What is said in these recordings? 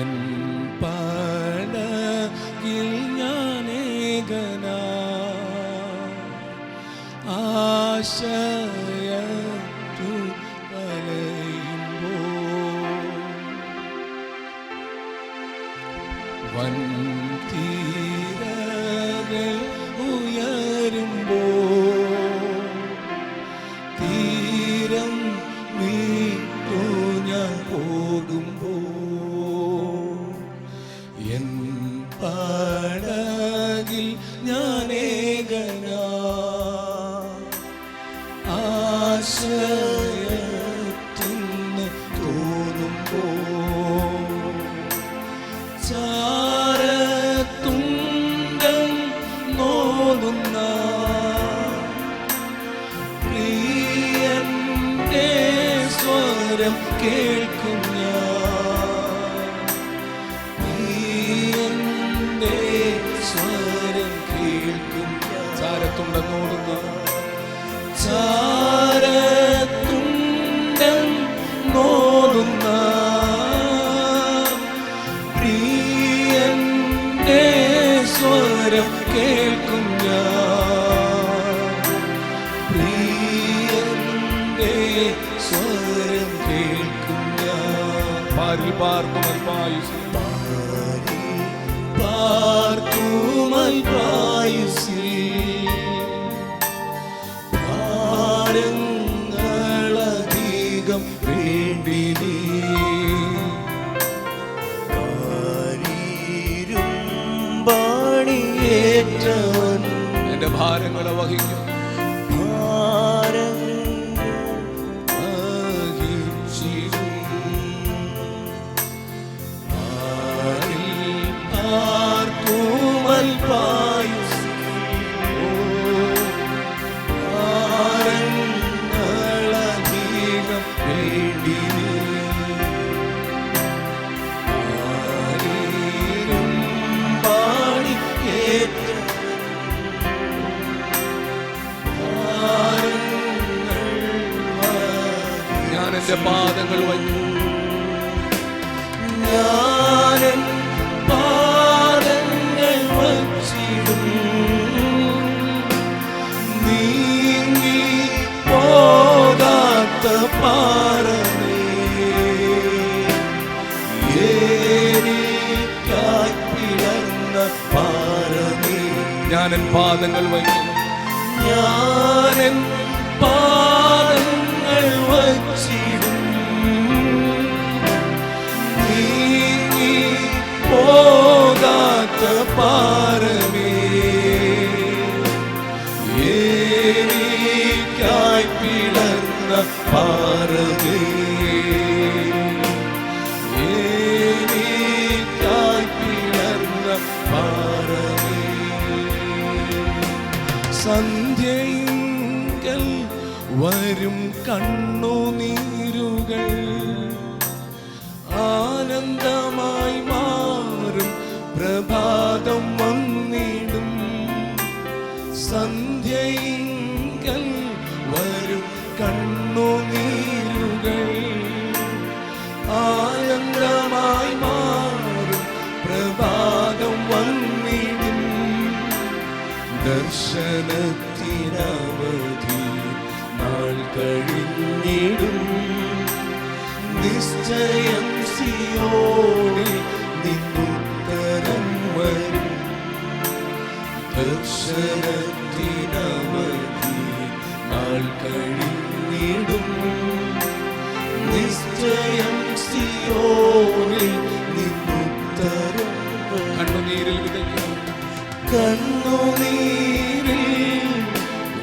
N പടകിൽ ഞാനേകനാ ആശയറ്റു വലയുമ്പോൾ വൻതീരകൾ ഉയരുമ്പോൾ തീരം വിട്ടു ഞാൻ പോകുമ്പോൾ എൻ പടകിൽ ഞാനേകനാ ആശ്രയത്തിന്ന് തോന്നുമ്പോൾ ചാരത്തുണ്ടം നോടുന്ന പ്രിയന്റെ സ്വരം കേൾക്കും ഞാൻ പ്രിയന്റെ സ്വരം കേൾക്കും ചാരത്തുണ്ടം നോടുന്ന ചാരത്തുണ്ടം നോടുന്ന പ്രിയന്റെ സ്വരം കേൾക്കും ഞാൻ പ്രിയന്റെ സ്വരം കേൾക്കും ഞാൻ പാരിൽ പാർക്കുമൽപായുസിൽ ഭാരങ്ങളധികം വേണ്ടി നീ പാണിയേറ്റവൻ എന്റെ ഭാരങ്ങളെ വഹിക്കും എന്റെ പാദങ്ങൾ വന്നു ഞാൻ പാദങ്ങൾ വച്ചിടും നീങ്ങി പോകാത്ത പാറമേ എനിക്കായി പിളർന്ന പാറമേ ഞാനൻ പാദങ്ങൾ വയ്ക്കും ഞാനൻ പാദങ്ങൾ വച്ചിടും നീങ്ങി പോകാത്ത പാറമേ എനിക്കായി പിളർന്ന പാറമേ എനിക്കായി പിളർന്ന പാറമേ സന്ധ്യയിങ്കൽ വരും കണ്ണുനീരുകൾ ആനന്ദമായി മാറും പ്രഭാതം വന്നിടും സന്ധ്യയിങ്കൽ വരും കണ്ണുനീരുകൾ ആനന്ദമായി മാറും പ്രഭാതം വന്നിടും ദർശനത്തിനവധി നാൾ കഴിഞ്ഞിടും നിശ്ചയം സിയോനിൽ നിന്നുത്തരം വരും ദർശനത്തിനവധി നാൾ കഴിഞ്ഞിടും നിശ്ചയം സിയോനിൽ നിന്നുത്തരം കണ്ണുനീരിൽ വിതയ്ക്കും കണ്ണുനീരിൽ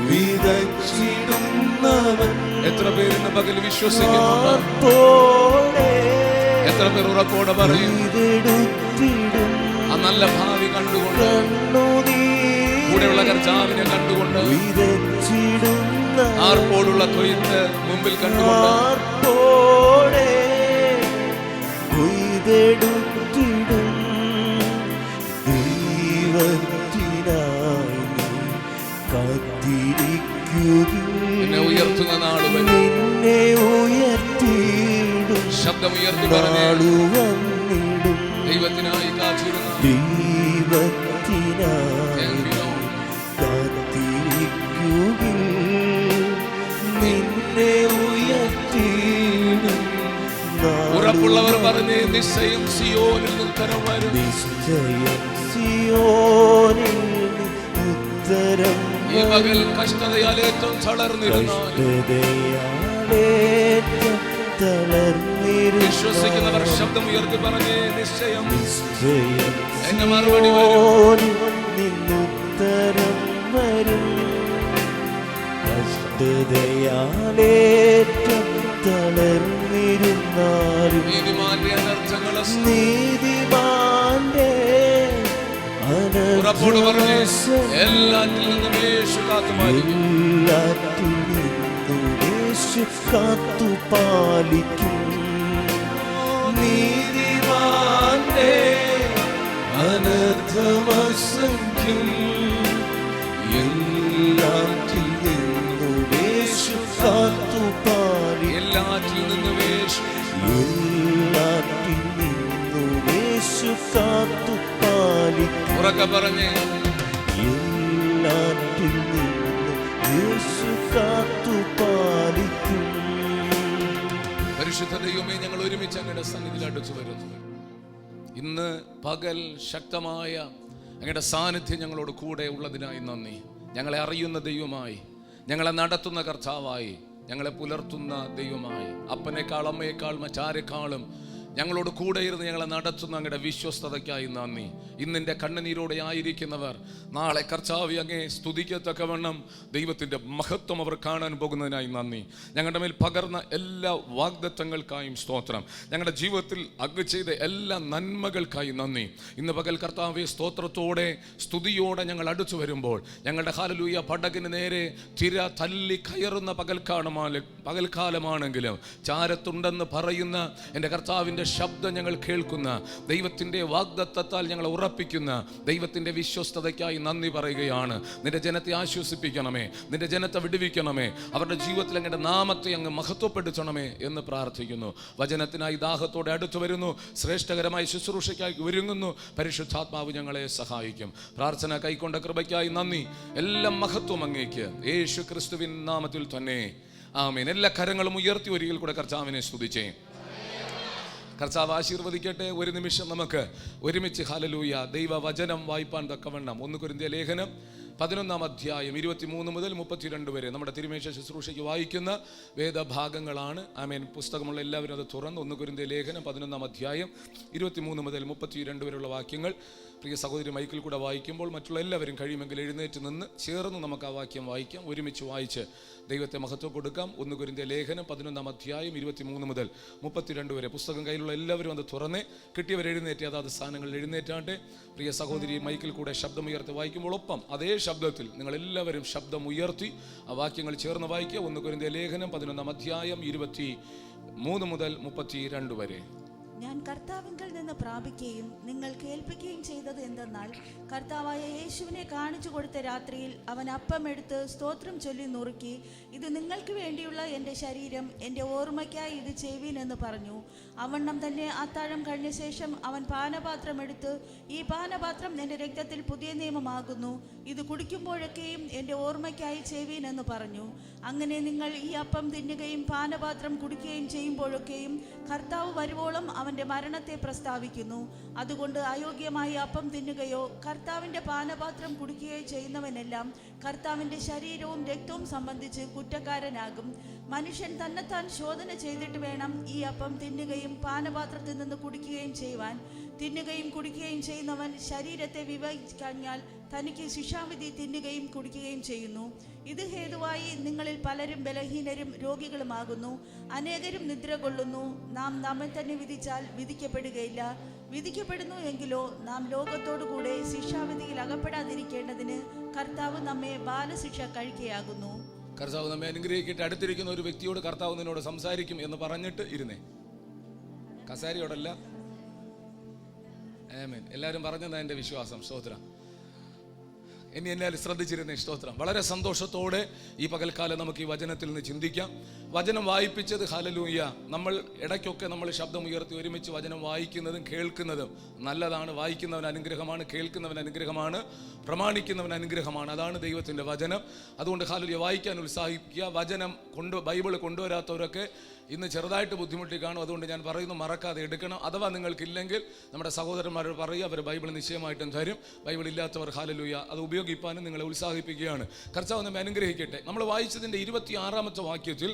വിതച്ചിടുന്നവൻ എത്ര പേരിന്ന് പകൽ വിശ്വസിക്കുന്നു എത്ര പേർ ഉറപ്പോടെ പറയും ആ നല്ല ഭാവി കണ്ടുകൊണ്ട് കൂടെയുള്ള കർത്താവിനെ കണ്ടുകൊണ്ട് ആർപ്പോടുള്ള കൊയ്ത്ത് മുമ്പിൽ കണ്ടുകൊണ്ട് നിന്നെ ഉയർത്തുന്ന നാളുകൾ നിന്നെ ഉയർത്തിയിടും ശബ്ദമുയർത്തി പറഞ്ഞേ, ദൈവത്തിനായി കാത്തിരുന്ന നിന്നെ ഉയർത്തിയിടും. ഉറപ്പുള്ളവർ പറഞ്ഞേ, നിശ്ചയം സിയോനിൽ ഉത്തരം വരും. നിശ്ചയം സിയോനിൽ ഉത്തരം. ഈ പകൽ കഷ്ടതയാൽ ഏറ്റവും വിശ്വസിക്കുന്നവർ ശബ്ദമുയർത്തി പറഞ്ഞേ, നിശ്ചയം എന്റെ മറുപടി നിന്നുത്തരം വരും. കഷ്ടതയാലേറ്റം തളർന്നിരുന്നാലും നീതിമാന്റെ അനർത്ഥങ്ങൾ ഉറപ്പോട് പറഞ്ഞേ, എല്ലാറ്റിൽ നിന്നും യേശു കാത്തുപാലിക്കും. നീതിമാന്റെ അനർത്ഥമസംഖ്യം എല്ലാറ്റിൽ നിന്നും യേശു കാത്തുപാലിക്കും. എല്ലാറ്റിൽ നിന്നും യേശു കാത്തുപാലിക്കും. ഉറക്കെ പറഞ്ഞേ, എല്ലാറ്റിൽ നിന്നും യേശു കാത്തുപാലിക്കും. പരിശുദ്ധ ദൈവമേ, ഞങ്ങൾ ഒരുമിച്ച് അങ്ങയുടെ സന്നിധിയിൽ അടുത്തു വരുന്നു. ഇന്ന് പകൽ ശക്തമായ അങ്ങയുടെ സാന്നിധ്യം ഞങ്ങളോട് കൂടെ ഉള്ളതിനായി നന്ദി. ഞങ്ങളെ അറിയുന്ന ദൈവമായി, ഞങ്ങളെ നടത്തുന്ന കർത്താവായി, ഞങ്ങളെ പുലർത്തുന്ന ദൈവമായി, അപ്പനേക്കാൾ അമ്മയേക്കാൾ മറ്റാരെക്കാളും ഞങ്ങളോട് കൂടെ ഇരുന്ന് ഞങ്ങളെ നടത്തുന്ന അങ്ങയുടെ വിശ്വസ്തതയ്ക്കായി നന്ദി. ഇന്നിൻ്റെ കണ്ണുനീരോടെ ആയിരിക്കുന്നവർ നാളെ കർത്താവേ അങ്ങേ സ്തുതിക്കത്തക്കവണ്ണം ദൈവത്തിൻ്റെ മഹത്വം അവർ കാണാൻ പോകുന്നതിനായി നന്ദി. ഞങ്ങളുടെ മേൽ പകർന്ന എല്ലാ വാഗ്ദത്തങ്ങൾക്കായും സ്തോത്രം. ഞങ്ങളുടെ ജീവിതത്തിൽ അങ്ങ് ചെയ്ത എല്ലാ നന്മകൾക്കായി നന്ദി. ഇന്ന് പകൽ കർത്താവേ സ്തോത്രത്തോടെ സ്തുതിയോടെ ഞങ്ങൾ അടുത്തു വരുമ്പോൾ ഞങ്ങളുടെ ഹല്ലേലൂയ പടകിന് നേരെ തിര തല്ലി കയറുന്ന പകൽക്കാലമാണെങ്കിലും ചാരത്തുണ്ടെന്ന് പറയുന്ന എൻ്റെ കർത്താവിൻ്റെ ശബ്ദം ഞങ്ങൾ കേൾക്കുന്ന, ദൈവത്തിൻ്റെ വാഗ്ദത്തത്താൽ ഞങ്ങൾ ഉറപ്പിക്കുന്ന ദൈവത്തിൻ്റെ വിശ്വസ്തതയ്ക്കായി നന്ദി പറയുകയാണ്. നിന്റെ ജനത്തെ ആശ്വസിപ്പിക്കണമേ, നിന്റെ ജനത്തെ വിടുവിക്കണമേ, അവരുടെ ജീവിതത്തിൽ അങ്ങയുടെ നാമത്തെ അങ്ങ് മഹത്വപ്പെടുത്തണമേ എന്ന് പ്രാർത്ഥിക്കുന്നു. വചനത്തിനായി ദാഹത്തോടെ അടുത്തു വരുന്നു. ശ്രേഷ്ഠകരമായ ശുശ്രൂഷയ്ക്കായി ഒരുങ്ങുന്നു. പരിശുദ്ധാത്മാവ് ഞങ്ങളെ സഹായിക്കും. പ്രാർത്ഥന കൈക്കൊണ്ട കൃപയ്ക്കായി നന്ദി. എല്ലാം മഹത്വം അങ്ങേക്ക് യേശു ക്രിസ്തുവിൻ നാമത്തിൽ തന്നെ ആമേൻ. എല്ലാ കരങ്ങളും ഉയർത്തി ഒരിക്കൽ കൂടെ കർത്താവിനെ സ്തുതിച്ചേ. കർത്താവ് ആശീർവദിക്കട്ടെ. ഒരു നിമിഷം നമുക്ക് ഒരുമിച്ച് ഹല്ലേലൂയ ദൈവവചനം വായിപ്പാൻ തക്കവണ്ണം 1 കൊരിന്ത്യർ ലേഖനം 11-ാം അധ്യായം 23 മുതൽ 32 വരെ നമ്മുടെ തിരുമേശ ശുശ്രൂഷയ്ക്ക് വായിക്കുന്ന വേദഭാഗങ്ങളാണ്. ആമേൻ. പുസ്തകമുള്ള എല്ലാവരും അത് തുറന്ന് 1 കൊരിന്ത്യർ ലേഖനം 11-ാം അധ്യായം 23 മുതൽ 32 വരെയുള്ള വാക്യങ്ങൾ പ്രിയ സഹോദരി മൈക്കിൽ കൂടെ വായിക്കുമ്പോൾ മറ്റുള്ള എല്ലാവരും കഴിയുമെങ്കിൽ എഴുന്നേറ്റ് നിന്ന് ചേർന്ന് നമുക്ക് ആ വാക്യം വായിക്കാം. ഒരുമിച്ച് വായിച്ച് ദൈവത്തെ മഹത്വം കൊടുക്കാം. 1 കൊരിന്ത്യർ ലേഖനം 11-ാം അധ്യായം 23 മുതൽ 32 വരെ. പുസ്തകം കയ്യിലുള്ള എല്ലാവരും അത് തുറന്നേ. കിട്ടിയവർ എഴുന്നേറ്റ് അതാത് സ്ഥാനങ്ങളിൽ എഴുന്നേറ്റാണ്ട് പ്രിയ സഹോദരി മൈക്കിൽ കൂടെ ശബ്ദമുയർത്തി വായിക്കുമ്പോൾ ഒപ്പം അതേ ശബ്ദത്തിൽ നിങ്ങൾ എല്ലാവരും ശബ്ദമുയർത്തി ആ വാക്യങ്ങൾ ചേർന്ന് വായിക്കുക. 1 കൊരിന്ത്യർ ലേഖനം 11-ാം അധ്യായം 23 മുതൽ 32 വരെ. ഞാൻ കർത്താവിങ്കൽ നിന്ന് പ്രാപിക്കുകയും നിങ്ങൾ കേൾപ്പിക്കുകയും ചെയ്തത് എന്തെന്നാൽ, കർത്താവായ യേശുവിനെ കാണിച്ചു കൊടുത്ത രാത്രിയിൽ അവൻ അപ്പം എടുത്ത് സ്തോത്രം ചൊല്ലി നുറുക്കി, ഇത് നിങ്ങൾക്ക് വേണ്ടിയുള്ള എൻ്റെ ശരീരം, എൻ്റെ ഓർമ്മയ്ക്കായി ഇത് ചെയ്യുവിൻ എന്ന് പറഞ്ഞു. അവണ്ണം തന്നെ അത്താഴം കഴിഞ്ഞ ശേഷം അവൻ പാനപാത്രം എടുത്ത്, ഈ പാനപാത്രം എൻ്റെ രക്തത്തിൽ പുതിയ നിയമമാകുന്നു, ഇത് കുടിക്കുമ്പോഴൊക്കെയും എൻ്റെ ഓർമ്മയ്ക്കായി ചെയ്യുവിൻ എന്ന് പറഞ്ഞു. അങ്ങനെ നിങ്ങൾ ഈ അപ്പം തിന്നുകയും പാനപാത്രം കുടിക്കുകയും ചെയ്യുമ്പോഴൊക്കെയും കർത്താവ് വരുവോളം അവൻ്റെ മരണത്തെ പ്രസ്താവിക്കുന്നു. അതുകൊണ്ട് അയോഗ്യമായി അപ്പം തിന്നുകയോ കർത്താവിൻ്റെ പാനപാത്രം കുടിക്കുകയോ ചെയ്യുന്നവനെല്ലാം കർത്താവിൻ്റെ ശരീരവും രക്തവും സംബന്ധിച്ച് കുറ്റക്കാരനാകും. മനുഷ്യൻ തന്നെത്താൻ ശോധന ചെയ്തിട്ട് വേണം ഈ അപ്പം തിന്നുകയും പാനപാത്രത്തിൽ നിന്ന് കുടിക്കുകയും ചെയ്യുവാൻ. തിന്നുകയും കുടിക്കുകയും ചെയ്യുന്നവൻ ശരീരത്തെ വിവേചിക്കഴിഞ്ഞാൽ തനിക്ക് ശിക്ഷാവിധി തിന്നുകയും കുടിക്കുകയും ചെയ്യുന്നു. ഇത് ഹേതുവായി നിങ്ങളിൽ പലരും ബലഹീനരും രോഗികളുമാകുന്നു. അനേകരും നിദ്ര കൊള്ളുന്നു. നാം നമ്മെ തന്നെ വിധിച്ചാൽ വിധിക്കപ്പെടുകയില്ല. വിധിക്കപ്പെടുന്നു എങ്കിലോ നാം ലോകത്തോടുകൂടെ ശിക്ഷാവിധിയിൽ അകപ്പെടാതിരിക്കേണ്ടതിന് കർത്താവ് നമ്മെ ബാലശിക്ഷ കഴിക്കുകയാകുന്നു. കർത്താവ് നമ്മെ അനുഗ്രഹിക്കട്ടെ. അടുത്തിരിക്കുന്ന ഒരു വ്യക്തിയോട് കർത്താവ് നിന്നോട് സംസാരിക്കും എന്ന് പറഞ്ഞിട്ട് ഇരുന്നേ. കസാരിയോടല്ല. ആമേൻ. എല്ലാവരും പറഞ്ഞതാ എൻ്റെ വിശ്വാസം. സ്തോത്രം. ഇനി എന്നെ ശ്രദ്ധിച്ചിരുന്ന സ്തോത്രം. വളരെ സന്തോഷത്തോടെ ഈ പകൽക്കാലം നമുക്ക് ഈ വചനത്തിൽ നിന്ന് ചിന്തിക്കാം. വചനം വായിപ്പിച്ചത് ഹല്ലേലൂയ. നമ്മൾ ഇടയ്ക്കൊക്കെ നമ്മൾ ശബ്ദം ഉയർത്തി ഒരുമിച്ച് വചനം വായിക്കുന്നതും കേൾക്കുന്നതും നല്ലതാണ്. വായിക്കുന്നവൻ അനുഗ്രഹമാണ്, കേൾക്കുന്നവൻ അനുഗ്രഹമാണ്, പ്രമാണിക്കുന്നവൻ അനുഗ്രഹമാണ്. അതാണ് ദൈവത്തിൻ്റെ വചനം. അതുകൊണ്ട് ഹല്ലേലൂയ വായിക്കാൻ ഉത്സാഹിക്കുക. വചനം ബൈബിൾ കൊണ്ടുവരാത്തവരൊക്കെ ഇന്ന് ചെറുതായിട്ട് ബുദ്ധിമുട്ടി കാണും. അതുകൊണ്ട് ഞാൻ പറയുന്നു, മറക്കാതെ എടുക്കണം. അഥവാ നിങ്ങൾക്കില്ലെങ്കിൽ നമ്മുടെ സഹോദരന്മാരോട് പറയുക, അവർ ബൈബിൾ നിശ്ചയമായിട്ടും തരും. ബൈബിൾ ഇല്ലാത്തവർ ഹല്ലേലൂയ അത് ഉപയോഗിപ്പാനും നിങ്ങളെ ഉത്സാഹിപ്പിക്കുകയാണ്. കർത്താവ് നമ്മെ അനുഗ്രഹിക്കട്ടെ. നമ്മൾ വായിച്ചതിൻ്റെ 26-ാമത്തെ വാക്യത്തിൽ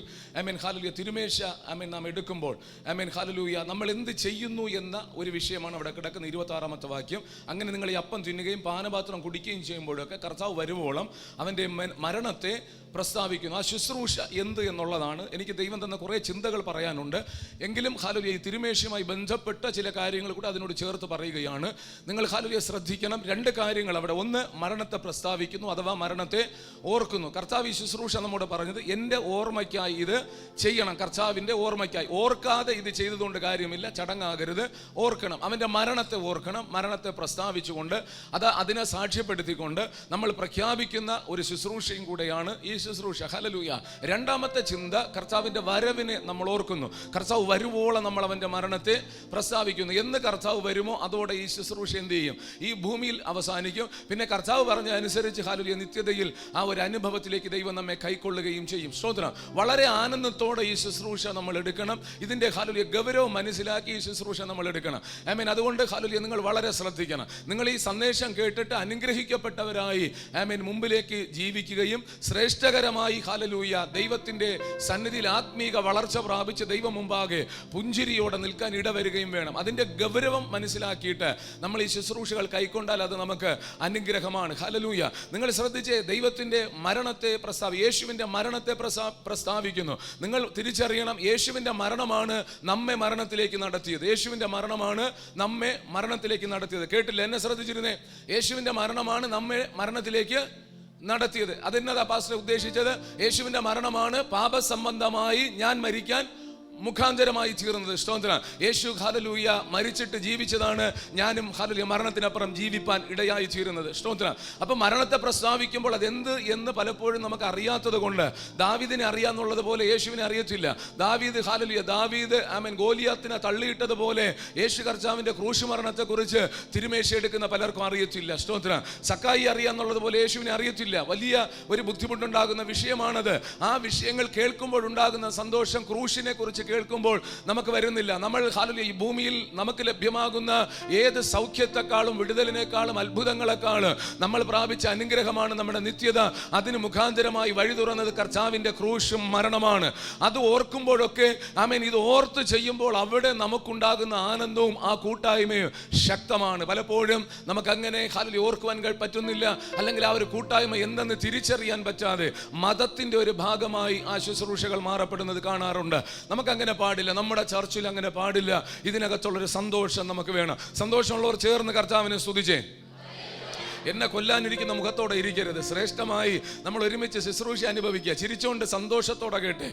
ഹല്ലേലൂയ തിരുമേശ നാം എടുക്കുമ്പോൾ ഹല്ലേലൂയ നമ്മൾ എന്ത് ചെയ്യുന്നു എന്ന ഒരു വിഷയമാണ് അവിടെ കിടക്കുന്ന 26-ാമത്തെ വാക്യം. അങ്ങനെ നിങ്ങൾ ഈ അപ്പം തിന്നുകയും പാനപാത്രം കുടിക്കുകയും ചെയ്യുമ്പോഴൊക്കെ കർത്താവ് വരുവോളം അവൻ്റെ മരണത്തെ പ്രസ്താവിക്കുന്നു. ആ ശുശ്രൂഷ എന്ത് എന്നുള്ളതാണ്. എനിക്ക് ദൈവം തന്ന കുറേ ചിന്തകൾ പറയാനുണ്ട്. എങ്കിലും ഹല്ലേലൂയ ഈ തിരുമേശയുമായി ബന്ധപ്പെട്ട ചില കാര്യങ്ങൾ കൂടെ അതിനോട് ചേർത്ത് പറയുകയാണ്. നിങ്ങൾ ഹല്ലേലൂയ ശ്രദ്ധിക്കണം. 2 കാര്യങ്ങൾ അവിടെ. ഒന്ന്, മരണത്തെ പ്രസ്താവിക്കുന്നു, അഥവാ മരണത്തെ ഓർക്കുന്നു. കർത്താവ് ഈ ശുശ്രൂഷ നമ്മോട് പറഞ്ഞത് എൻ്റെ ഓർമ്മയ്ക്കായി ഇത് ചെയ്യണം. കർത്താവിൻ്റെ ഓർമ്മയ്ക്കായി. ഓർക്കാതെ ഇത് ചെയ്തതുകൊണ്ട് കാര്യമില്ല, ചടങ്ങാകരുത്. ഓർക്കണം, അവൻ്റെ മരണത്തെ ഓർക്കണം. മരണത്തെ പ്രസ്താവിച്ചുകൊണ്ട് അതിനെ സാക്ഷ്യപ്പെടുത്തിക്കൊണ്ട് നമ്മൾ പ്രഖ്യാപിക്കുന്ന ഒരു ശുശ്രൂഷയും കൂടെയാണ് ഈ ശുശ്രൂഷ. ഹല്ലേലൂയ. 2-ാമത്തെ ചിന്ത, കർത്താവിൻ്റെ വരവിനെ നമ്മൾ ഓർക്കുന്നു. കർത്താവ് വരുവോളം നമ്മൾ അവൻ്റെ മരണത്തെ പ്രസ്താവിക്കുന്നു. എന്ന് കർത്താവ് വരുമോ അതോടെ ഈ ശുശ്രൂഷ എന്ത് ചെയ്യും? ഈ ഭൂമിയിൽ അവസാനിക്കും. പിന്നെ കർത്താവ് പറഞ്ഞ അനുസരിച്ച് ഹല്ലേലൂയ നിത്യതയിൽ ആ ഒരു അനുഭവത്തിലേക്ക് ദൈവം നമ്മെ കൈക്കൊള്ളുകയും ചെയ്യും. സ്തോത്രം. വളരെ ആനന്ദത്തോടെ ഈ ശുശ്രൂഷ നമ്മൾ എടുക്കണം. ഇതിൻ്റെ ഹല്ലേലൂയ ഗൗരവം മനസ്സിലാക്കി ഈ ശുശ്രൂഷ നമ്മൾ എടുക്കണം. അതുകൊണ്ട് ഹല്ലേലൂയ നിങ്ങൾ വളരെ ശ്രദ്ധിക്കണം. നിങ്ങൾ ഈ സന്ദേശം കേട്ടിട്ട് അനുഗ്രഹിക്കപ്പെട്ടവരായി മുമ്പിലേക്ക് ജീവിക്കുകയും ശ്രേഷ്ഠകരമായി ഹല്ലേലൂയ ദൈവത്തിൻ്റെ സന്നിധിയിൽ ആത്മീക വളർച്ച പ്രാപിച്ച് ദൈവം മുമ്പാകെ പുഞ്ചിരിയോടെ നിൽക്കാൻ ഇടവരികയും വേണം. അതിൻ്റെ ഗൗരവം മനസ്സിലാക്കിയിട്ട് നമ്മൾ ഈ ശുശ്രൂഷകൾ കൈക്കൊണ്ടാൽ അത് നമുക്ക് അനുഗ്രഹമാണ്. ഹല്ലേലൂയ. നിങ്ങൾ ശ്രദ്ധിച്ച്, ദൈവത്തിൻ്റെ മരണത്തെ യേശുവിൻ്റെ മരണത്തെ പ്രസ്താവിക്കുന്നു. നിങ്ങൾ തിരിച്ചറിയണം, യേശുവിൻ്റെ മരണമാണ് നമ്മെ മരണത്തിലേക്ക് നടത്തിയത്. യേശുവിൻ്റെ മരണമാണ് നമ്മെ മരണത്തിലേക്ക് നടത്തിയത്. കേട്ടില്ല? എന്നെ ശ്രദ്ധിച്ചിരുന്നേ. യേശുവിൻ്റെ മരണമാണ് നമ്മെ മരണത്തിലേക്ക് നടത്തിയത്. അതെന്നതാ പാസ്റ്റർ ഉദ്ദേശിച്ചത്? യേശുവിൻ്റെ മരണമാണ് പാപസംബന്ധമായി ഞാൻ മരിക്കാൻ മുഖാന്തരമായി തീർന്നത്. സ്തോത്രം. യേശു ഹല്ലേലൂയ മരിച്ചിട്ട് ജീവിച്ചതാണ് ഞാനും ഹല്ലേലൂയ മരണത്തിനപ്പുറം ജീവിപ്പാൻ ഇടയായി തീരുന്നത്. സ്തോത്രം. അപ്പം മരണത്തെ പ്രസ്താവിക്കുമ്പോൾ അതെന്ത് എന്ന് പലപ്പോഴും നമുക്ക് അറിയാത്തത് കൊണ്ട്, ദാവീദിനെ അറിയാന്നുള്ളത് പോലെ യേശുവിനെ അറിയത്തില്ല. ദാവീദ് ഗോലിയാത്തിനെ തള്ളിയിട്ടതുപോലെ യേശു കർത്താവിൻ്റെ ക്രൂശ് മരണത്തെക്കുറിച്ച് തിരുമേശ എടുക്കുന്ന പലർക്കും അറിയത്തില്ല. സ്തോത്രം. സക്കായി അറിയാന്നുള്ളത് പോലെ യേശുവിനെ അറിയത്തില്ല. വലിയ ഒരു ബുദ്ധിമുട്ടുണ്ടാകുന്ന വിഷയമാണത്. ആ വിഷയങ്ങൾ കേൾക്കുമ്പോൾ ഉണ്ടാകുന്ന സന്തോഷം ക്രൂശിനെ കുറിച്ച് കേൾക്കുമ്പോൾ നമുക്ക് വരുന്നില്ല. നമ്മൾ ഹല്ലേലൂയ ഈ ഭൂമിയിൽ നമുക്ക് ലഭ്യമാകുന്ന ഏത് സൗഖ്യത്തെക്കാളും വിടുതലിനേക്കാളും അത്ഭുതങ്ങളെക്കാളും നമ്മൾ പ്രാപിച്ച അനുഗ്രഹമാണ് നമ്മുടെ നിത്യത. അതിന് മുഖാന്തരമായി വഴി തുറന്നത് കർത്താവിൻ്റെ ക്രൂശും മരണമാണ്. അത് ഓർക്കുമ്പോഴൊക്കെ ഇത് ഓർത്ത് ചെയ്യുമ്പോൾ അവിടെ നമുക്കുണ്ടാകുന്ന ആനന്ദവും ആ കൂട്ടായ്മയും ശക്തമാണ്. പലപ്പോഴും നമുക്കങ്ങനെ ഹല്ലേലൂയ ഓർക്കുവാൻ പറ്റുന്നില്ല, അല്ലെങ്കിൽ ആ ഒരു കൂട്ടായ്മ എന്തെന്ന് തിരിച്ചറിയാൻ പറ്റാതെ മതത്തിൻ്റെ ഒരു ഭാഗമായി ആ ശുശ്രൂഷകൾ മാറപ്പെടുന്നത് കാണാറുണ്ട്. നമുക്ക് അങ്ങനെ പാടില്ല. നമ്മുടെ ചർച്ചിൽ അങ്ങനെ പാടില്ല. ഇതിനകത്തുള്ളൊരു സന്തോഷം നമുക്ക് വേണം. സന്തോഷമുള്ളവർ ചേർന്ന് കർത്താവിനെ സ്തുതിച്ചേ. എന്നെ കൊല്ലാനിരിക്കുന്ന മുഖത്തോടെ ഇരിക്കരുത്. ശ്രേഷ്ഠമായി നമ്മൾ ഒരുമിച്ച് ശുശ്രൂഷ അനുഭവിക്കുക. ചിരിച്ചുകൊണ്ട് സന്തോഷത്തോടെ കേട്ടെ.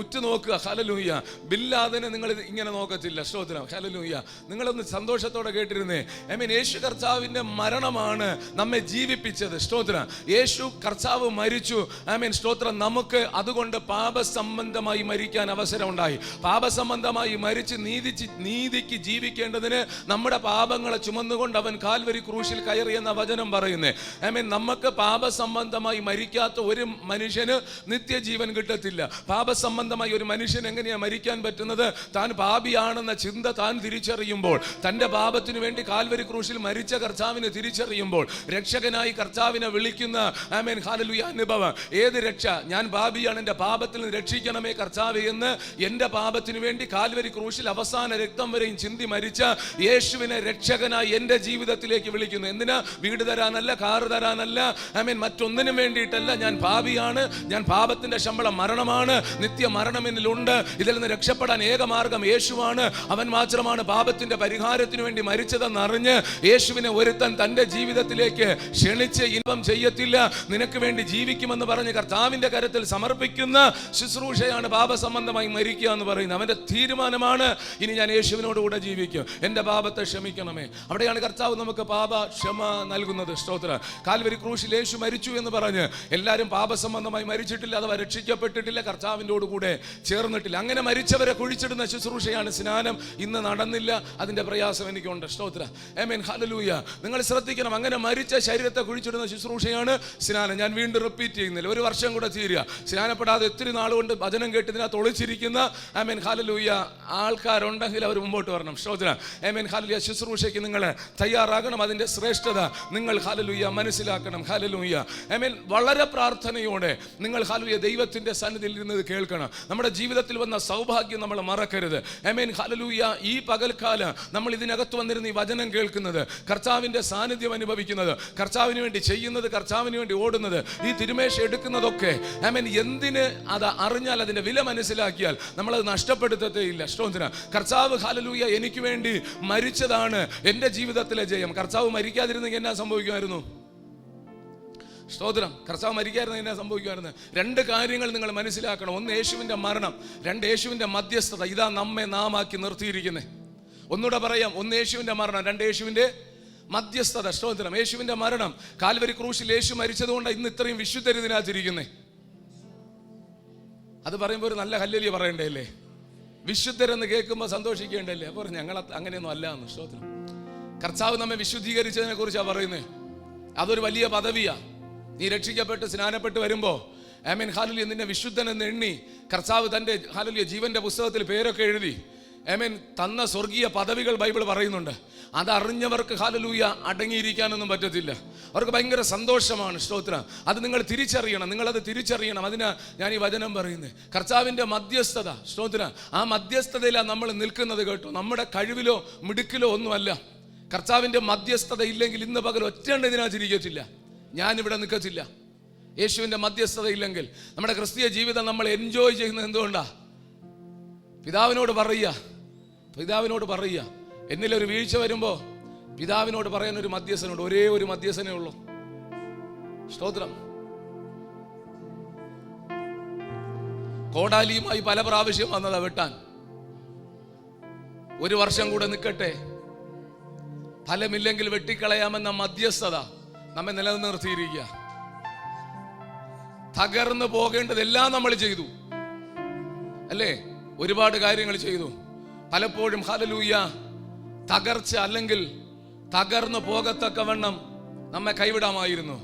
ഉറ്റുനോക്കുക. ഹല്ലേലൂയ. ബില്ലാദിനെ നിങ്ങൾ ഇങ്ങനെ നോക്കത്തില്ല. സ്തോത്രം. ഹല്ലേലൂയ. നിങ്ങളൊന്ന് സന്തോഷത്തോടെ കേട്ടിരുന്നേ. യേശു കർത്താവിൻ്റെ മരണമാണ് നമ്മെ ജീവിപ്പിച്ചത്. സ്തോത്രം. യേശു കർത്താവ് മരിച്ചു. സ്തോത്രം. നമുക്ക് അതുകൊണ്ട് പാപസംബന്ധമായി മരിക്കാൻ അവസരം ഉണ്ടായി. പാപസംബന്ധമായി മരിച്ച് നീതിക്ക് ജീവിക്കേണ്ടതിന് നമ്മുടെ പാപങ്ങളെ ചുമന്നുകൊണ്ട് അവൻ കാൽവരി ക്രൂശിൽ കയറിയെന്ന വചനം പറയുന്നേ. നമുക്ക് പാപസംബന്ധമായി മരിക്കാത്ത ഒരു മനുഷ്യന് നിത്യജീവൻ കിട്ടത്തില്ല. പാപസംബന്ധമായി ഒരു മനുഷ്യൻ എങ്ങനെയാ മരിക്കാൻ പറ്റുന്നത്? താൻ പാപിയാണെന്ന ചിന്ത താൻ തിരിച്ചറിയുമ്പോൾ, തൻ്റെ പാപത്തിനു വേണ്ടി കാൽവരി ക്രൂശിൽ മരിച്ച കർത്താവിനെ തിരിച്ചറിയുമ്പോൾ, രക്ഷകനായി കർത്താവിനെ വിളിക്കുന്ന ഹല്ലേലൂയ അനുഭവം. ഏത് രക്ഷ? ഞാൻ പാപിയാണ്, എൻ്റെ പാപത്തിൽ നിന്ന് രക്ഷിക്കണമേ കർത്താവേ എന്ന് എൻ്റെ പാപത്തിനു വേണ്ടി കാൽവരി ക്രൂശിൽ അവസാന രക്തം വരെയും ചിന്തി മരിച്ച യേശുവിനെ രക്ഷകനായി എൻ്റെ ജീവിതത്തിലേക്ക് വിളിക്കുന്നു. എന്തിനാ? വീട് തരാനല്ല, കാറ് തരാനല്ല, മറ്റൊന്നിനും വേണ്ടിയിട്ടല്ല. ഞാൻ പാപിയാണ്, ഞാൻ പാപത്തിന്റെ ശമ്പളം മരണമാണ്, നിത്യ മരണം എന്നിലുണ്ട്. ഇതിൽ നിന്ന് രക്ഷപ്പെടാൻ ഏകമാർഗം യേശുവാണ്. അവൻ മാത്രമാണ് പാപത്തിന്റെ പരിഹാരത്തിന് വേണ്ടി മരിച്ചതെന്ന് അറിഞ്ഞ് യേശുവിനെ ഒരുത്തൻ തൻ്റെ ജീവിതത്തിലേക്ക് ക്ഷണിച്ച് ഇൻപം ചെയ്യത്തില്ല, നിനക്ക് വേണ്ടി ജീവിക്കുമെന്ന് പറഞ്ഞ് കർത്താവിന്റെ കരത്തിൽ സമർപ്പിക്കുന്ന ശുശ്രൂഷയാണ് പാപസംബന്ധമായി മരിക്കുക എന്ന് പറയുന്നത്. അവന്റെ തീരുമാനമാണ്, ഇനി ഞാൻ യേശുവിനോട് കൂടെ ജീവിക്കും, എൻ്റെ പാപത്തെ ക്ഷമിക്കണമേ. അവിടെയാണ് കർത്താവ് നമുക്ക് പാപ ക്ഷമ നൽകുന്നത്. പറയുന്നത്. സ്തോത്രം. കാൽവരി ക്രൂശിൽ യേശു മരിച്ചു എന്ന് പറഞ്ഞ് എല്ലാവരും പാപസംബന്ധമായി മരിച്ചിട്ടില്ല, അഥവാ രക്ഷിക്കപ്പെട്ടിട്ടില്ല, കർത്താവിനോട് കൂടെ ചേർന്നിട്ടില്ല. അങ്ങനെ മരിച്ചവരെ കുഴിച്ചിടുന്ന ശുശ്രൂഷയാണ് സ്നാനം. ഇന്ന് നടന്നില്ല, അതിന്റെ പ്രയാസം എനിക്കുണ്ട്. സ്തോത്രം. ആമേൻ. ഹല്ലേലൂയ. നിങ്ങൾ ശ്രദ്ധിക്കണം, അങ്ങനെ മരിച്ച ശരീരത്തെ കുഴിച്ചിടുന്ന ശുശ്രൂഷയാണ് സ്നാനം. ഞാൻ വീണ്ടും റിപ്പീറ്റ് ചെയ്യുന്നില്ല, ഒരു വർഷം കൂടെ തീരുക. സ്നാനപ്പെടാതെ ഒത്തിരി നാളുകൊണ്ട് വചനം കേട്ട് ഇതിനകത്ത് ഒളിച്ചിരിക്കുന്ന ആമേൻ ഹല്ലേലൂയ ആൾക്കാരുണ്ടെങ്കിൽ അവർ മുമ്പോട്ട് വരണം. സ്തോത്രം. Amen hallelujah. ശുശ്രൂഷയ്ക്ക് നിങ്ങൾ തയ്യാറാകണം. അതിന്റെ ശ്രേഷ്ഠത നിങ്ങൾ ഹല്ലേലൂയ മനസ്സിലാക്കണം. ഹല്ലേലൂയ. ആമേൻ. വളരെ പ്രാർത്ഥനയോടെ നിങ്ങൾ ഹല്ലേലൂയ ദൈവത്തിന്റെ സന്നിധിയിൽ ഇരുന്നത് കേൾക്കണം. നമ്മുടെ ജീവിതത്തിൽ വന്ന സൗഭാഗ്യം നമ്മൾ മറക്കരുത്. Amen hallelujah. ഈ പകൽക്കാലം നമ്മൾ ഇതിനകത്ത് വന്നിരുന്ന് ഈ വചനം കേൾക്കുന്നത്, കർത്താവിന്റെ സാന്നിധ്യം അനുഭവിക്കുന്നത്, കർത്താവിന് വേണ്ടി ചെയ്യുന്നത്, കർത്താവിന് വേണ്ടി ഓടുന്നത്, ഈ തിരുമേശ എടുക്കുന്നതൊക്കെ ആമേൻ എന്തിന് അത് അറിഞ്ഞാൽ, അതിന്റെ വില മനസ്സിലാക്കിയാൽ നമ്മളത് നഷ്ടപ്പെടുത്തത്തേ ഇല്ല. സ്തോത്രം. കർത്താവ് ഹല്ലേലൂയ എനിക്ക് വേണ്ടി മരിച്ചതാണ് എൻ്റെ ജീവിതത്തിലെ ജയം. കർത്താവ് മരിക്കാതിരുന്നെങ്കിൽ എന്നാ സംഭവിക്കുമായിരുന്നു? സ്തോത്രം. കർത്താവ് മരിക്കാതിരുന്ന എന്നാ സംഭവിക്കുമായിരുന്നു? രണ്ട് കാര്യങ്ങൾ നിങ്ങൾ മനസ്സിലാക്കണം. ഒന്ന് യേശുവിന്റെ മരണം, രണ്ട് യേശുവിന്റെ മധ്യസ്ഥത. ഇതാ നമ്മെ നാമാക്കി നിർത്തിയിരിക്കുന്നത്. ഒന്നുകൂടെ പറയാം, ഒന്ന് യേശുവിന്റെ മരണം, രണ്ട് യേശുവിന്റെ മധ്യസ്ഥത. സ്തോത്രം. യേശുവിന്റെ മരണം, കാൽവരി ക്രൂശിൽ യേശു മരിച്ചതുകൊണ്ട് ഇന്ന് ഇത്രയും വിശുദ്ധർ ഇതിനകത്തിരിക്കുന്നേ. അത് പറയുമ്പോൾ ഒരു നല്ല ഹല്ലേലൂയ പറയണ്ടേ അല്ലേ? വിശുദ്ധരെന്ന് കേൾക്കുമ്പോൾ സന്തോഷിക്കേണ്ടല്ലേ? അപ്പോൾ ഞങ്ങൾ അങ്ങനെയൊന്നും അല്ല എന്ന്. സ്തോത്രം. കർത്താവ് നമ്മെ വിശുദ്ധീകരിച്ചതിനെ കുറിച്ചാണ് പറയുന്നത്. അതൊരു വലിയ പദവിയാ. നീ രക്ഷിക്കപ്പെട്ട് സ്നാനപ്പെട്ട് വരുമ്പോൾ ആമേൻ ഹല്ലേലൂയ നിന്നെ വിശുദ്ധൻ എന്ന് എണ്ണി കർത്താവ് തൻ്റെ ഹല്ലേലൂയ ജീവന്റെ പുസ്തകത്തിൽ പേരൊക്കെ എഴുതി ആമേൻ തന്ന സ്വർഗീയ പദവികൾ ബൈബിൾ പറയുന്നുണ്ട്. അതറിഞ്ഞവർക്ക് ഹല്ലേലൂയ അടങ്ങിയിരിക്കാനൊന്നും പറ്റത്തില്ല. അവർക്ക് ഭയങ്കര സന്തോഷമാണ്. സ്തോത്രം. അത് നിങ്ങൾ തിരിച്ചറിയണം, നിങ്ങളത് തിരിച്ചറിയണം. അതിനാ ഞാൻ ഈ വചനം പറയുന്നത്. കർത്താവിൻ്റെ മധ്യസ്ഥത. സ്തോത്രം. ആ മധ്യസ്ഥതയിലാണ് നമ്മൾ നിൽക്കുന്നത് കേട്ടോ. നമ്മുടെ കഴിവിലോ മിടുക്കിലോ ഒന്നുമല്ല. കർത്താവിൻ്റെ മധ്യസ്ഥത ഇല്ലെങ്കിൽ ഇന്ന് പകൽ ഒറ്റ ഇതിനകത്തിരിക്കത്തില്ല, ഞാനിവിടെ നിൽക്കത്തില്ല. യേശുവിൻ്റെ മധ്യസ്ഥത ഇല്ലെങ്കിൽ നമ്മുടെ ക്രിസ്തീയ ജീവിതം നമ്മൾ എൻജോയ് ചെയ്യുന്നത് എന്തുകൊണ്ടാ? പിതാവിനോട് പറയുക എന്നിലൊരു വീഴ്ച വരുമ്പോൾ പിതാവിനോട് പറയാൻ ഒരു മധ്യസ്ഥനുണ്ട്. ഒരേ ഒരു മധ്യസ്ഥനേ ഉള്ളൂ. സ്തോത്രം. കോടാലിയുമായി പല പ്രാവശ്യം വന്നതാ വെട്ടാൻ. ഒരു വർഷം കൂടെ നിൽക്കട്ടെ, ഫലമില്ലെങ്കിൽ വെട്ടിക്കളയാമെന്ന മധ്യസ്ഥത നമ്മെ നിലനിർത്തിയിരിക്കുക. തകർന്നു പോകേണ്ടതെല്ലാം നമ്മൾ ചെയ്തു അല്ലേ? ഒരുപാട് കാര്യങ്ങൾ ചെയ്തു. പലപ്പോഴും ഹല്ലേലൂയ തകർച്ച അല്ലെങ്കിൽ തകർന്നു പോകത്തക്കവണ്ണം നമ്മെ കൈവിടാമായിരുന്നു.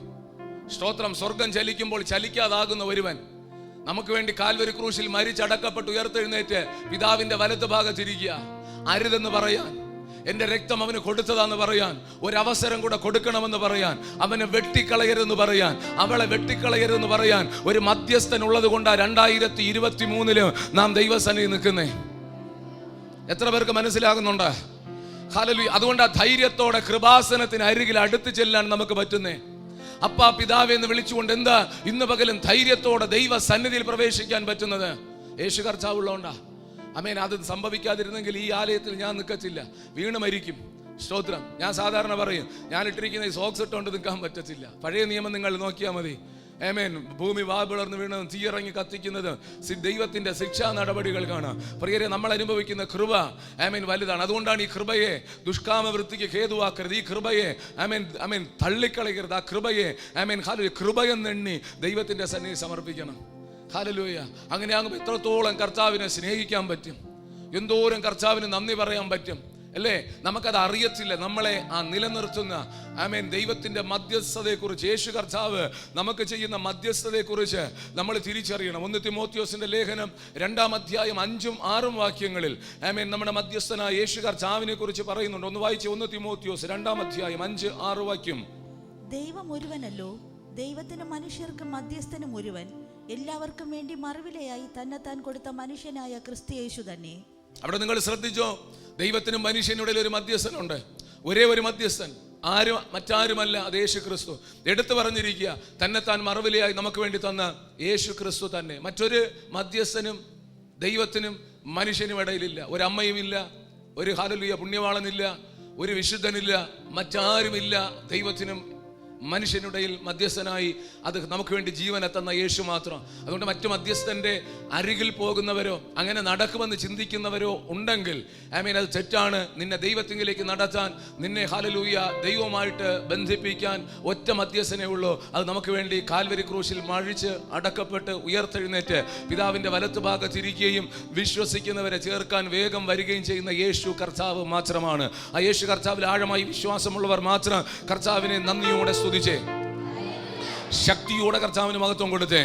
സ്തോത്രം. സ്വർഗം ചലിക്കുമ്പോൾ ചലിക്കാതാകുന്ന ഒരുവൻ നമുക്ക് വേണ്ടി കാൽവരി ക്രൂശിൽ മരിച്ചടക്കപ്പെട്ട് ഉയർത്തെഴുന്നേറ്റ് പിതാവിന്റെ വലത്ത് ഭാഗത്തിരിക്കുക. അരുതെന്ന് പറയാൻ, എന്റെ രക്തം അവന് കൊടുത്തതാന്ന് പറയാൻ, ഒരവസരം കൂടെ കൊടുക്കണമെന്ന് പറയാൻ, അവനെ വെട്ടിക്കളയരുതെന്ന് പറയാൻ, അവളെ വെട്ടിക്കളയരുതെന്ന് പറയാൻ ഒരു മധ്യസ്ഥൻ ഉള്ളത് കൊണ്ടാ 2023 നാം ദൈവസന്നിധി നിൽക്കുന്നേ. എത്ര പേർക്ക് മനസ്സിലാകുന്നുണ്ട്? ഹല്ലേലൂയ. അതുകൊണ്ട് ആ ധൈര്യത്തോടെ കൃപാസനത്തിന് അരികിൽ അടുത്ത് ചെല്ലാൻ നമുക്ക് പറ്റുന്നേ. അപ്പാ പിതാവേ എന്ന് വിളിച്ചുകൊണ്ട് എന്താ ഇന്ന് പകലും ധൈര്യത്തോടെ ദൈവ സന്നിധിയിൽ പ്രവേശിക്കാൻ പറ്റുന്നത്? യേശു കർത്താവുള്ളതുകൊണ്ടാ. ആമേൻ. അത് സംഭവിക്കാതിരുന്നെങ്കിൽ ഈ ആലയത്തിൽ ഞാൻ നിൽക്കത്തില്ല, വീണ് മരിക്കും. സ്തോത്രം. ഞാൻ സാധാരണ പറയും, ഞാൻ ഇട്ടിരിക്കുന്ന ഈ സോക്സ് ഇട്ടുകൊണ്ട് നിൽക്കാൻ പറ്റത്തില്ല. പഴയ നിയമം നിങ്ങൾ നോക്കിയാൽ മതി. ആമേൻ. ഭൂമി വാപിളർന്ന് വീണതും തീയിറങ്ങി കത്തിക്കുന്നതും ദൈവത്തിന്റെ ശിക്ഷാ നടപടികൾ കാണാം. പ്രിയരെ, നമ്മൾ അനുഭവിക്കുന്ന കൃപ ആമേൻ വലുതാണ്. അതുകൊണ്ടാണ് ഈ കൃപയെ ദുഷ്കാമവൃത്തിക്ക് ഹേതുവാക്കരുത്. ഈ കൃപയെ ആമേൻ തള്ളിക്കളയരുത്. ആ കൃപയെ ആമേൻ ഹല്ലേലൂയ കൃപയെന്നെണ്ണി ദൈവത്തിന്റെ സന്നിധി സമർപ്പിക്കണം. ഹല്ലേലൂയ. അങ്ങനെയാകുമ്പോൾ എത്രത്തോളം കർത്താവിനെ സ്നേഹിക്കാൻ പറ്റും, എന്തോരം കർത്താവിന് നന്ദി പറയാൻ പറ്റും അല്ലേ? നമുക്കത് അറിയത്തില്ല. നമ്മളെ ആ നിലനിർത്തുന്ന ആമേൻ ദൈവത്തിന്റെ മധ്യസ്ഥതയെക്കുറിച്ച്, യേശു കർത്താവ് നമുക്ക് ചെയ്യുന്ന മധ്യസ്ഥതയെക്കുറിച്ച് നമ്മൾ തിരിച്ചറിയണം. 1 തിമോത്തിയോസിന്റെ ലേഖനം 2-ാം അധ്യായം 5-ഉം 6-ഉം വാക്യങ്ങളിൽ ആമേൻ നമ്മുടെ മധ്യസ്ഥനായ യേശു കർത്താവിനെ കുറിച്ച് പറയുന്നുണ്ട്. ഒന്ന് വായിച്ച്. 1 തിമോത്തിയോസ് 2-ാം അധ്യായം 5-6 വാക്യം. ദൈവം ഒരുവനല്ലോ, ദൈവത്തിന് മനുഷ്യർക്ക് മധ്യസ്ഥനും ഒരുവൻ, എല്ലാവർക്കും വേണ്ടി മറുവിലയായി തന്നെത്താൻ കൊടുത്ത മനുഷ്യനായ ക്രിസ്തു യേശു തന്നെ. അവിടെ നിങ്ങൾ ശ്രദ്ധിച്ചോ? ദൈവത്തിനും മനുഷ്യനുടെ ഒരു മധ്യസ്ഥനുണ്ട്. ഒരേ ഒരു മധ്യസ്ഥൻ, മറ്റാരുമല്ല, അത് യേശു ക്രിസ്തു. എടുത്തു പറഞ്ഞിരിക്കുക, തന്നെത്താൻ മറുവിലയായി നമുക്ക് വേണ്ടി തന്ന യേശു ക്രിസ്തു തന്നെ. മറ്റൊരു മധ്യസ്ഥനും ദൈവത്തിനും മനുഷ്യനും ഇടയിലില്ല. ഒരു അമ്മയുമില്ല, ഒരു ഹല്ലേലൂയ പുണ്യവാളനില്ല, ഒരു വിശുദ്ധനില്ല, മറ്റാരുമില്ല ദൈവത്തിനും മനുഷ്യനുടയിൽ മധ്യസ്ഥനായി അത് നമുക്ക് വേണ്ടി ജീവൻ എത്തുന്ന യേശു മാത്രം. അതുകൊണ്ട് മറ്റു മധ്യസ്ഥന്റെ അരികിൽ പോകുന്നവരോ അങ്ങനെ നടക്കുമെന്ന് ചിന്തിക്കുന്നവരോ ഉണ്ടെങ്കിൽ അത് തെറ്റാണ്. നിന്നെ ദൈവത്തിങ്കിലേക്ക് നടത്താൻ, നിന്നെ ഹല്ലേലൂയ ദൈവവുമായിട്ട് ബന്ധിപ്പിക്കാൻ ഒറ്റ മധ്യസ്ഥനേ ഉള്ളൂ. അത് നമുക്ക് വേണ്ടി കാൽവരി ക്രൂശിൽ മരിച്ച് അടക്കപ്പെട്ട് ഉയർത്തെഴുന്നേറ്റ് പിതാവിന്റെ വലത്തുഭാഗത്തിരിക്കുകയും വിശ്വസിക്കുന്നവരെ ചേർക്കാൻ വേഗം വരികയും ചെയ്യുന്ന യേശു കർത്താവ് മാത്രമാണ്. ആ യേശു കർത്താവിൽ ആഴമായി വിശ്വാസമുള്ളവർ മാത്രം കർത്താവിനെ നന്ദിയോടെ സ്തുതിച്ചേ, ശക്തിയോടെ കർത്താവിന് മഹത്വം കൊടുത്തേ.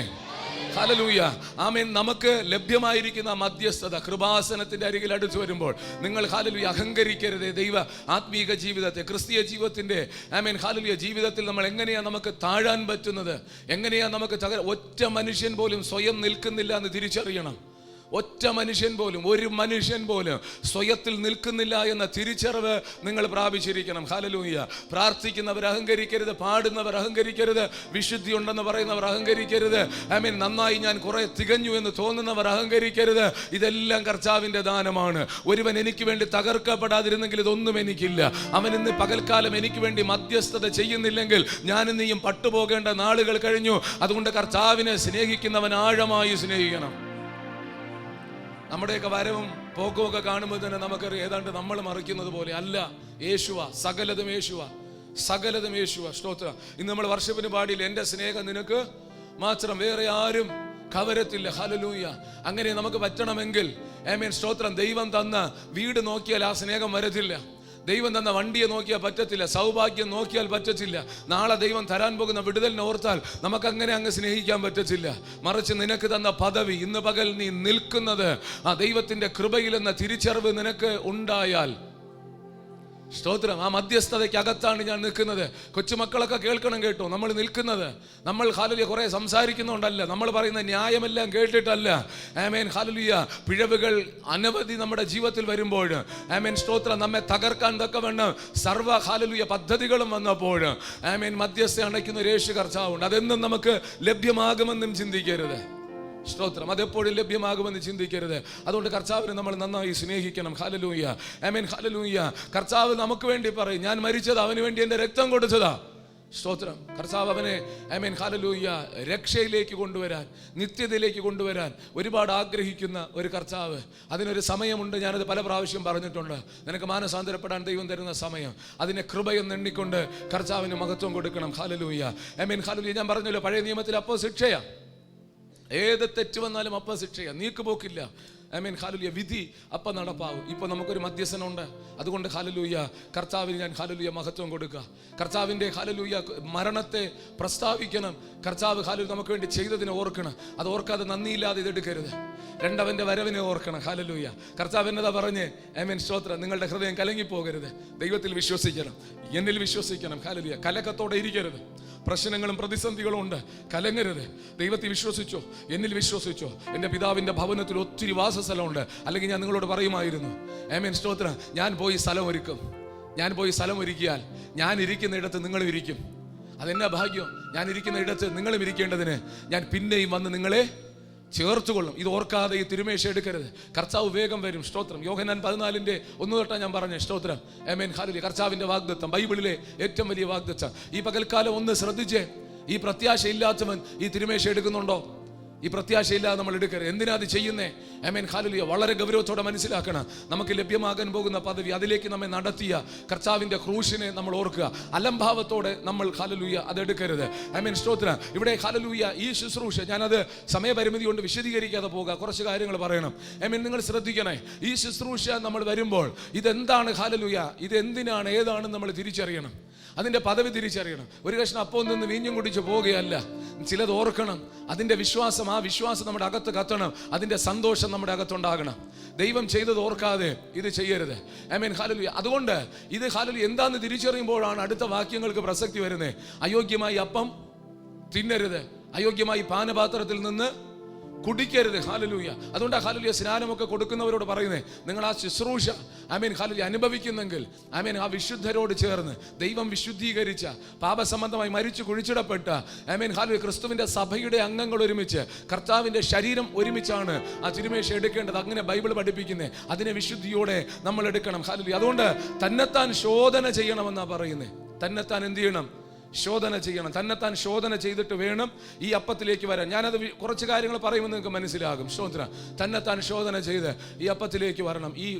ഹല്ലേലൂയ, ആമേൻ. നമുക്ക് ലഭ്യമായിരിക്കുന്ന മധ്യസ്ഥത കൃപാസനത്തിന്റെ അരികിൽ അടുത്ത് വരുമ്പോൾ നിങ്ങൾ ഹല്ലേലൂയ അഹങ്കരിക്കരുതേ. ദൈവ ആത്മീക ജീവിതത്തെ, ക്രിസ്തീയ ജീവിതത്തിന്റെ ആമേൻ ഹല്ലേലൂയ ജീവിതത്തിൽ നമ്മൾ എങ്ങനെയാ നമുക്ക് താഴാൻ പറ്റുന്നത്, എങ്ങനെയാ നമുക്ക് ഒറ്റ മനുഷ്യൻ പോലും സ്വയം നിൽക്കുന്നില്ല എന്ന് തിരിച്ചറിയണം. ഒറ്റ മനുഷ്യൻ പോലും, ഒരു മനുഷ്യൻ പോലും സ്വയത്തിൽ നിൽക്കുന്നില്ല എന്ന തിരിച്ചറിവ് നിങ്ങൾ പ്രാപിച്ചിരിക്കണം. ഹല്ലേലൂയ. പ്രാർത്ഥിക്കുന്നവർ അഹങ്കരിക്കരുത്, പാടുന്നവർ അഹങ്കരിക്കരുത്, വിശുദ്ധി ഉണ്ടെന്ന് പറയുന്നവർ അഹങ്കരിക്കരുത്, നന്നായി ഞാൻ കുറെ തികഞ്ഞു എന്ന് തോന്നുന്നവർ അഹങ്കരിക്കരുത്. ഇതെല്ലാം കർത്താവിന്റെ ദാനമാണ്. ഒരുവൻ എനിക്ക് വേണ്ടി തകർക്കപ്പെടാതിരുന്നെങ്കിൽ ഇതൊന്നും എനിക്കില്ല. അവൻ ഇന്ന് പകൽക്കാലം എനിക്ക് വേണ്ടി മധ്യസ്ഥത ചെയ്യുന്നില്ലെങ്കിൽ ഞാനും നീയും പട്ടുപോകേണ്ട നാളുകൾ കഴിഞ്ഞു. അതുകൊണ്ട് കർത്താവിനെ സ്നേഹിക്കുന്നവൻ ആഴമായി സ്നേഹിക്കണം. നമ്മുടെയൊക്കെ വരവും പോക്കുമൊക്കെ കാണുമ്പോൾ തന്നെ നമുക്കറിയാം ഏതാണ്ട് നമ്മൾ മറിക്കുന്നത് പോലെ അല്ല. യേശുവ, സകലതും യേശുവ, സകലതും യേശുവ. സ്തോത്രം. ഇന്ന് നമ്മൾ വർഷിപ്പിന് പാടിയില്ല, എന്റെ സ്നേഹം നിനക്ക് മാത്രം, വേറെ ആരും കവരത്തില്ല. ഹല്ലേലൂയ. അങ്ങനെ നമുക്ക് പറ്റണമെങ്കിൽ സ്തോത്രം, ദൈവം തന്ന വീട് നോക്കിയാൽ ആ സ്നേഹം വരത്തില്ല. ദൈവം തന്ന വണ്ടിയെ നോക്കിയാൽ പറ്റത്തില്ല, സൗഭാഗ്യം നോക്കിയാൽ പറ്റത്തില്ല, നാളെ ദൈവം തരാൻ പോകുന്ന വിടുതലിനെ ഓർത്താൽ നമുക്കങ്ങനെ അങ്ങ് സ്നേഹിക്കാൻ പറ്റത്തില്ല. മറിച്ച് നിനക്ക് തന്ന പദവി, ഇന്ന് പകൽ നീ നിൽക്കുന്നത് ആ ദൈവത്തിന്റെ കൃപയിലെന്ന തിരിച്ചറിവ് നിനക്ക് ഉണ്ടായാൽ, സ്തോത്രം, ആ മധ്യസ്ഥതയ്ക്ക് അകത്താണ് ഞാൻ നിൽക്കുന്നത്. കൊച്ചുമക്കളൊക്കെ കേൾക്കണം കേട്ടോ. നമ്മൾ നിൽക്കുന്നത്, നമ്മൾ ഹല്ലേലൂയ കുറെ സംസാരിക്കുന്നുണ്ടല്ല, നമ്മൾ പറയുന്ന ന്യായമെല്ലാം കേട്ടിട്ടല്ല. Amen hallelujah. പിഴവുകൾ അനവധി നമ്മുടെ ജീവിതത്തിൽ വരുമ്പോൾ സ്തോത്രം, നമ്മെ തകർക്കാൻ തക്കവണ്ണം സർവ്വ ഹല്ലേലൂയ പദ്ധതികളും വന്നപ്പോൾ മധ്യസ്ഥ അണയ്ക്കുന്ന ഒരു യേശു കർത്താവുണ്ട്. അതെന്നും നമുക്ക് ലഭ്യമാകുമെന്നും ചിന്തിക്കരുത്. സ്തോത്രം. അതെപ്പോഴും ലഭ്യമാകുമെന്ന് ചിന്തിക്കരുത്. അതുകൊണ്ട് കർത്താവിനെ നമ്മൾ നന്നായി സ്നേഹിക്കണം. Hallelujah, amen hallelujah. കർത്താവ് നമുക്ക് വേണ്ടി പറയും, ഞാൻ മരിച്ചത് അവന് വേണ്ടി എൻ്റെ രക്തം കൊടുത്തതാ. സ്തോത്രം. കർത്താവ് അവനെ ആമേൻ ഹല്ലേലൂയ രക്ഷയിലേക്ക് കൊണ്ടുവരാൻ, നിത്യതയിലേക്ക് കൊണ്ടുവരാൻ ഒരുപാട് ആഗ്രഹിക്കുന്ന ഒരു കർത്താവ്. അതിനൊരു സമയമുണ്ട്, ഞാനത് പല പ്രാവശ്യം പറഞ്ഞിട്ടുണ്ട്. നിനക്ക് മാനസാന്തരപ്പെടാൻ ദൈവം തരുന്ന സമയം, അതിനെ കൃപയെന്ന് എണ്ണിക്കൊണ്ട് കർത്താവിന് മഹത്വം കൊടുക്കണം. Hallelujah, amen hallelujah. ഞാൻ പറഞ്ഞല്ലോ, പഴയ നിയമത്തിൽ അപ്പോൾ ശിക്ഷയാ, ഏത് തെറ്റ് വന്നാലും അപ്പ ശിക്ഷയാ, നീക്കുപോക്കില്ല. ഹല്ലേലൂയ, വിധി അപ്പം നടപ്പാവും. ഇപ്പൊ നമുക്കൊരു മധ്യസ്ഥനുണ്ട്. അതുകൊണ്ട് ഹല്ലേലൂയ കർത്താവിന് ഞാൻ ഹല്ലേലൂയ മഹത്വം കൊടുക്കുക. കർത്താവിന്റെ ഹല്ലേലൂയ മരണത്തെ പ്രസ്താവിക്കണം. കർത്താവ് ഹല്ലേലൂയ നമുക്ക് വേണ്ടി ചെയ്തതിനെ ഓർക്കണം. അത് ഓർക്കാതെ നന്ദിയില്ലാതെ ഇതെടുക്കരുത്. രണ്ടവന്റെ വരവിനെ ഓർക്കണം. ഹല്ലേലൂയ. കർത്താവ് എന്നതാ പറഞ്ഞ് സ്തോത്രം, നിങ്ങളുടെ ഹൃദയം കലങ്ങിപ്പോകരുത്, ദൈവത്തിൽ വിശ്വസിക്കണം, എന്നിൽ വിശ്വസിക്കണം. ഹല്ലേലൂയ. കലക്കത്തോടെ ഇരിക്കരുത്. പ്രശ്നങ്ങളും പ്രതിസന്ധികളും ഉണ്ട്, കലങ്ങരുത്. ദൈവത്തിൽ വിശ്വസിച്ചോ, എന്നിൽ വിശ്വസിച്ചോ. എൻ്റെ പിതാവിൻ്റെ ഭവനത്തിൽ ഒത്തിരി വാസസ്ഥലമുണ്ട്, അല്ലെങ്കിൽ ഞാൻ നിങ്ങളോട് പറയുമായിരുന്നു. സ്തോത്രം, ഞാൻ പോയി സ്ഥലം ഒരുക്കും. ഞാൻ പോയി സ്ഥലം ഒരുക്കിയാൽ ഞാൻ ഇരിക്കുന്ന ഇടത്ത് നിങ്ങളും ഇരിക്കും. അതെന്നാ ഭാഗ്യം. ഞാൻ ഇരിക്കുന്ന ഇടത്ത് നിങ്ങളും ഇരിക്കേണ്ടതിന് ഞാൻ പിന്നെയും വന്ന് നിങ്ങളെ ചേർത്തുകൊള്ളും. ഇത് ഓർക്കാതെ ഈ തിരുമേശ എടുക്കരുത്. കർത്താവ് വേഗം വരും. സ്തോത്രം. യോഹന്നാൻ 14:1 തൊട്ടാ ഞാൻ പറഞ്ഞു. സ്തോത്രം. Amen hallelujah. കർത്താവിന്റെ വാഗ്ദത്തം, ബൈബിളിലെ ഏറ്റവും വലിയ വാഗ്ദത്തം. ഈ പകൽക്കാലം ഒന്ന് ശ്രദ്ധിച്ചേ. ഈ പ്രത്യാശയില്ലാത്തവൻ ഈ തിരുമേശ എടുക്കുന്നുണ്ടോ? ഈ പ്രത്യാശയില്ലാതെ നമ്മൾ എടുക്കരുത്. എന്തിനാ അത് ചെയ്യുന്നേ? Amen hallelujah. വളരെ ഗൗരവത്തോടെ മനസ്സിലാക്കണം. നമുക്ക് ലഭ്യമാകാൻ പോകുന്ന പദവി, അതിലേക്ക് നമ്മെ നടത്തിയ കർത്താവിന്റെ ക്രൂശിനെ നമ്മൾ ഓർക്കുക. അലംഭാവത്തോടെ നമ്മൾ ഹല്ലേലൂയ അതെടുക്കരുത്. ആമേൻ സ്തോത്രം. ഇവിടെ ഹല്ലേലൂയ ഈ ശുശ്രൂഷ, ഞാനത് സമയപരിമിതി കൊണ്ട് വിശദീകരിക്കാതെ പോകുക, കുറച്ച് കാര്യങ്ങൾ പറയണം. ആമേൻ, നിങ്ങൾ ശ്രദ്ധിക്കണേ. ഈ ശുശ്രൂഷ നമ്മൾ വരുമ്പോൾ ഇതെന്താണ് ഹല്ലേലൂയ, ഇതെന്തിനാണ്, ഏതാണെന്ന് നമ്മൾ തിരിച്ചറിയണം. അതിൻ്റെ പദവി തിരിച്ചറിയണം. ഒരു കഷ്ണം അപ്പം നിന്ന് വീഞ്ഞും കുടിച്ച് പോവുകയല്ല. ചിലത് ഓർക്കണം. അതിൻ്റെ വിശ്വാസം, ആ വിശ്വാസം നമ്മുടെ അകത്ത് കത്തണം. അതിൻ്റെ സന്തോഷം നമ്മുടെ അകത്തുണ്ടാകണം. ദൈവം ചെയ്തത് ഓർക്കാതെ ഇത് ചെയ്യരുത്. Amen hallelujah. അതുകൊണ്ട് ഇത് ഹല്ലേലൂയ എന്താണെന്ന് തിരിച്ചറിയുമ്പോഴാണ് അടുത്ത വാക്യങ്ങൾക്ക് പ്രസക്തി വരുന്നത്. അയോഗ്യമായി അപ്പം തിന്നരുത്, അയോഗ്യമായി പാനപാത്രത്തിൽ നിന്ന് കുടിക്കരുത്. ഹല്ലേലൂയ. അതുകൊണ്ട് ഹല്ലേലൂയ സ്നാനമൊക്കെ കൊടുക്കുന്നവരോട് പറയുന്നത്, നിങ്ങൾ ആ ശുശ്രൂഷ ആമേൻ ഹല്ലേലൂയ അനുഭവിക്കുന്നെങ്കിൽ ആമേൻ ആ വിശുദ്ധരോട് ചേർന്ന് ദൈവം വിശുദ്ധീകരിച്ച, പാപസംബന്ധമായി മരിച്ചു കുഴിച്ചിടപ്പെട്ട ആമേൻ ഹല്ലേലൂയ ക്രിസ്തുവിന്റെ സഭയുടെ അംഗങ്ങൾ ഒരുമിച്ച്, കർത്താവിന്റെ ശരീരം ഒരുമിച്ചാണ് ആ തിരുമേശ എടുക്കേണ്ടത്. അങ്ങനെ ബൈബിൾ പഠിപ്പിക്കുന്നത്. അതിനെ വിശുദ്ധിയോടെ നമ്മൾ എടുക്കണം. ഹല്ലേലൂയ. അതുകൊണ്ട് തന്നെത്താൻ ശോധന ചെയ്യണമെന്നാ പറയുന്നത്. തന്നെത്താൻ എന്ത് ചെയ്യണം? ശോധന ചെയ്യണം. തന്നെത്താൻ ശോധന ചെയ്തിട്ട് വേണം ഈ അപ്പത്തിലേക്ക് വരാൻ. ഞാനത് കുറച്ച് കാര്യങ്ങൾ പറയുമ്പോൾ നിങ്ങൾക്ക് മനസ്സിലാകും. സ്തോത്രം. തന്നെത്താൻ ശോധന ചെയ്ത് ഈ അപ്പത്തിലേക്ക് വരണം,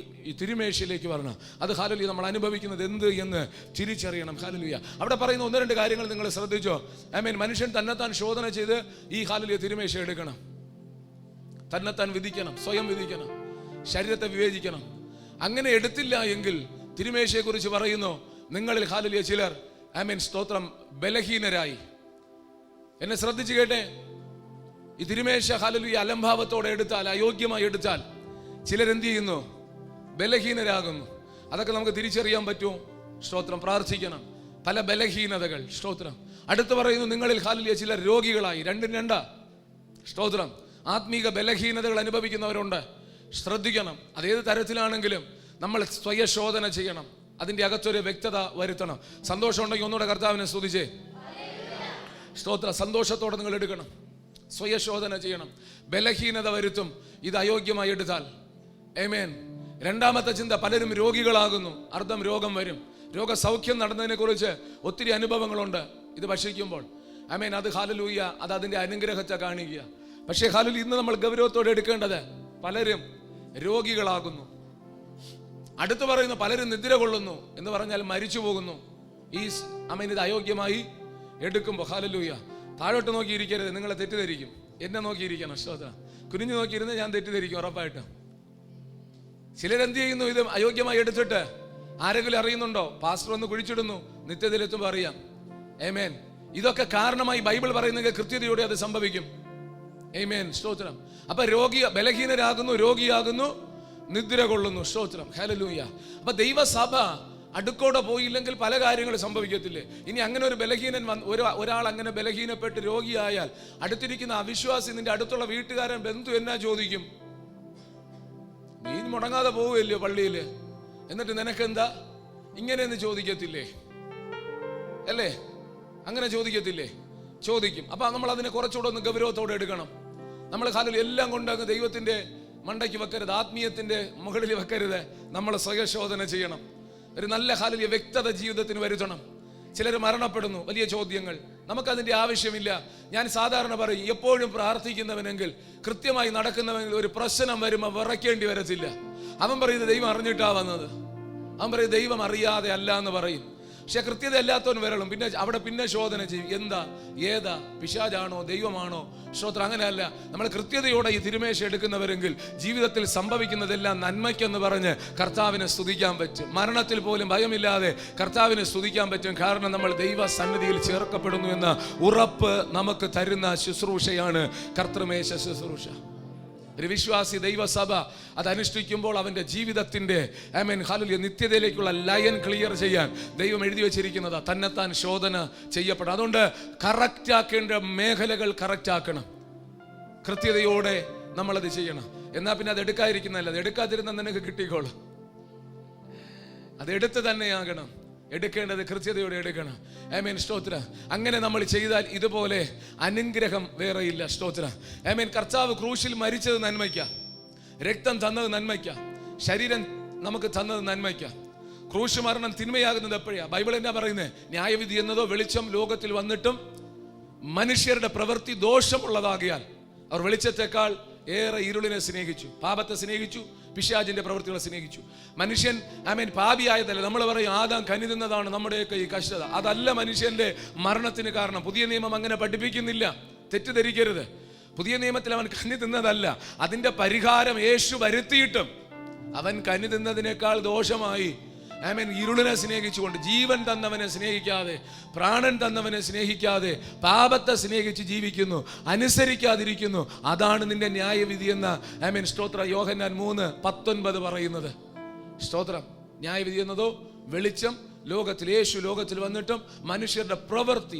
ഈ തിരുമേശയിലേക്ക് വരണം. അത് ഹല്ലേലൂയ നമ്മൾ അനുഭവിക്കുന്നത് എന്ത് എന്ന് തിരിച്ചറിയണം. ഹല്ലേലൂയ. അവിടെ പറയുന്ന 1-2 കാര്യങ്ങൾ നിങ്ങൾ ശ്രദ്ധിച്ചോ? ആമേൻ. മനുഷ്യൻ തന്നെത്താൻ ശോധന ചെയ്ത് ഈ ഹല്ലേലൂയ തിരുമേശ എടുക്കണം. തന്നെത്താൻ വിധിക്കണം, സ്വയം വിധിക്കണം, ശരീരത്തെ വിവേചിക്കണം. അങ്ങനെ എടുത്തില്ല എങ്കിൽ തിരുമേശയെ കുറിച്ച് പറയുന്നു, നിങ്ങളിൽ ഹല്ലേലൂയ ചിലർ ആമേൻ സ്തോത്രം ബലഹീനരായി. എന്നെ ശ്രദ്ധിച്ചു കേട്ടെ. ഈ തിരുമേശ ഹല്ലേലൂയ അലംഭാവത്തോടെ എടുത്താൽ, അയോഗ്യമായി എടുത്താൽ ചിലരെന്ത് ചെയ്യുന്നു? ബലഹീനരാകുന്നു. അതൊക്കെ നമുക്ക് തിരിച്ചറിയാൻ പറ്റുമോ? സ്തോത്രം. പ്രാർത്ഥിക്കണം. പല ബലഹീനതകൾ. സ്തോത്രം. അടുത്ത് പറയുന്നു, നിങ്ങളിൽ ഹല്ലേലൂയ ചിലർ രോഗികളായി. 2 സ്തോത്രം. ആത്മീക ബലഹീനതകൾ അനുഭവിക്കുന്നവരുണ്ട്. ശ്രദ്ധിക്കണം. അതേത് തരത്തിലാണെങ്കിലും നമ്മൾ സ്വയശോധന ചെയ്യണം. അതിൻ്റെ അകത്തൊരു വ്യക്തത വരുത്തണം. സന്തോഷം ഉണ്ടെങ്കിൽ ഒന്നുകൂടെ കർത്താവിനെ സ്തുതിച്ചേ. സ്തോത്ര. സന്തോഷത്തോടെ നിങ്ങൾ എടുക്കണം. സ്വയശോധന ചെയ്യണം. ബലഹീനത വരുത്തും ഇത് അയോഗ്യമായി എടുത്താൽ. ആമേൻ. 2ാമത്തെ ചിന്ത, പലരും രോഗികളാകുന്നു. അർദ്ധം രോഗം വരും. രോഗസൗഖ്യം നടന്നതിനെ കുറിച്ച് ഒത്തിരി അനുഭവങ്ങളുണ്ട് ഇത് ഭക്ഷിക്കുമ്പോൾ. ആമേൻ. അത് ഹല്ലേലൂയ, അത് അതിൻ്റെ അനുഗ്രഹത്തെ കാണിക്കുക. പക്ഷേ ഹല്ലേലൂയ ഇന്ന് നമ്മൾ ഗൗരവത്തോടെ എടുക്കേണ്ടത്, പലരും രോഗികളാകുന്നു. അടുത്ത് പറയുന്നു, പലരും നിദ്ര കൊള്ളുന്നു എന്ന് പറഞ്ഞാൽ മരിച്ചു പോകുന്നു. ഈ ആമേൻ ഇത് അയോഗ്യമായി എടുക്കുമ്പോൾ. ഹല്ലേലൂയ. താഴോട്ട് നോക്കിയിരിക്കരുത്, നിങ്ങളെ തെറ്റിദ്ധരിക്കും. എന്നെ നോക്കിയിരിക്കണം. സ്തോത്രം. കുനിഞ്ഞു നോക്കിയിരുന്ന് ഞാൻ തെറ്റിദ്ധരിക്കും ഉറപ്പായിട്ട്. ചിലരെന്ത് ചെയ്യുന്നു? ഇത് അയോഗ്യമായി എടുത്തിട്ട് ആരെങ്കിലും അറിയുന്നുണ്ടോ? പാസ്റ്റർ ഒന്ന് കുഴിച്ചിടുന്നു, നിത്യത്തിലെത്തുമ്പോൾ അറിയാം. ആമേൻ. ഇതൊക്കെ കാരണമായി ബൈബിൾ പറയുന്നെങ്കിൽ കൃത്യതയോടെ അത് സംഭവിക്കും. ആമേൻ. സ്തോത്രം. അപ്പൊ ബലഹീനരാകുന്നു, രോഗിയാകുന്നു, നിദ്ര കൊള്ളുന്നു. സ്തോത്രം. ഹല്ലേലൂയ. അപ്പൊ ദൈവസഭ അടുക്കോടെ പോയില്ലെങ്കിൽ പല കാര്യങ്ങളും സംഭവിക്കത്തില്ലേ? ഇനി അങ്ങനെ ഒരു ബലഹീനൻ ഒരാൾ അങ്ങനെ ബലഹീനപ്പെട്ട് രോഗിയായാൽ അടുത്തിരിക്കുന്ന അവിശ്വാസി, നിന്റെ അടുത്തുള്ള വീട്ടുകാരൻ, ബന്ധു എന്നാ ചോദിക്കും? നീ മുടങ്ങാതെ പോവുകയല്ലോ പള്ളിയില്, എന്നിട്ട് നിനക്കെന്താ ഇങ്ങനെയെന്ന് ചോദിക്കത്തില്ലേ? അല്ലേ? അങ്ങനെ ചോദിക്കത്തില്ലേ? ചോദിക്കും. അപ്പൊ നമ്മൾ അതിനെ കുറച്ചുകൂടെ ഒന്ന് ഗൗരവത്തോടെ എടുക്കണം. നമ്മൾ ഹല്ലേലൂയ എല്ലാം കൊണ്ടങ്ങ് ദൈവത്തിന്റെ മണ്ടയ്ക്ക് വെക്കരുത്, ആത്മീയത്തിന്റെ മുകളിൽ വെക്കരുത്. നമ്മൾ സ്വയശോധന ചെയ്യണം. ഒരു നല്ല ഹല്ലേലൂയ വ്യക്തത ജീവിതത്തിന് വരുത്തണം. ചിലർ മരണപ്പെടുന്നു, വലിയ ചോദ്യങ്ങൾ. നമുക്കതിന്റെ ആവശ്യമില്ല. ഞാൻ സാധാരണ പറയും, എപ്പോഴും പ്രാർത്ഥിക്കുന്നവനെങ്കിൽ, കൃത്യമായി നടക്കുന്നവനെങ്കിൽ ഒരു പ്രശ്നം വരുമ്പോൾ വിറയ്ക്കേണ്ടി വരത്തില്ല. അവൻ പറയുന്നത് ദൈവം അറിഞ്ഞിട്ടാ വന്നത്. അവൻ പറയും ദൈവം അറിയാതെ അല്ല എന്ന് പറയും. പക്ഷെ കൃത്യത അല്ലാത്തവൻ വരളും. പിന്നെ ശോധന ചെയ്യും. എന്താ, ഏതാ, പിശാചാണോ ദൈവമാണോ? സ്തോത്രം. അങ്ങനെയല്ല. നമ്മൾ കൃത്യതയോടെ ഈ തിരുമേശ എടുക്കുന്നവരെങ്കിൽ ജീവിതത്തിൽ സംഭവിക്കുന്നതെല്ലാം നന്മയ്ക്കെന്ന് പറഞ്ഞ് കർത്താവിനെ സ്തുതിക്കാൻ പറ്റും. മരണത്തിൽ പോലും ഭയമില്ലാതെ കർത്താവിനെ സ്തുതിക്കാൻ പറ്റും. കാരണം നമ്മൾ ദൈവ സന്നിധിയിൽ ചേർക്കപ്പെടുന്നു എന്ന ഉറപ്പ് നമുക്ക് തരുന്ന ശുശ്രൂഷയാണ് കർത്തൃമേശ ശുശ്രൂഷ. ഒരു വിശ്വാസി ദൈവസഭ അത് അനുഷ്ഠിക്കുമ്പോൾ അവന്റെ ജീവിതത്തിന്റെ ആമേൻ ഹല്ലേലൂയ നിത്യതയിലേക്കുള്ള ലൈൻ ക്ലിയർ ചെയ്യാൻ ദൈവം എഴുതി വെച്ചിരിക്കുന്നത് തന്നെത്താൻ ശോധന ചെയ്യപ്പെടണം. അതുകൊണ്ട് കറക്റ്റ് ആക്കേണ്ട മേഖലകൾ കറക്റ്റ് ആക്കണം. കൃത്യതയോടെ നമ്മളത് ചെയ്യണം. എന്നാൽ പിന്നെ അത് എടുക്കാതിരിക്കുന്നതല്ല. അത് എടുക്കാതിരുന്ന നിനക്ക് കിട്ടിക്കോളും. അത് എടുത്ത് തന്നെയാകണം. എടുക്കേണ്ടത് കൃത്യതയോടെ എടുക്കണം. ആമേൻ. സ്തോത്ര. അങ്ങനെ നമ്മൾ ചെയ്താൽ ഇതുപോലെ അനുഗ്രഹം വേറെയില്ല. സ്തോത്ര. ആമേൻ. കർത്താവ് ക്രൂശിൽ മരിച്ചത് നന്മയ്ക്ക, രക്തം തന്നത് നന്മയ്ക്ക, ശരീരം നമുക്ക് തന്നത് നന്മയ്ക്ക. ക്രൂശ് മരണം തിന്മയാകുന്നത് എപ്പോഴാ? ബൈബിൾ എന്നാ പറയുന്നത്? ന്യായവിധി എന്നതോ വെളിച്ചം ലോകത്തിൽ വന്നിട്ടും മനുഷ്യരുടെ പ്രവൃത്തി ദോഷമുള്ളതാകിയാൽ അവർ വെളിച്ചത്തെക്കാൾ ഏറെ ഇരുളിനെ സ്നേഹിച്ചു, പാപത്തെ സ്നേഹിച്ചു, പിശാചിന്റെ പ്രവൃത്തികളെ സ്നേഹിച്ചു. മനുഷ്യൻ ആമേൻ പാപിയായതല്ല. നമ്മൾ പറയും ആദാം കനി തിന്നതാണ് നമ്മുടെയൊക്കെ ഈ കഷ്ടത. അതല്ല മനുഷ്യന്റെ മരണത്തിന് കാരണം. പുതിയ നിയമം അങ്ങനെ പഠിപ്പിക്കുന്നില്ല, തെറ്റിദ്ധരിക്കരുത്. പുതിയ നിയമത്തിൽ അവൻ കനി തിന്നതല്ല, അതിന്റെ പരിഹാരം യേശു വരുത്തിയിട്ടും അവൻ കനി തിന്നതിനേക്കാൾ ദോഷമായി ആമേൻ ഇരുളിനെ സ്നേഹിച്ചുകൊണ്ട്, ജീവൻ തന്നവനെ സ്നേഹിക്കാതെ, പ്രാണൻ തന്നവനെ സ്നേഹിക്കാതെ, പാപത്തെ സ്നേഹിച്ച് ജീവിക്കുന്നു, അനുസരിക്കാതിരിക്കുന്നു. അതാണ് നിന്റെ ന്യായവിധി എന്ന ആമേൻ സ്തോത്ര യോഹന്നാൻ 3:19 പറയുന്നത്. സ്തോത്രം. ന്യായവിധി എന്നതോ വെളിച്ചം ലോകത്തിൽ, യേശു ലോകത്തിൽ വന്നിട്ടും മനുഷ്യരുടെ പ്രവൃത്തി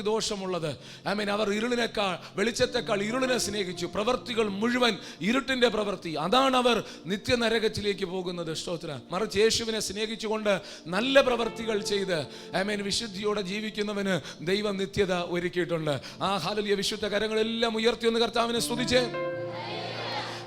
ദോഷമുള്ളത്. ആമേൻ. അവർ ഇരുളിനേക്കാൾ, വെളിച്ചത്തെക്കാൾ ഇരുളിനെ സ്നേഹിച്ചു. പ്രവൃത്തികൾ മുഴുവൻ ഇരുട്ടിന്റെ പ്രവൃത്തി. അതാണ് അവർ നിത്യനരകത്തിലേക്ക് പോകുന്നത്. സ്തോത്ര. മറിച്ച് യേശുവിനെ സ്നേഹിച്ചുകൊണ്ട് നല്ല പ്രവൃത്തികൾ ചെയ്ത് ആമേൻ വിശുദ്ധിയോടെ ജീവിക്കുന്നവന് ദൈവം നിത്യത ഒരുക്കിയിട്ടുണ്ട്. ആ ഹല്ലേലൂയ. വിശുദ്ധ കരങ്ങളെല്ലാം ഉയർത്തി ഒന്ന് കർത്താവിനെ സ്തുതിച്ചേ.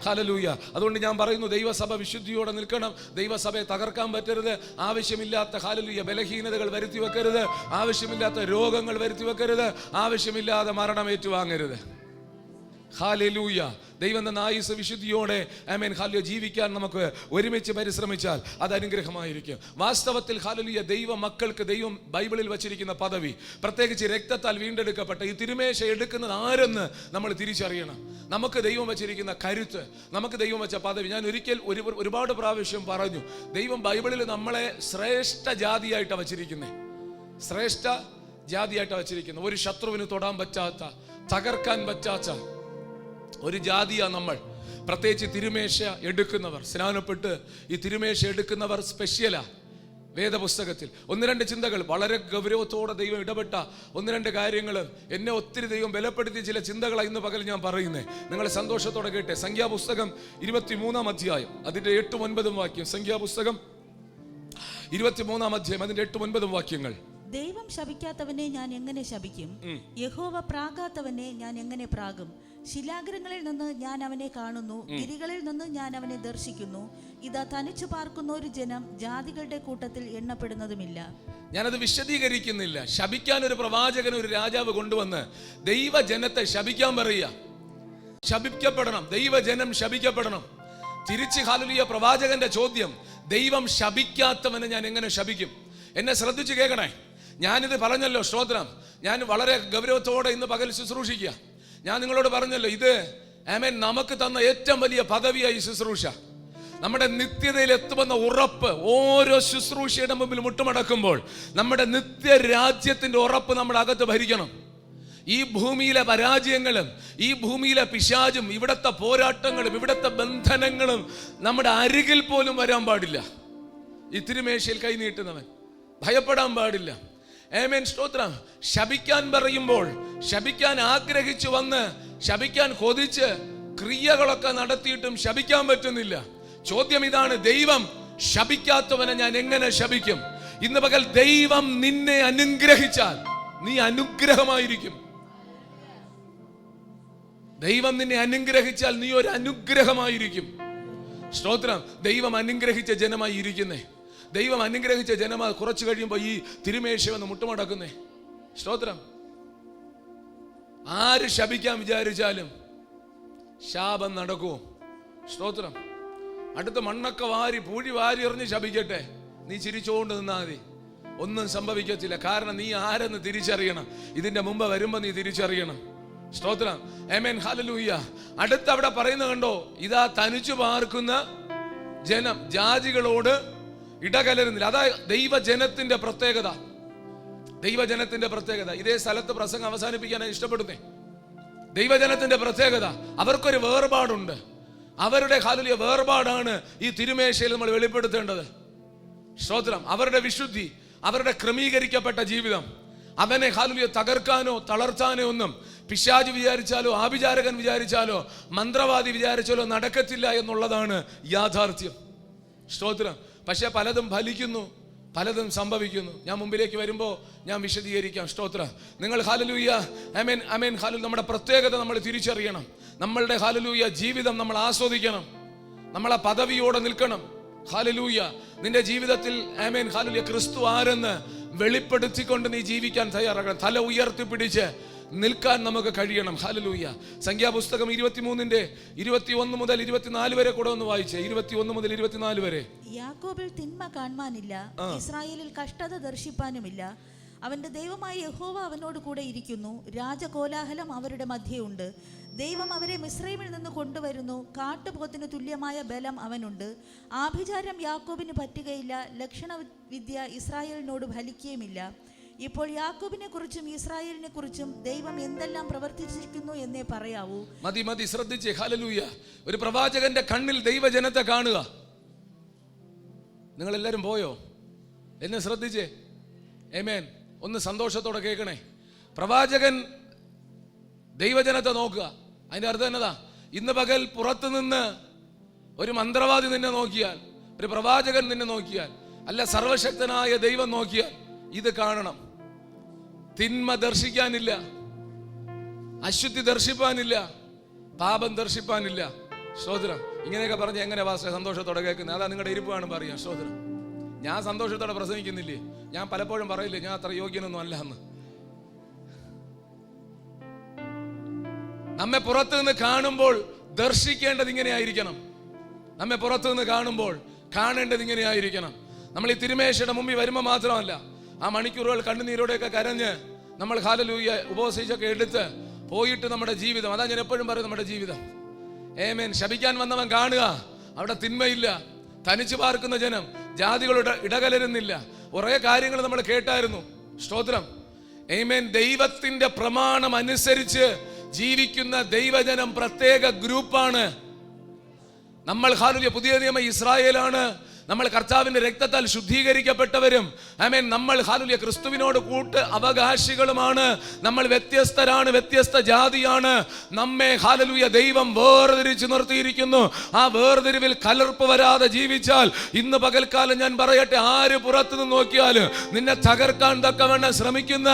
ഹല്ലേലൂയ. അതുകൊണ്ട് ഞാൻ പറയുന്നു, ദൈവസഭ വിശുദ്ധിയോടെ നിൽക്കണം. ദൈവസഭയെ തകർക്കാൻ പറ്റരുത്. ആവശ്യമില്ലാത്ത ഹല്ലേലൂയ ബലഹീനതകൾ വരുത്തി വെക്കരുത്. ആവശ്യമില്ലാത്ത രോഗങ്ങൾ വരുത്തി വെക്കരുത്. ആവശ്യമില്ലാതെ മരണം ഏറ്റുവാങ്ങരുത്. ഹല്ലേലൂയ. ദൈവം തന്ന ആയുസ്സ് വിശുദ്ധിയോടെ ആമേൻ ഹല്ലേലൂയ ജീവിക്കാൻ നമുക്ക് ഒരുമിച്ച് പരിശ്രമിച്ചാൽ അത് അനുഗ്രഹമായിരിക്കും. വാസ്തവത്തിൽ ഹല്ലേലൂയ ദൈവ മക്കൾക്ക് ദൈവം ബൈബിളിൽ വച്ചിരിക്കുന്ന പദവി, പ്രത്യേകിച്ച് രക്തത്താൽ വീണ്ടെടുക്കപ്പെട്ട ഈ തിരുമേശ എടുക്കുന്നത് ആരെന്ന് നമ്മൾ തിരിച്ചറിയണം. നമുക്ക് ദൈവം വച്ചിരിക്കുന്ന കരുത്ത്, നമുക്ക് ദൈവം വെച്ച പദവി. ഞാൻ ഒരിക്കൽ ഒരുപാട് പ്രാവശ്യം പറഞ്ഞു, ദൈവം ബൈബിളിൽ നമ്മളെ ശ്രേഷ്ഠ ജാതിയായിട്ടാണ് വച്ചിരിക്കുന്നത്. ശ്രേഷ്ഠ ജാതിയായിട്ടാണ് വച്ചിരിക്കുന്നത്. ഒരു ശത്രുവിന് തൊടാൻ പറ്റാത്ത, തകർക്കാൻ പറ്റാത്ത ഒരു ജാതിയാ നമ്മൾ. പ്രത്യേകിച്ച് തിരുമേശ എടുക്കുന്നവർ, സ്നാനപ്പെട്ട് ഈ തിരുമേശ എടുക്കുന്നവർ സ്പെഷ്യലാ. വേദപുസ്തകത്തിൽ ഒന്ന് രണ്ട് ചിന്തകൾ, വളരെ ഗൗരവത്തോടെ ദൈവം ഇടപെട്ട ഒന്ന് രണ്ട് കാര്യങ്ങൾ, എന്നെ ഒത്തിരി ദൈവം ബലപ്പെടുത്തിയ ചില ചിന്തകളാണ് ഇന്ന് പകൽ ഞാൻ പറയുന്നത്. നിങ്ങൾ സന്തോഷത്തോടെ കേട്ടെ. സംഖ്യാപുസ്തകം 23-ാം അധ്യായം അതിന്റെ 8-9 വാക്യം. സംഖ്യാപുസ്തകം 23-ാം അധ്യായം അതിന്റെ 8-9 വാക്യങ്ങൾ. ദൈവം ശപിക്കാത്തവനെ ഞാൻ എങ്ങനെ ശപിക്കും? യഹോവ പ്രാകാത്തവനെ ഞാൻ എങ്ങനെ പ്രാകും? ശിലാഗ്രങ്ങളിൽ നിന്ന് ഞാൻ അവനെ കാണുന്നു, ഗിരികളിൽ നിന്ന് ഞാൻ അവനെ ദർശിക്കുന്നു. ഇതാ തനിച്ചു പാർക്കുന്ന ഒരു ജനം ജാതികളുടെ കൂട്ടത്തിൽ എണ്ണപ്പെടുന്നതുമില്ല. ഞാനത് വിശദീകരിക്കുന്നില്ല. ശപിക്കാൻ ഒരു പ്രവാചകൻ, ഒരു രാജാവ് കൊണ്ടുവന്ന് ദൈവജനത്തെ ശപിക്കാൻ പറയുക. ശപിക്കപ്പെടണം, ദൈവജനം ശപിക്കപ്പെടണം. തിരിച്ച് ഹല്ലേലൂയ പ്രവാചകന്റെ ചോദ്യം, ദൈവം ശപിക്കാത്തവനെ ഞാൻ എങ്ങനെ ശപിക്കും? എന്നെ ശ്രദ്ധിച്ച് കേൾക്കണേ. ഞാനിത് പറഞ്ഞല്ലോ, സ്തോത്രം. ഞാൻ വളരെ ഗൗരവത്തോടെ ഇന്ന് പകൽ ശുശ്രൂഷിക്കുക. ഞാൻ നിങ്ങളോട് പറഞ്ഞല്ലോ, ഇത് ആമേൻ നമുക്ക് തന്ന ഏറ്റവും വലിയ പദവിയായി ശുശ്രൂഷ. നമ്മുടെ നിത്യതയിൽ എത്തുമെന്ന ഉറപ്പ്, ഓരോ ശുശ്രൂഷയുടെ മുമ്പിൽ മുട്ടുമടക്കുമ്പോൾ നമ്മുടെ നിത്യരാജ്യത്തിന്റെ ഉറപ്പ് നമ്മുടെ അകത്ത് ഭരിക്കണം. ഈ ഭൂമിയിലെ പരാജയങ്ങളും ഈ ഭൂമിയിലെ പിശാചും ഇവിടത്തെ പോരാട്ടങ്ങളും ഇവിടത്തെ ബന്ധനങ്ങളും നമ്മുടെ അരികിൽ പോലും വരാൻ പാടില്ല. ഈ തിരുമേശയിൽ കൈനീട്ടുന്നവൻ ഭയപ്പെടാൻ പാടില്ല. ആമേൻ, സ്തോത്രം. ശപിക്കാൻ പറയുമ്പോൾ, ശപിക്കാൻ ആഗ്രഹിച്ചു വന്ന്, ശപിക്കാൻ കൊതിച്ച് ക്രിയകളൊക്കെ നടത്തിയിട്ടും ശപിക്കാൻ പറ്റുന്നില്ല. ചോദ്യം ഇതാണ്, ദൈവം ശപിക്കാത്തവനെ ഞാൻ എങ്ങനെ ശപിക്കും? ഇന്ന് പകൽ ദൈവം നിന്നെ അനുഗ്രഹിച്ചാൽ നീ അനുഗ്രഹമായിരിക്കും. ദൈവം നിന്നെ അനുഗ്രഹിച്ചാൽ നീ ഒരു അനുഗ്രഹമായിരിക്കും. സ്തോത്രം. ദൈവം അനുഗ്രഹിച്ച ജനമായി ഇരിക്കുന്നേ. ദൈവം അനുഗ്രഹിച്ച ജനമാ കുറച്ചു കഴിയുമ്പോൾ ഈ തിരുമേശ വന്ന് മുട്ടുമടക്കുന്നേ. സ്തോത്രം. ആര് ശപിക്കാൻ വിചാരിച്ചാലും ശാപം നടക്കുമോ? സ്തോത്രം. അടുത്ത മണ്ണൊക്കെ വാരി പൂഴി വാരി എറിഞ്ഞ് ശപിക്കട്ടെ, നീ ചിരിച്ചുകൊണ്ട് നിന്നാ മതി, ഒന്നും സംഭവിക്കത്തില്ല. കാരണം നീ ആരെന്ന് തിരിച്ചറിയണം. ഇതിന്റെ മുമ്പ് വരുമ്പോ നീ തിരിച്ചറിയണം. സ്തോത്രം. ആമേൻ, ഹല്ലേലൂയ. അടുത്ത് അവിടെ പറയുന്നത് കണ്ടോ, ഇതാ തനിച്ചു പാർക്കുന്ന ജനം ജാതികളോട് ഇടകലരുന്നില്ല. അതാ ദൈവജനത്തിന്റെ പ്രത്യേകത. ദൈവജനത്തിന്റെ പ്രത്യേകത. ഇതേ സ്ഥലത്ത് പ്രസംഗം അവസാനിപ്പിക്കാനായി ഇഷ്ടപ്പെടുന്നേ. ദൈവജനത്തിന്റെ പ്രത്യേകത, അവർക്കൊരു വേർപാടുണ്ട്. അവരുടെ ഹല്ലേലൂയ വേർപാടാണ് ഈ തിരുമേശയിൽ നമ്മൾ വെളിപ്പെടുത്തേണ്ടത്. സ്തോത്രം. അവരുടെ വിശുദ്ധി, അവരുടെ ക്രമീകരിക്കപ്പെട്ട ജീവിതം, അവനെ ഹല്ലേലൂയ തകർക്കാനോ തളർത്താനോ ഒന്നും പിശാച് വിചാരിച്ചാലോ ആഭിചാരകൻ വിചാരിച്ചാലോ മന്ത്രവാദി വിചാരിച്ചാലോ നടക്കത്തില്ല എന്നുള്ളതാണ് യാഥാർത്ഥ്യം. സ്തോത്രം. പക്ഷെ പലതും ഫലിക്കുന്നു, പലതും സംഭവിക്കുന്നു. ഞാൻ മുമ്പിലേക്ക് വരുമ്പോൾ ഞാൻ വിശദീകരിക്കാം. സ്തോത്രം. നിങ്ങൾ ഹല്ലേലൂയ ആമേൻ ആമേൻ ഹല്ലേലൂയ നമ്മുടെ പ്രത്യേകത നമ്മൾ തിരിച്ചറിയണം. നമ്മളുടെ ഹല്ലേലൂയ ജീവിതം നമ്മൾ ആസ്വദിക്കണം. നമ്മളെ പദവിയോടെ നിൽക്കണം. ഹല്ലേലൂയ. നിന്റെ ജീവിതത്തിൽ ആമേൻ ഹല്ലേലൂയ ക്രിസ്തു ആരെന്ന് വെളിപ്പെടുത്തിക്കൊണ്ട് നീ ജീവിക്കാൻ തയ്യാറാകണം. തല ഉയർത്തിപ്പിടിച്ച് നിൽക്കാൻ നമുക്ക് കഴിയണം. ഹല്ലേലൂയ. സംഖ്യാപുസ്തകം 23-ന്റെ 21 മുതൽ 24 വരെ കൂടെ ഒന്ന് വായിച്ചേ. 21 മുതൽ 24 വരെ. യാക്കോബിൽ തിന്മ കാണുവാനില്ല, ഇസ്രായേലിൽ കഷ്ടത ദർശിപ്പാനുമില്ല. അവന്റെ ദൈവമായ യഹോവ അവനോട് കൂടെ ഇരിക്കുന്നു. രാജകോലാഹലം അവരുടെ മധ്യേ ഉണ്ട്. ദൈവം അവരെ മിസ്രൈമിൽ നിന്ന് കൊണ്ടുവരുന്നു. കാട്ടുപോത്തിന് തുല്യമായ ബലം അവനുണ്ട്. ആഭിചാരം യാക്കോബിന് പറ്റുകയില്ല. ലക്ഷണവിദ്യ ഇസ്രായേലിനോട് ഫലിക്കുകയുമില്ല. ഇപ്പോൾ യാക്കോബിനെ കുറിച്ചും ഇസ്രായേലിനെ കുറിച്ചും ദൈവം എന്തെല്ലാം പ്രവർത്തിച്ചിരിക്കുന്നു എന്നേ പറയാവൂ. മതി മതി, ശ്രദ്ധിച്ചേ. ഹല്ലേലൂയ. ഒരു പ്രവാചകന്റെ കണ്ണിൽ ദൈവജനത്തെ കാണുക. നിങ്ങൾ എല്ലാവരും പോയോ? എന്നെ ശ്രദ്ധിച്ചേ. ആമേൻ. ഒന്ന് സന്തോഷത്തോടെ കേൾക്കണേ. പ്രവാചകൻ ദൈവജനത്തെ നോക്കുക. അതിന്റെ അർത്ഥം എന്നതാ? ഇന്ന് പകൽ പുറത്തു നിന്ന് ഒരു മന്ത്രവാദി നിന്നെ നോക്കിയാൽ, ഒരു പ്രവാചകൻ നിന്നെ നോക്കിയാൽ, അല്ല സർവശക്തനായ ദൈവം നോക്കിയാൽ ഇത് കാണണം. തിന്മ ദർശിക്കാനില്ല, അശുദ്ധി ദർശിപ്പാനില്ല, പാപം ദർശിപ്പാനില്ല. സ്തോത്രം. ഇങ്ങനെയൊക്കെ പറഞ്ഞ് എങ്ങനെ പാസ്റ്റർ സന്തോഷത്തോടെ കേൾക്കുന്നത്? അതാ നിങ്ങളുടെ ഇരിപ്പ് കാണുമ്പോൾ അറിയാം. സ്തോത്രം. ഞാൻ സന്തോഷത്തോടെ പ്രസംഗിക്കുന്നില്ലേ? ഞാൻ പലപ്പോഴും പറയില്ലേ ഞാൻ അത്ര യോഗ്യനൊന്നും അല്ല എന്ന്. നമ്മെ പുറത്തു നിന്ന് കാണുമ്പോൾ ദർശിക്കേണ്ടത് ഇങ്ങനെയായിരിക്കണം. നമ്മെ പുറത്തു നിന്ന് കാണുമ്പോൾ കാണേണ്ടത് ഇങ്ങനെയായിരിക്കണം. നമ്മൾ ഈ തിരുമേശയുടെ മുമ്പിൽ വരുമ്പോൾ മാത്രമല്ല, ആ മണിക്കൂറുകൾ കണ്ണുനീരോടെയൊക്കെ കരഞ്ഞ് നമ്മൾ ഹല്ലേലൂയ ഉപവസിച്ചൊക്കെ എടുത്ത് പോയിട്ട് നമ്മുടെ ജീവിതം, അതാ ഞാൻ എപ്പോഴും പറയും, നമ്മുടെ ജീവിതം ആമേൻ. ശപിക്കാൻ വന്നവൻ കാണുക, അവിടെ തിന്മയില്ല. തനിച്ചു പാർക്കുന്ന ജനം ജാതികളുടെ ഇടകലരുന്നില്ല. കുറേ കാര്യങ്ങൾ നമ്മൾ കേട്ടായിരുന്നു. സ്തോത്രം. ആമേൻ. ദൈവത്തിന്റെ പ്രമാണം അനുസരിച്ച് ജീവിക്കുന്ന ദൈവജനം പ്രത്യേക ഗ്രൂപ്പാണ് നമ്മൾ. ഹല്ലേലൂയ. പുതിയ നിയമ ഇസ്രായേലാണ്. നമ്മൾ കർത്താവിന്റെ രക്തത്താൽ ശുദ്ധീകരിക്കപ്പെട്ടവരും ആമേൻ. നമ്മൾ ഹല്ലേലൂയ ക്രിസ്തുവിനോട് കൂട്ട് അവകാശികളുമാണ്. നമ്മൾ വ്യത്യസ്തരാണ്, വ്യത്യസ്ത ജാതിയാണ്. നമ്മെ ഹല്ലേലൂയ ദൈവം വേർതിരിച്ചു നിർത്തിയിരിക്കുന്നു. ആ വേർതിരിവിൽ കലർപ്പ് വരാതെ ജീവിച്ചാൽ ഇന്ന് പകൽക്കാലം ഞാൻ പറയട്ടെ, ആര് പുറത്തു നിന്ന് നോക്കിയാലും നിന്നെ തകർക്കാൻ തക്കവണ്ണം ശ്രമിക്കുന്ന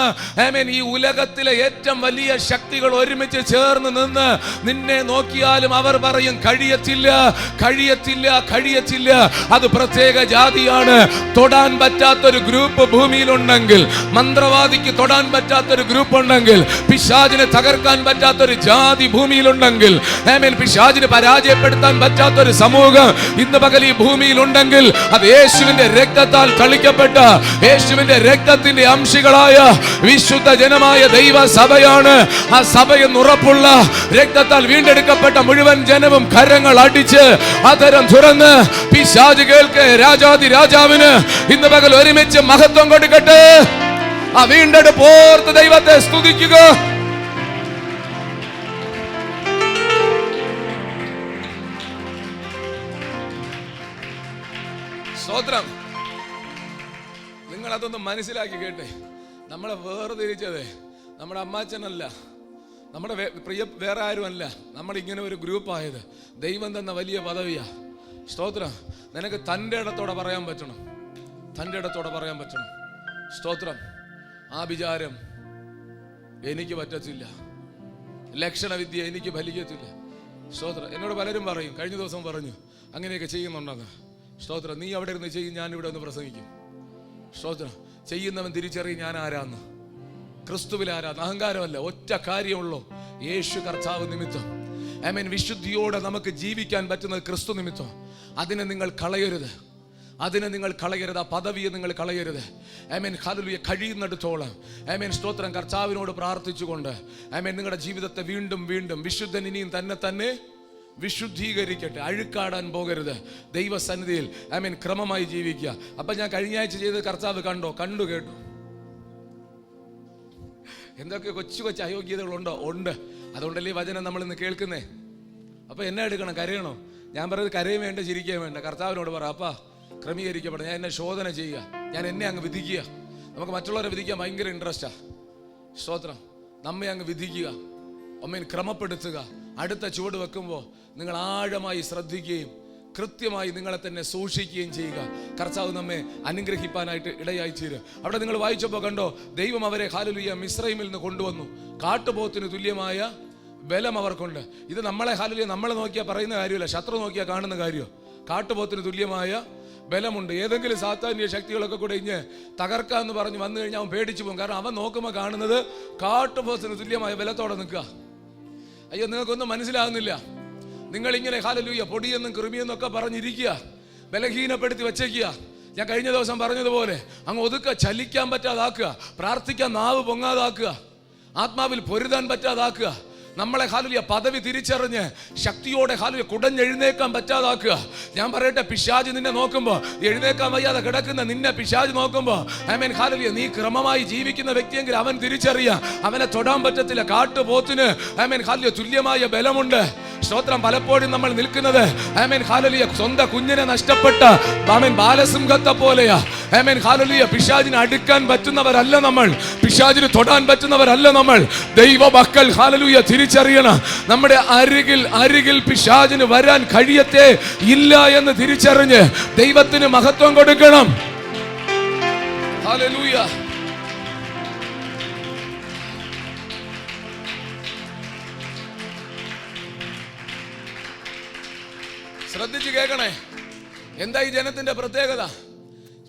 ആമേൻ ഈ ഉലകത്തിലെ ഏറ്റവും വലിയ ശക്തികൾ ഒരുമിച്ച് ചേർന്ന് നിന്ന് നിന്നെ നോക്കിയാലും അവർ പറയും കഴിയത്തില്ല, കഴിയത്തില്ല, കഴിയത്തില്ല. അത് പ്രത്യേക ജാതിയാണ്. തൊടാൻ പറ്റാത്തൊരു ഗ്രൂപ്പ് ഭൂമിയിലുണ്ടെങ്കിൽ, മന്ത്രവാദിക്ക് തൊടാൻ പറ്റാത്തൊരു ഗ്രൂപ്പ് ഉണ്ടെങ്കിൽ, പിശാചിനെ തകർക്കാൻ പറ്റാത്തൊരു ജാതി ഭൂമിയിലുണ്ടെങ്കിൽ, ആമേൻ, പിശാചിനെ പരാജയപ്പെടുത്താൻ പറ്റാത്തൊരു സമൂഹം ഇന്ന് പകൽ ഈ ഭൂമിയിലുണ്ടെങ്കിൽ, അത് യേശുവിന്റെ രക്തത്താൽ തളിക്കപ്പെട്ട യേശുവിന്റെ രക്തത്തിന്റെ അംശികളായ വിശുദ്ധ ജനമായ ദൈവ സഭയാണ്. ആ സഭയെന്ന് ഉറപ്പുള്ള രക്തത്താൽ വീണ്ടെടുക്കപ്പെട്ട മുഴുവൻ ജനവും കരങ്ങൾ അടിച്ച് അതരം തുറന്ന് പിശാച് കേൾക്കെ രാജാതി രാജാവിന് ഇന്ന് പകൽ ഒരുമിച്ച് മഹത്വം കൊടുക്കട്ടെ. ആ വീണ്ടെടുപ്പോർത്ത് ദൈവത്തെ സ്തുതിക്കുക. സ്തോത്രം. നിങ്ങൾ അതൊന്ന് മനസ്സിലാക്കി കേട്ടെ. നമ്മളെ വേർതിരിച്ചത് നമ്മുടെ അമ്മാച്ചനല്ല, നമ്മുടെ പ്രിയ വേറെ ആരുമല്ല. നമ്മളിങ്ങനെ ഒരു ഗ്രൂപ്പായത് ദൈവം തന്ന വലിയ പദവിയാ. സ്തോത്രം. നിനക്ക് തൻ്റെ ഇടത്തോടെ പറയാൻ പറ്റണം, തൻ്റെ ഇടത്തോടെ പറയാൻ പറ്റണം. സ്തോത്രം. ആ വിചാരം എനിക്ക് പറ്റത്തില്ല, ലക്ഷണവിദ്യ എനിക്ക് ഫലിക്കത്തില്ല. സ്തോത്രം. എന്നോട് പലരും പറയും, കഴിഞ്ഞ ദിവസം പറഞ്ഞു അങ്ങനെയൊക്കെ ചെയ്യുന്നുണ്ടെന്ന്. സ്തോത്രം. നീ അവിടെ ഇരുന്ന് ചെയ്യും, ഞാനിവിടെ ഒന്ന് പ്രസംഗിക്കും. സ്തോത്രം. ചെയ്യുന്നവൻ തിരിച്ചറിയും ഞാൻ ആരാന്ന്, ക്രിസ്തുവിൽ ആരാന്ന്. അഹങ്കാരമല്ല, ഒറ്റ കാര്യമുള്ളൂ, യേശു കർത്താവ് നിമിത്തം. ആമേൻ. വിശുദ്ധിയോടെ നമുക്ക് ജീവിക്കാൻ പറ്റുന്നത് ക്രിസ്തു നിമിത്തം. അതിനെ നിങ്ങൾ കളയരുത്, അതിനെ നിങ്ങൾ കളയരുത്. ആ പദവിയെ നിങ്ങൾ കളയരുത്. ആമേൻ. ഹല്ലേലൂയ. കഴിയുന്നിടത്തോളം ആമേൻ. സ്തോത്രം. കർത്താവിനോട് പ്രാർത്ഥിച്ചുകൊണ്ട് ആമേൻ നിങ്ങളുടെ ജീവിതത്തെ വീണ്ടും വീണ്ടും വിശുദ്ധൻ ഇനിയും തന്നെ വിശുദ്ധീകരിക്കട്ടെ. അഴുക്കാടാൻ പോകരുത്. ദൈവസന്നിധിയിൽ ആമേൻ ക്രമമായി ജീവിക്കുക. അപ്പൊ ഞാൻ കഴിഞ്ഞ ആഴ്ച ചെയ്ത് കർത്താവ് കണ്ടു കേട്ടു. എന്തൊക്കെ കൊച്ചു കൊച്ചു അയോഗ്യതകളുണ്ടോ? ഉണ്ട്. അതുകൊണ്ടല്ലേ വചനം നമ്മൾ ഇന്ന് കേൾക്കുന്നേ. അപ്പൊ എന്നെ എടുക്കണം, കരയണോ? ഞാൻ പറയുന്നത് കരയും വേണ്ട, ചിരിക്കുകയും വേണ്ട. കർത്താവിനോട് പറ, അപ്പാ ക്രമീകരിക്കപ്പെടണം. ഞാൻ എന്നെ ശോധന ചെയ്യുക, ഞാൻ എന്നെ അങ്ങ് വിധിക്കുക. നമുക്ക് മറ്റുള്ളവരെ വിധിക്കാൻ ഭയങ്കര ഇൻട്രസ്റ്റാ. സ്തോത്രം. നമ്മെ അങ്ങ് വിധിക്കുക, അമ്മേൻ ക്രമപ്പെടുത്തുക. അടുത്ത ചുവട് വെക്കുമ്പോൾ നിങ്ങൾ ആഴമായി ശ്രദ്ധിക്കുകയും കൃത്യമായി നിങ്ങളെ തന്നെ സൂക്ഷിക്കുകയും ചെയ്യുക. കർത്താവ് നമ്മെ അനുഗ്രഹിപ്പാനായിട്ട് ഇടയായി തീരും. അവിടെ നിങ്ങൾ വായിച്ചപ്പോൾ കണ്ടോ, ദൈവം അവരെ ഹല്ലേലൂയ മിസ്രയീമിൽ നിന്ന് കൊണ്ടുവന്നു. കാട്ടുപോത്തിന് തുല്യമായ ബലം അവർക്കുണ്ട്. ഇത് നമ്മളെ ഹല്ലേലൂയ നമ്മളെ നോക്കിയാൽ പറയുന്ന കാര്യമല്ല, ശത്രു നോക്കിയാൽ കാണുന്ന കാര്യമോ. കാട്ടുപോത്തിന് തുല്യമായ ബലമുണ്ട്. ഏതെങ്കിലും സാത്താന്യ ശക്തികളൊക്കെ കൂടെ ഇഞ്ഞ് തകർക്കാന്ന് പറഞ്ഞ് വന്നു കഴിഞ്ഞാൽ അവൻ പേടിച്ചു പോകും. കാരണം അവൻ നോക്കുമ്പോൾ കാണുന്നത് കാട്ടുപോത്തിന് തുല്യമായ ബലത്തോടെ നിൽക്കുക. അയ്യോ, നിങ്ങൾക്കൊന്നും മനസ്സിലാകുന്നില്ല. നിങ്ങളിങ്ങനെ ഹല്ലേലൂയ പൊടിയെന്നും കൃമിയെന്നും ഒക്കെ പറഞ്ഞിരിക്കുക, ബലഹീനപ്പെടുത്തി വെച്ചേക്കുക. ഞാൻ കഴിഞ്ഞ ദിവസം പറഞ്ഞതുപോലെ അങ്ങ് ഒതുക്കുക, ചലിക്കാൻ പറ്റാതാക്കുക, പ്രാർത്ഥിക്കാൻ നാവ് പൊങ്ങാതാക്കുക, ആത്മാവിൽ പൊരുതാൻ പറ്റാതാക്കുക. നമ്മളെ ഹല്ലേലൂയ പദവി തിരിച്ചറിഞ്ഞ് ശക്തിയോടെ ഹല്ലേലൂയ കുടഞ്ഞെഴുന്നേക്കാൻ പറ്റാതാക്കുക. ഞാൻ പറയട്ടെ, പിശാച് നിന്നെ നോക്കുമ്പോൾ, എഴുന്നേക്കാൻ വയ്യാതെ കിടക്കുന്ന നിന്നെ പിശാച് നോക്കുമ്പോൾ ആമേൻ ഹല്ലേലൂയ നീ ക്രമമായി ജീവിക്കുന്ന വ്യക്തിയെങ്കിൽ അവൻ തിരിച്ചറിയാം, അവനെ തൊടാൻ പറ്റത്തില്ല. കാട്ടുപോത്തിന് ആമേൻ ഹല്ലേലൂയ തുല്യമായ ബലമുണ്ട്. സ്തോത്രം. പലപ്പോഴും നമ്മൾ നിൽക്കുന്നത് ആമേൻ ഹല്ലേലൂയ സ്വന്തം കുഞ്ഞിനെ നഷ്ടപ്പെട്ട ആമേൻ ബാലസിംഹത്തെ പോലെയാ. ആമേൻ ഹല്ലേലൂയ പിശാചിനെ അടുക്കാൻ പറ്റുന്നവരല്ല നമ്മൾ, പിശാചിന് തൊടാൻ പറ്റുന്നവരല്ല നമ്മൾ. ദൈവ മക്കൾ ഹല്ലേലൂയ തിരിച്ചറിയണം, നമ്മുടെ അരികിൽ പിശാചിന് വരാൻ കഴിയത്തേ ഇല്ല എന്ന് തിരിച്ചറിഞ്ഞ് ദൈവത്തിന് മഹത്വം കൊടുക്കണം. ഹല്ലേലൂയ. ശ്രദ്ധിച്ച് കേൾക്കണേ. എന്താ ഈ ജനത്തിന്റെ പ്രത്യേകത?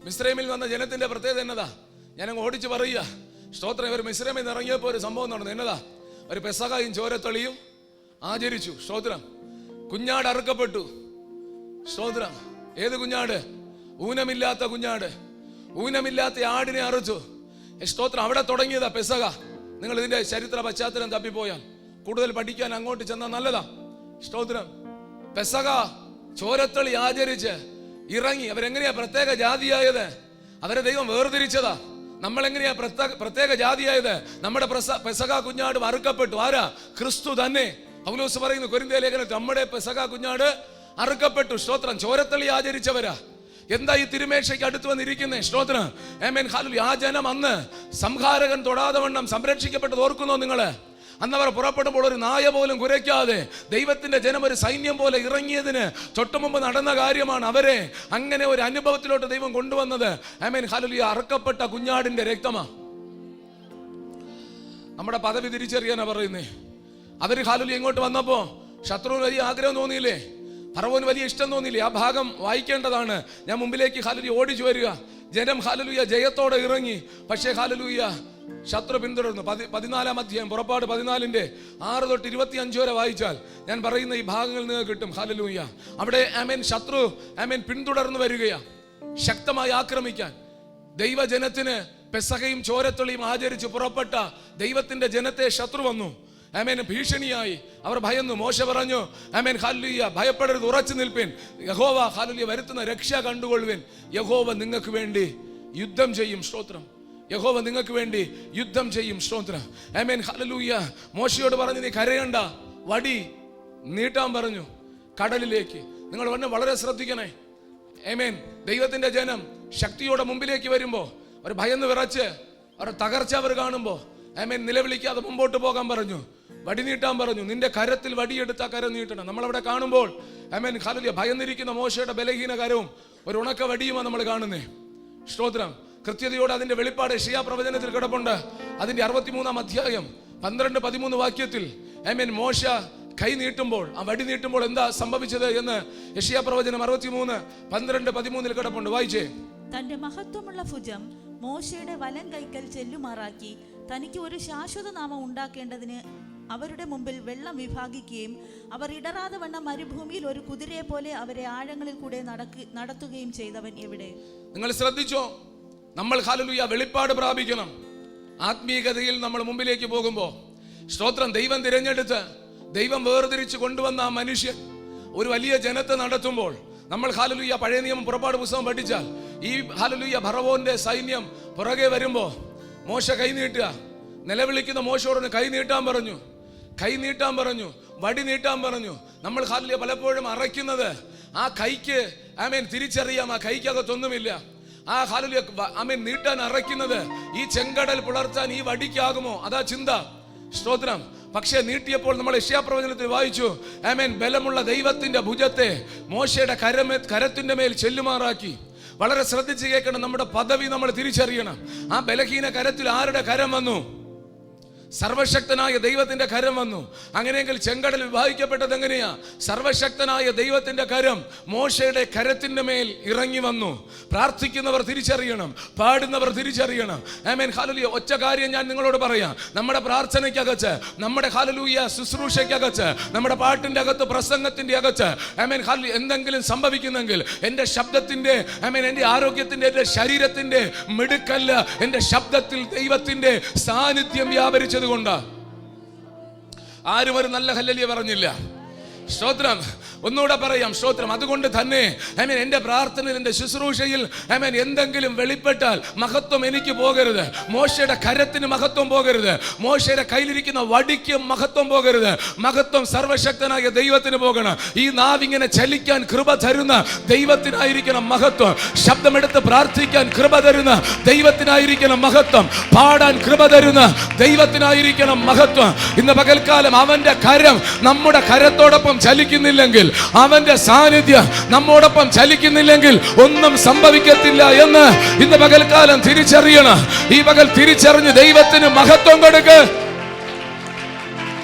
മിസ്രൈമിൽ വന്ന ജനത്തിന്റെ പ്രത്യേകത എന്നതാ? ഞാനങ്ങ് ഓടിച്ച് പറയുക. സ്തോത്രം. ഇവർ മിസ്രൈമിൽ നിന്ന് ഇറങ്ങിയപ്പോൾ ഒരു സംഭവം നടന്നു. എന്നതാ? ഒരു പെസഹയും ചോരത്തളിയും ആചരിച്ചു. സ്തോത്രം. കുഞ്ഞാട് അറുക്കപ്പെട്ടു. സ്തോത്രം. ഏത് കുഞ്ഞാട്? ഊനമില്ലാത്ത കുഞ്ഞാട്. ഊനമില്ലാത്ത ആടിനെ അറുച്ചു. സ്തോത്രം. അവിടെ തുടങ്ങിയതാ പെസഹ. നിങ്ങൾ ഇതിന്റെ ചരിത്ര പശ്ചാത്തലം തപ്പിപ്പോയാൽ കൂടുതൽ പഠിക്കാൻ അങ്ങോട്ട് ചെന്നാൽ നല്ലതാ. സ്തോത്രം. പെസഹ ചോരത്തളി ആചരിച്ച് ഇറങ്ങി. അവരെങ്ങനെയാ പ്രത്യേക ജാതിയായത്? അവരെ ദൈവം വേർതിരിച്ചതാ. നമ്മൾ എങ്ങനെയാ പ്രത്യേക ജാതിയായത്? നമ്മുടെ പെസഹ കുഞ്ഞാട് അറുക്കപ്പെട്ടു. ആരാ? ക്രിസ്തു തന്നെ. പൗലോസ് പറയുന്നു കൊരിന്ത്യ ലേഖനത്തിൽ, നമ്മുടെ പെസഹ കുഞ്ഞാട് അറുക്കപ്പെട്ടു. സ്തോത്രം. ചോരത്തളി ആചരിച്ചവരാ. എന്താ ഈ തിരുമേശയ്ക്ക് അടുത്ത് വന്നിരിക്കുന്നേ? സ്തോത്രം. ആമേൻ. ഹല്ലേലൂയ. ആ ജനം അന്ന് സംഹാരകൻ തൊടാതെ വണ്ണം സംരക്ഷിക്കപ്പെട്ടത് ഓർക്കുന്നോ നിങ്ങള്? അന്ന് അവർ പുറപ്പെടുമ്പോൾ ഒരു നായ പോലും കുരയ്ക്കാതെ ദൈവത്തിന്റെ ജനം ഒരു സൈന്യം പോലെ ഇറങ്ങിയതിന് തൊട്ടുമുമ്പ് നടന്ന കാര്യമാണ്. അവരെ അങ്ങനെ ഒരു അനുഭവത്തിലോട്ട് ദൈവം കൊണ്ടുവന്നത്. ആമേൻ. ഹല്ലേലൂയ. അറുക്കപ്പെട്ട കുഞ്ഞാടിന്റെ രക്തമാ. നമ്മുടെ പദവി തിരിച്ചറിയാനാ പറയുന്നേ. അവര് ഹല്ലേലൂയ ഇങ്ങോട്ട് വന്നപ്പോ ശത്രുവിന് വലിയ ആഗ്രഹം തോന്നിയില്ലേ? ഫറവോന് വലിയ ഇഷ്ടം തോന്നിയില്ലേ? ആ ഭാഗം വായിക്കേണ്ടതാണ്. ഞാൻ മുമ്പിലേക്ക് ഹല്ലേലൂയ ഓടിച്ചു വരിക. ജനം ഹല്ലേലൂയ ജയത്തോടെ ഇറങ്ങി. പക്ഷേ ഹല്ലേലൂയ ശത്രു പിന്തുടർന്നു. 14-ാം അധ്യായം പുറപ്പാട് 14-ന്റെ 6 തൊട്ട് 25 വരെ വായിച്ചാൽ ഞാൻ പറയുന്ന ഈ ഭാഗങ്ങൾ നിങ്ങൾക്ക് കിട്ടും. ഹല്ലേലൂയ. അവിടെ ആമേൻ ശത്രു ആമേൻ പിന്തുടർന്നു വരികയാ, ശക്തമായി ആക്രമിക്കാൻ. ദൈവജനത്തിന് പെസഹയും ചോരത്തൊളിയും ആചരിച്ച് പുറപ്പെട്ട ദൈവത്തിന്റെ ജനത്തെ ശത്രു വന്നു. ആമേൻ. ഭീഷണിയായി. അവർ ഭയന്നു. മോശ പറഞ്ഞു, ആമേൻ ഹല്ലേലൂയ, ഭയപ്പെടരുത്, ഉറച്ചു നിൽപ്പിൻ. യഹോവ ഹല്ലേലൂയ വരുത്തുന്ന രക്ഷ കണ്ടുകൊള്ളുവിൻ. യഹോവ നിങ്ങൾക്ക് വേണ്ടി യുദ്ധം ചെയ്യും. സ്തോത്രം. യഹോവ നിങ്ങൾക്ക് വേണ്ടി യുദ്ധം ചെയ്യും. സ്തോത്രം. Amen hallelujah. മോശയോട് പറഞ്ഞു, നീ കരയണ്ട, വടി നീട്ടാൻ പറഞ്ഞു കടലിലേക്ക്. നിങ്ങൾ വളരെ ശ്രദ്ധിക്കണേ. ആമേൻ. ദൈവത്തിന്റെ ജനം ശക്തിയോടെ മുമ്പിലേക്ക് വരുമ്പോ അവർ ഭയന്ന് വിറച്ച് അവരുടെ തകർച്ച അവർ കാണുമ്പോ ആമേൻ നിലവിളിക്കാതെ മുമ്പോട്ട് പോകാൻ പറഞ്ഞു. വടി നീട്ടാൻ പറഞ്ഞു. നിന്റെ കരത്തിൽ വടിയെടുത്ത കരം നീട്ടണം. നമ്മളവിടെ കാണുമ്പോൾ ആമേൻ ഹല്ലേലൂയ ഭയന്നിരിക്കുന്ന മോശയുടെ ബലഹീന കരവും ഒരു ഉണക്ക വടിയുമാണ് നമ്മൾ കാണുന്നേ. സ്തോത്രം. കൃത്യതയോടെ അതിന്റെ വെളിപ്പാട് യെശയ്യാ പ്രവചനത്തിൽ കിടപ്പുണ്ട്. അതിന്റെ 63-ാം അധ്യായം 12-13 വാക്യത്തിൽ ആമേൻ മോശ കൈ നീട്ടുമ്പോൾ, ആ വടി നീട്ടുമ്പോൾ എന്താ സംഭവിച്ചത് എന്ന് യെശയ്യാ പ്രവചനം 63:12-13 കിടപ്പുണ്ട്. വായിച്ചേ. തന്റെ മഹത്വമുള്ള ഭുജം മോശയുടെ വലം കൈക്കൽ ചെല്ലുമാറാക്കി തനിക്ക് ഒരു ശാശ്വത നാമം ഉണ്ടാക്കേണ്ടതിന് അവരുടെ മുമ്പിൽ വെള്ളം വിഭാഗിക്കുകയും അവർ ഇടറാതെ വണ്ണം മരുഭൂമിയിൽ ഒരു കുതിരയെ പോലെ അവരെ ആഴങ്ങളിൽ കൂടെ നടത്തുകയും ചെയ്തവൻ എവിടെ? നിങ്ങൾ ശ്രദ്ധിച്ചോ? നമ്മൾ ഹല്ലേലൂയ വെളിപ്പാട് പ്രാപിക്കണം. ആത്മീയതയിൽ നമ്മൾ മുമ്പിലേക്ക് പോകുമ്പോ സ്തോത്രം. ദൈവം തിരഞ്ഞെടുത്ത് ദൈവം വേർതിരിച്ച് കൊണ്ടുവന്ന ആ മനുഷ്യൻ ഒരു വലിയ ജനത്തെ നടത്തുമ്പോൾ നമ്മൾ ഹല്ലേലൂയ പഴയ നിയമം പുറപ്പാട് പുസ്തകം പഠിച്ചാൽ ഈ ഹല്ലേലൂയ ഫറവോന്റെ സൈന്യം പുറകെ വരുമ്പോ മോശ കൈ നീട്ടുക. നിലവിളിക്കുന്ന മോശയോട് കൈ നീട്ടാൻ പറഞ്ഞു. കൈ നീട്ടാൻ പറഞ്ഞു. വടി നീട്ടാൻ പറഞ്ഞു. നമ്മൾ ഹല്ലേലൂയ പലപ്പോഴും അറയ്ക്കുന്നത് ആ കൈക്ക് ആമേൻ തിരിച്ചറിയാം, ആ കൈക്കകത്തൊന്നുമില്ല. ആ ഹല്ലേലൂയ ആമേൻ നീട്ടാൻ അറയ്ക്കുന്നത് ഈ ചെങ്കടൽ പുലർത്താൻ ഈ വടിക്കാകുമോ? അതാ ചിന്ത. സ്തോത്രം. പക്ഷേ നീട്ടിയപ്പോൾ നമ്മൾ യെശയ്യാ പ്രവചനത്തിൽ വായിച്ചു, ആമേൻ ബലമുള്ള ദൈവത്തിന്റെ ഭുജത്തെ മോശയുടെ കരത്തിന്റെ മേൽ ചെല്ലുമാറാക്കി. വളരെ ശ്രദ്ധിച്ച് കേൾക്കണം. നമ്മുടെ പദവി നമ്മൾ തിരിച്ചറിയണം. ആ ബലഹീന കരത്തിൽ ആരുടെ കരം വന്നു? സർവശക്തനായ ദൈവത്തിന്റെ കരം വന്നു. അങ്ങനെയെങ്കിൽ ചെങ്കടൽ വിഭാഗിക്കപ്പെട്ടത് എങ്ങനെയാ? സർവശക്തനായ ദൈവത്തിന്റെ കരം മോശയുടെ കരത്തിന്റെ മേൽ ഇറങ്ങി വന്നു. പ്രാർത്ഥിക്കുന്നവർ തിരിച്ചറിയണം, പാടുന്നവർ തിരിച്ചറിയണം. Amen hallelujah. ഒറ്റ കാര്യം ഞാൻ നിങ്ങളോട് പറയാം. നമ്മുടെ പ്രാർത്ഥനയ്ക്കകത്ത്, നമ്മുടെ ഹല്ലേലൂയ ശുശ്രൂഷയ്ക്കകത്ത്, നമ്മുടെ പാട്ടിന്റെ അകത്ത്, പ്രസംഗത്തിന്റെ അകത്ത് ആമേൻ ഹല്ലേലൂയ എന്തെങ്കിലും സംഭവിക്കുന്നെങ്കിൽ എന്റെ ശബ്ദത്തിന്റെ ആമേൻ എന്റെ ആരോഗ്യത്തിന്റെ എന്റെ ശരീരത്തിന്റെ മിടുക്കല്ല, എന്റെ ശബ്ദത്തിൽ ദൈവത്തിന്റെ സാന്നിധ്യം വ്യാപരിച്ചു കൊണ്ട് ആരും ഒരു നല്ല ഹല്ലേലൂയ പറഞ്ഞില്ല. സ്തോത്രം. ഒന്നുകൂടെ പറയാം. സ്തോത്രം. അതുകൊണ്ട് തന്നെ ആമേൻ എന്റെ പ്രാർത്ഥനയിൽ, എന്റെ ശുശ്രൂഷയിൽ ആമേൻ എന്തെങ്കിലും വെളിപ്പെട്ടാൽ മഹത്വം എനിക്ക് പോകരുത്. മോശയുടെ കരത്തിന് മഹത്വം പോകരുത്. മോശയുടെ കയ്യിലിരിക്കുന്ന വടിക്ക് മഹത്വം പോകരുത്. മഹത്വം സർവശക്തനായ ദൈവത്തിന് പോകണം. ഈ നാവിങ്ങനെ ചലിക്കാൻ കൃപ തരുന്ന ദൈവത്തിനായിരിക്കണം മഹത്വം. ശബ്ദമെടുത്ത് പ്രാർത്ഥിക്കാൻ കൃപ തരുന്ന ദൈവത്തിനായിരിക്കണം മഹത്വം. പാടാൻ കൃപ തരുന്ന ദൈവത്തിനായിരിക്കണം മഹത്വം. ഇന്ന് പകൽക്കാലം അവന്റെ കരം നമ്മുടെ കരത്തോടൊപ്പം ചലിക്കുന്നില്ലെങ്കിൽ, അവന്റെ സാന്നിധ്യം നമ്മോടൊപ്പം ചലിക്കുന്നില്ലെങ്കിൽ ഒന്നും സംഭവിക്കത്തില്ല എന്ന് ഇന്ന് പകൽക്കാലം തിരിച്ചറിയണം. ഈ പകൽ തിരിച്ചറിഞ്ഞ് ദൈവത്തിന് മഹത്വം കൊടുക്ക്.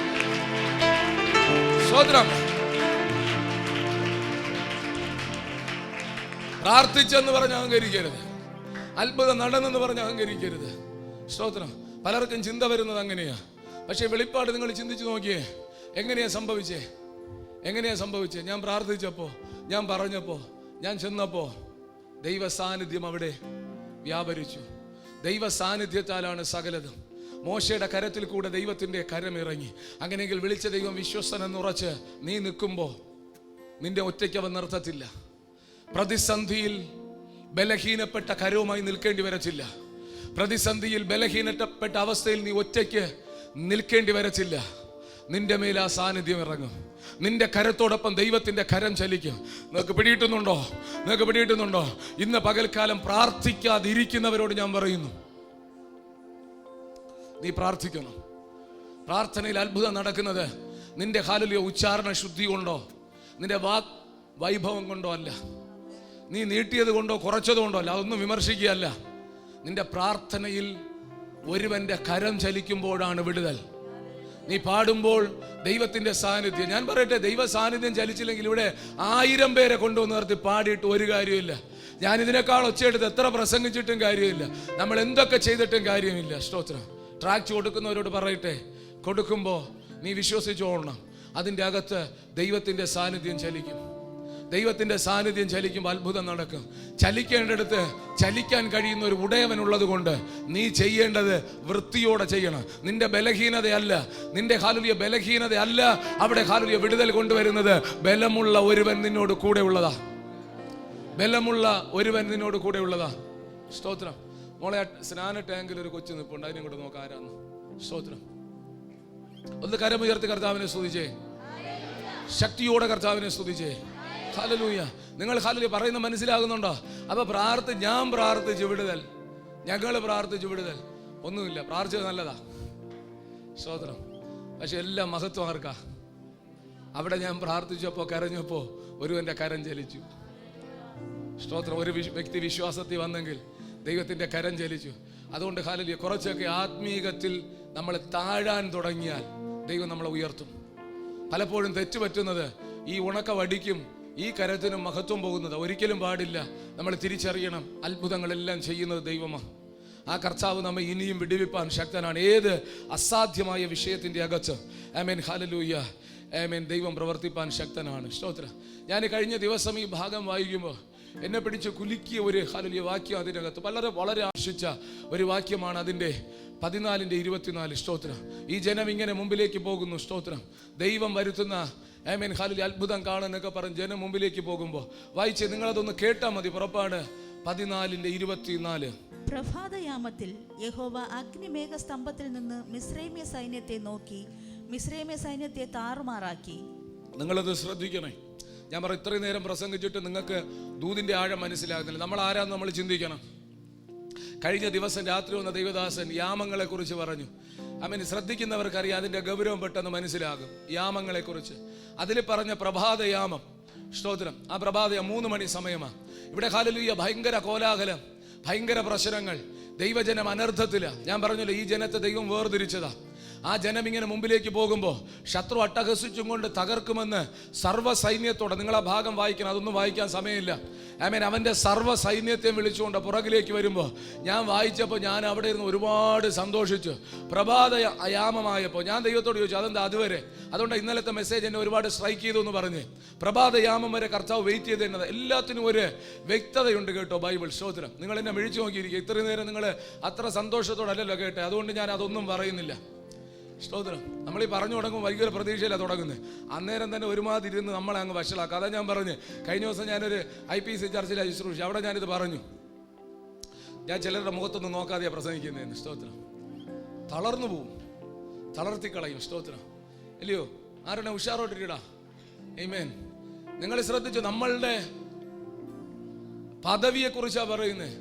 സ്തോത്രം. പ്രാർത്ഥിച്ചെന്ന് പറഞ്ഞ് അഹങ്കരിക്കരുത്. അത്ഭുതം നടന്നെന്ന് പറഞ്ഞ് അഹങ്കരിക്കരുത്. സ്തോത്രം. പലർക്കും ചിന്ത വരുന്നത് അങ്ങനെയാ. പക്ഷേ വെളിപ്പാട് നിങ്ങൾ ചിന്തിച്ചു നോക്കിയേ, എങ്ങനെയാ സംഭവിച്ചേ? ഞാൻ പ്രാർത്ഥിച്ചപ്പോ, ഞാൻ പറഞ്ഞപ്പോ, ഞാൻ ചെന്നപ്പോ ദൈവ സാന്നിധ്യം അവിടെ വ്യാപരിച്ചു. ദൈവ സാന്നിധ്യത്താലാണ് സകലതും. മോശയുടെ കരത്തിൽ കൂടെ ദൈവത്തിന്റെ കരം ഇറങ്ങി. അങ്ങനെയെങ്കിൽ വിളിച്ച ദൈവം വിശ്വസ്തനെന്നുറച്ച് നീ നിൽക്കുമ്പോ നിന്റെ ഒറ്റയ്ക്ക് അവൻ നിർത്തത്തില്ല. പ്രതിസന്ധിയിൽ ബലഹീനപ്പെട്ട കരവുമായി നിൽക്കേണ്ടി വരത്തില്ല. പ്രതിസന്ധിയിൽ ബലഹീനപ്പെട്ട അവസ്ഥയിൽ നീ ഒറ്റയ്ക്ക് നിൽക്കേണ്ടി വരത്തില്ല. നിന്റെ മേൽ ആ സാന്നിധ്യം ഇറങ്ങും. നിന്റെ കരത്തോടൊപ്പം ദൈവത്തിന്റെ കരം ചലിക്കും. നിങ്ങൾക്ക് പിടിയിട്ടുന്നുണ്ടോ? ഇന്ന് പകൽക്കാലം പ്രാർത്ഥിക്കാതിരിക്കുന്നവരോട് ഞാൻ പറയുന്നു, നീ പ്രാർത്ഥിക്കണം. പ്രാർത്ഥനയിൽ അത്ഭുതം നടക്കുന്നത് നിന്റെ ഹാലിലെ ഉച്ചാരണ ശുദ്ധി കൊണ്ടോ നിന്റെ വാക് വൈഭവം കൊണ്ടോ അല്ല. നീ നീട്ടിയത് കൊണ്ടോ കുറച്ചത് കൊണ്ടോ അല്ല. അതൊന്നും വിമർശിക്കുകയല്ല. നിന്റെ പ്രാർത്ഥനയിൽ ഒരുവന്റെ കരം ചലിക്കുമ്പോഴാണ് വിടുതൽ. നീ പാടുമ്പോൾ ദൈവത്തിന്റെ സാന്നിധ്യം, ഞാൻ പറയട്ടെ, ദൈവ സാന്നിധ്യം ചലിച്ചില്ലെങ്കിൽ ഇവിടെ 1000 പേരെ കൊണ്ടുവന്ന് നിർത്തി പാടിയിട്ട് ഒരു കാര്യമില്ല. ഞാൻ ഇതിനേക്കാൾ ഒച്ചയെടുത്ത് എത്ര പ്രസംഗിച്ചിട്ടും കാര്യമില്ല. നമ്മൾ എന്തൊക്കെ ചെയ്തിട്ടും കാര്യമില്ല. സ്തോത്രം. ട്രാക്ട് കൊടുക്കുന്നവരോട് പറയട്ടെ, കൊടുക്കുമ്പോൾ നീ വിശ്വസിച്ചോളണം, അതിൻ്റെ അകത്ത് ദൈവത്തിന്റെ സാന്നിധ്യം ചലിക്കും. ദൈവത്തിന്റെ സാന്നിധ്യം ചലിക്കുമ്പോൾ അത്ഭുതം നടക്കും. ചലിക്കേണ്ടടുത്ത് ചലിക്കാൻ കഴിയുന്ന ഒരു ഉടയവനുള്ളത് കൊണ്ട് നീ ചെയ്യേണ്ടത് വൃത്തിയോടെ ചെയ്യണം. നിന്റെ ബലഹീനതയല്ല, നിന്റെ ഹാലുലിയ ബലഹീനതയല്ല അവിടെ ഹാലുലിയ വിടുതൽ കൊണ്ടുവരുന്നത്. ബലമുള്ള ഒരുവൻ നിന്നോട് കൂടെ ഉള്ളതാ. സ്തോത്രം. മോളെ, സ്നാന ടാങ്കിൽ ഒരു കൊച്ചു നിൽപ്പുണ്ട്, അതിനെ കൊണ്ട് നോക്കാം ആരാന്ന്. സ്തോത്രം. ഒന്ന് കരമുയർത്തി കർത്താവിനെ സ്തുതിച്ചേ, ശക്തിയോടെ കർത്താവിനെ സ്തുതിച്ചേ. ഹല്ലേലൂയ. നിങ്ങൾ ഹല്ലേലൂയ പറയുന്നത് മനസ്സിലാകുന്നുണ്ടോ? അപ്പൊ ഞാൻ പ്രാർത്ഥിച്ചു വിടുതൽ, ഞങ്ങൾ പ്രാർത്ഥിച്ചു വിടുതൽ. ഒന്നുമില്ല, പ്രാർത്ഥിച്ചത് നല്ലതാ. സ്തോത്രം. പക്ഷെ എല്ലാം മഹത്വം ആർക്കാ? അവിടെ ഞാൻ പ്രാർത്ഥിച്ചപ്പോ കരഞ്ഞപ്പോ ഒരുവന്റെ കരം ചലിച്ചു. സ്തോത്രം. ഒരു വ്യക്തി വിശ്വാസത്തിൽ വന്നെങ്കിൽ ദൈവത്തിന്റെ കരം ചലിച്ചു. അതുകൊണ്ട് ഹല്ലേലൂയ, കുറച്ചൊക്കെ ആത്മീകത്തിൽ നമ്മൾ താഴാൻ തുടങ്ങിയാൽ ദൈവം നമ്മളെ ഉയർത്തും. പലപ്പോഴും തെറ്റുപറ്റുന്നത് ഈ ഉണക്ക വടിക്കും ഈ കരത്തിനും മഹത്വം പോകുന്നത് ഒരിക്കലും പാടില്ല. നമ്മൾ തിരിച്ചറിയണം, അത്ഭുതങ്ങളെല്ലാം ചെയ്യുന്നത് ദൈവമാണ്. ആ കർത്താവ് നമ്മെ ഇനിയും വിടുവിപ്പാൻ ശക്തനാണ്. ഏത് അസാധ്യമായ വിഷയത്തിന്റെ അകത്ത് ആമേൻ ഹല്ലേലൂയ ആമേൻ ദൈവം പ്രവർത്തിപ്പാൻ ശക്തനാണ്. സ്തോത്രം. ഞാൻ കഴിഞ്ഞ ദിവസം ഈ ഭാഗം വായിക്കുമ്പോൾ എന്നെ പിടിച്ച് കുലുക്കിയ ഒരു ഹല്ലേലൂയ വാക്യം അതിനകത്ത് വളരെ ആശിച്ച ഒരു വാക്യമാണ്. അതിൻ്റെ 14:24. സ്തോത്രം. ഈ ജനം ഇങ്ങനെ മുമ്പിലേക്ക് പോകുന്നു. സ്തോത്രം. ദൈവം വരുത്തുന്ന ആമേൻ ഹല്ലേലൂയ അത്ഭുതം കാണാനൊക്കെ പറഞ്ഞ് ജനം മുമ്പിലേക്ക് പോകുമ്പോൾ വായിച്ച് നിങ്ങളതൊന്ന് കേട്ടാൽ മതി. പുറപ്പാട് 14:24. പ്രഭാതയാമത്തിൽ യഹോവ അഗ്നിമേഘ സ്തംഭത്തിൽ നിന്ന് മിസ്രൈമ്യ സൈന്യത്തെ നോക്കി മിസ്രൈമ്യ സൈന്യത്തെ താറുമാറാക്കി. നിങ്ങളത് ശ്രദ്ധിക്കണേ. ഞാൻ പറയും, ഇത്രയും നേരം പ്രസംഗിച്ചിട്ട് നിങ്ങൾക്ക് ദൂതിന്റെ ആഴം മനസ്സിലാകുന്നില്ല. നമ്മൾ ആരാന്ന് നമ്മൾ ചിന്തിക്കണം. കഴിഞ്ഞ ദിവസം രാത്രി വന്ന ദൈവദാസൻ യാമങ്ങളെ കുറിച്ച് പറഞ്ഞു. ആമേൻ. ശ്രദ്ധിക്കുന്നവർക്കറിയാം, അതിന്റെ ഗൗരവം പെട്ടെന്ന് മനസ്സിലാകും. യാമങ്ങളെ കുറിച്ച് അതിൽ പറഞ്ഞ പ്രഭാതയാമം. സ്തോത്രം. ആ പ്രഭാതം 3 മണി സമയമാണ്. ഇവിടെ ഹല്ലേലൂയ ഭയങ്കര കോലാഹലം, ഭയങ്കര പ്രശ്നങ്ങൾ, ദൈവജനം അനർത്ഥത്തില്. ഞാൻ പറഞ്ഞല്ലോ, ഈ ജനത്തെ ദൈവം വേർതിരിച്ചതാ. ആ ജനം ഇങ്ങനെ മുമ്പിലേക്ക് പോകുമ്പോൾ ശത്രു അട്ടഹസിച്ചും കൊണ്ട് തകർക്കുമെന്ന് സർവ്വ സൈന്യത്തോടെ, നിങ്ങൾ ആ ഭാഗം വായിക്കണം, അതൊന്നും വായിക്കാൻ സമയമില്ല. ആമേൻ. അവന്റെ സർവ്വ സൈന്യത്തെ വിളിച്ചുകൊണ്ട് പുറകിലേക്ക് വരുമ്പോൾ ഞാൻ വായിച്ചപ്പോൾ ഞാൻ അവിടെ ഇരുന്ന് ഒരുപാട് സന്തോഷിച്ചു. പ്രഭാതയാമമായപ്പോൾ ഞാൻ ദൈവത്തോട് ചോദിച്ചു, അതെന്താ അതുവരെ? അതുകൊണ്ട് ഇന്നലത്തെ മെസ്സേജ് എന്നെ ഒരുപാട് സ്ട്രൈക്ക് ചെയ്തു എന്ന് പറഞ്ഞ് പ്രഭാതയാമം വരെ കർത്താവ് വെയിറ്റ് ചെയ്ത് എന്നത്. എല്ലാത്തിനും ഒരു വ്യക്തതയുണ്ട് കേട്ടോ ബൈബിൾ. സ്തോത്രം. നിങ്ങൾ എന്നെ മിഴിച്ചു നോക്കിയിരിക്കുക. ഇത്രയും നേരം നിങ്ങൾ അത്ര സന്തോഷത്തോടല്ലല്ലോ കേട്ടെ. അതുകൊണ്ട് ഞാൻ അതൊന്നും പറയുന്നില്ല. സ്തോത്രം. നമ്മൾ ഈ പറഞ്ഞു തുടങ്ങും വലിയൊരു പ്രതീക്ഷയിലാണ് തുടങ്ങുന്നത്. അന്നേരം തന്നെ ഒരുമാതിരി ഇരുന്ന് നമ്മളെ അങ്ങ് വഷളാക്കുക. അതാ ഞാൻ പറഞ്ഞു, കഴിഞ്ഞ ദിവസം ഞാനൊരു IPC ചർച്ചിലാണ് ശുശ്രൂഷ. അവിടെ ഞാനിത് പറഞ്ഞു. ഞാൻ ചിലരുടെ മുഖത്തൊന്നും നോക്കാതെയാണ് പ്രസംഗിക്കുന്നതെന്ന്. സ്തോത്രം. തളർന്നു പോവും, തളർത്തിക്കളയും. സ്തോത്രം. ഇല്ലയോ? ആരുടെ ഉഷാറോട്ടിരിടാ. ആമേൻ. നിങ്ങൾ ശ്രദ്ധിച്ചു, നമ്മളുടെ പദവിയെ കുറിച്ചാണ് പറയുന്നത്.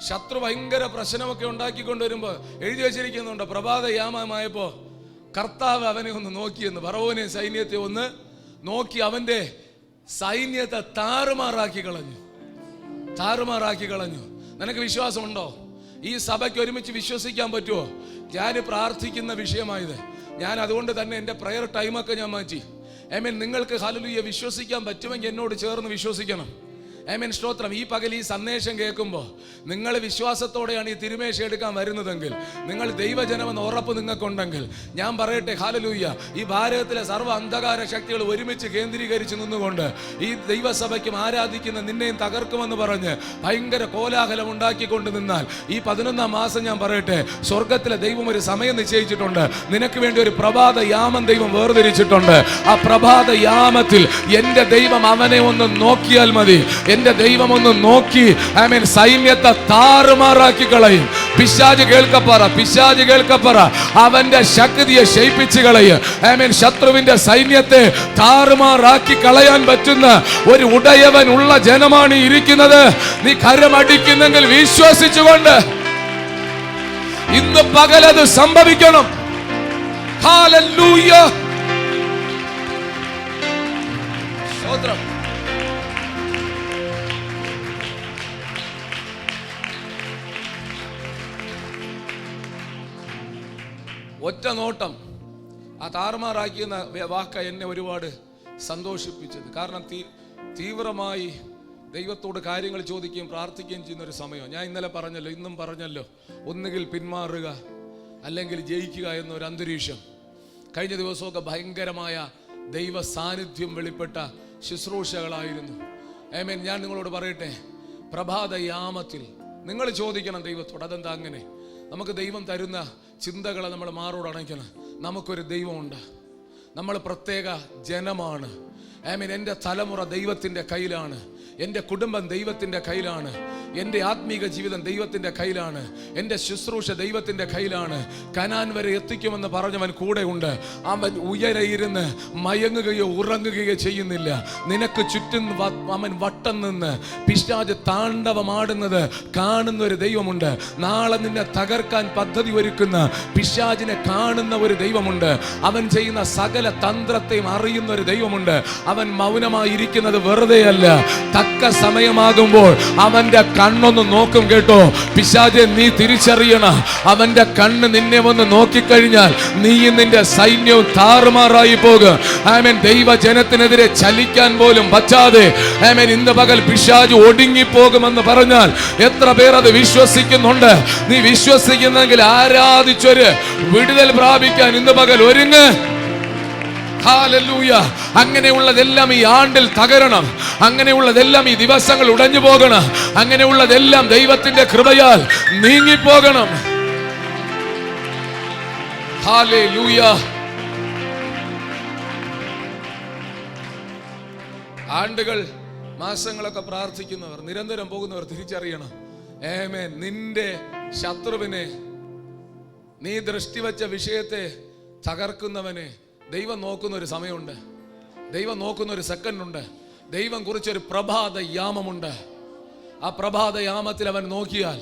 ശത്രു ഭയങ്കര പ്രശ്നമൊക്കെ ഉണ്ടാക്കിക്കൊണ്ടുവരുമ്പോൾ എഴുതി വെച്ചിരിക്കുന്നുണ്ട്, പ്രഭാതയാമമായപ്പോ കർത്താവ് അവനെ ഒന്ന് നോക്കിയെന്ന്. ഫറവോനെ സൈന്യത്തെ ഒന്ന് നോക്കി അവന്റെ സൈന്യത്തെ താറുമാറാക്കി കളഞ്ഞു. നിനക്ക് വിശ്വാസമുണ്ടോ? ഈ സഭയ്ക്ക് ഒരുമിച്ച് വിശ്വസിക്കാൻ പറ്റുമോ? ഞാൻ പ്രാർത്ഥിക്കുന്ന വിഷയമായത്. ഞാൻ അതുകൊണ്ട് തന്നെ എൻ്റെ പ്രയർ ടൈമൊക്കെ ഞാൻ മാറ്റി. ആമേൻ. നിങ്ങൾക്ക് ഹല്ലേലൂയ വിശ്വസിക്കാൻ പറ്റുമെങ്കിൽ എന്നോട് ചേർന്ന് വിശ്വസിക്കണം. ആമേൻ, സ്തോത്രം. ഈ പകൽ ഈ സന്ദേശം കേൾക്കുമ്പോൾ നിങ്ങൾ വിശ്വാസത്തോടെയാണ് ഈ തിരുമേശ എടുക്കാൻ വരുന്നതെങ്കിൽ, നിങ്ങൾ ദൈവജനമെന്ന് ഉറപ്പ് നിങ്ങൾക്കുണ്ടെങ്കിൽ, ഞാൻ പറയട്ടെ, ഹല്ലേലൂയ, ഈ ഭാരതത്തിലെ സർവ്വ അന്ധകാര ശക്തികൾ ഒരുമിച്ച് കേന്ദ്രീകരിച്ച് നിന്നുകൊണ്ട് ഈ ദൈവസഭയ്ക്കും ആരാധിക്കുന്ന നിന്നെയും തകർക്കുമെന്ന് പറഞ്ഞ് ഭയങ്കര കോലാഹലം ഉണ്ടാക്കിക്കൊണ്ട് നിന്നാൽ, ഈ 11-ാം മാസം ഞാൻ പറയട്ടെ, സ്വർഗത്തിലെ ദൈവം ഒരു സമയം നിശ്ചയിച്ചിട്ടുണ്ട്. നിനക്ക് വേണ്ടി ഒരു പ്രഭാത യാമം ദൈവം വേർതിരിച്ചിട്ടുണ്ട്. ആ പ്രഭാത യാമത്തിൽ എൻ്റെ ദൈവം അവനെ ഒന്ന് നോക്കിയാൽ മതി. എന്റെ ദൈവം ഒന്ന് നോക്കി, ആമേൻ, സൈന്യത്തെ താറുമാറാക്കി കളയും. പിശാച് കേൾക്കപ്പറ അവന്റെ ശക്തിയെ ക്ഷയിപ്പിച്ച് കളയും. ആമേൻ, ശത്രുവിന്റെ സൈന്യത്തെ താറുമാറാക്കി കളയാൻ പറ്റുന്ന ഒരു ഉടയവൻ ഉള്ള ജനമാണ് ഇരിക്കുന്നത്. നീ കരമടിക്കുന്നെങ്കിൽ വിശ്വസിച്ചുകൊണ്ട് ഇന്ന് പകലത് സംഭവിക്കണം. ഹല്ലേലൂയ, സ്തോത്രം. ഒറ്റ നോട്ടം ആ താറുമാറാക്കിയെന്ന വാക്ക എന്നെ ഒരുപാട് സന്തോഷിപ്പിച്ചത്. കാരണം തീവ്രമായി ദൈവത്തോട് കാര്യങ്ങൾ ചോദിക്കുകയും പ്രാർത്ഥിക്കുകയും ചെയ്യുന്ന ഒരു സമയം. ഞാൻ ഇന്നലെ പറഞ്ഞല്ലോ, ഇന്നും പറഞ്ഞല്ലോ, ഒന്നുകിൽ പിന്മാറുക അല്ലെങ്കിൽ ജയിക്കുക എന്നൊരു അന്തരീക്ഷം. കഴിഞ്ഞ ദിവസമൊക്കെ ഭയങ്കരമായ ദൈവ സാന്നിധ്യം വെളിപ്പെട്ട ശുശ്രൂഷകളായിരുന്നു. ആമേൻ, ഞാൻ നിങ്ങളോട് പറയട്ടെ, പ്രഭാത യാമത്തിൽ നിങ്ങൾ ചോദിക്കണം ദൈവത്തോട്. അതെന്താ അങ്ങനെ? നമുക്ക് ദൈവം തരുന്ന ചിന്തകളെ നമ്മൾ മാറോടണയ്ക്കണം. നമുക്കൊരു ദൈവമുണ്ട്, നമ്മൾ പ്രത്യേക ജനമാണ്. ആമേൻ, എൻ്റെ തലമുറ ദൈവത്തിൻ്റെ കയ്യിലാണ്, എൻ്റെ കുടുംബം ദൈവത്തിൻ്റെ കയ്യിലാണ്, എൻ്റെ ആത്മീക ജീവിതം ദൈവത്തിൻ്റെ കയ്യിലാണ്, എൻ്റെ ശുശ്രൂഷ ദൈവത്തിൻ്റെ കയ്യിലാണ്. കനാൻ വരെ എത്തിക്കുമെന്ന് പറഞ്ഞവൻ കൂടെ ഉണ്ട്. അവൻ ഉയരെ ഇരുന്ന് മയങ്ങുകയോ ഉറങ്ങുകയോ ചെയ്യുന്നില്ല. നിനക്ക് ചുറ്റും അവൻ വട്ടം നിന്ന് പിശാച് താണ്ഡവമാടുന്നത് കാണുന്ന ഒരു ദൈവമുണ്ട്. നാളെ നിന്നെ തകർക്കാൻ പദ്ധതി ഒരുക്കുന്ന പിശാചിനെ കാണുന്ന ഒരു ദൈവമുണ്ട്. അവൻ ചെയ്യുന്ന സകല തന്ത്രത്തെയും അറിയുന്ന ഒരു ദൈവമുണ്ട്. അവൻ മൗനമായിരിക്കുന്നത് വെറുതെയല്ല. തക്ക സമയമാകുമ്പോൾ അവന്റെ കണ്ണൊന്ന് നോക്കും. കേട്ടോ പിശാചെ, നീ തിരിച്ചറിയണം, അവന്റെ കണ്ണ് നിന്നെ വന്ന് നോക്കിക്കഴിഞ്ഞാൽ നീയും നിന്റെ സൈന്യവും താറുമാറായി പോകും. ആമേൻ, ദൈവജനത്തിനെതിരെ ചലിക്കാൻ പോലും പറ്റാതെ ആമേൻ ഇന്ന് പകൽ പിശാച് ഒടുങ്ങിപ്പോകുമെന്ന് പറഞ്ഞാൽ എത്ര പേർ അത് വിശ്വസിക്കുന്നുണ്ട്? നീ വിശ്വസിക്കുന്നെങ്കിൽ ആരാധിച്ചൊരു വിടുതൽ പ്രാപിക്കാൻ ഇന്ന് പകൽ ഒരുങ്ങ്. ഹല്ലേലൂയ. അങ്ങനെയുള്ളതെല്ലാം ഈ ആണ്ടിൽ തകരണം. അങ്ങനെയുള്ളതെല്ലാം ഈ ദിവസങ്ങൾ ഉടഞ്ഞു പോകണം. അങ്ങനെയുള്ളതെല്ലാം ദൈവത്തിന്റെ കൃപയാൽ നീങ്ങിപ്പോകണം. ഹല്ലേലൂയ. ആണ്ടുകൾ മാസങ്ങളൊക്കെ പ്രാർത്ഥിക്കുന്നവർ, നിരന്തരം പോകുന്നവർ തിരിച്ചറിയണം, ആമേൻ, നിന്റെ ശത്രുവിനെ, നീ ദൃഷ്ടി വച്ച വിഷയത്തെ തകർക്കുന്നവനെ ദൈവം നോക്കുന്ന ഒരു സമയമുണ്ട്. ദൈവം നോക്കുന്ന ഒരു സെക്കൻഡ് ഉണ്ട്. ദൈവം കുറിച്ചൊരു പ്രഭാത യാമമുണ്ട്. ആ പ്രഭാത യാമത്തിൽ അവൻ നോക്കിയാൽ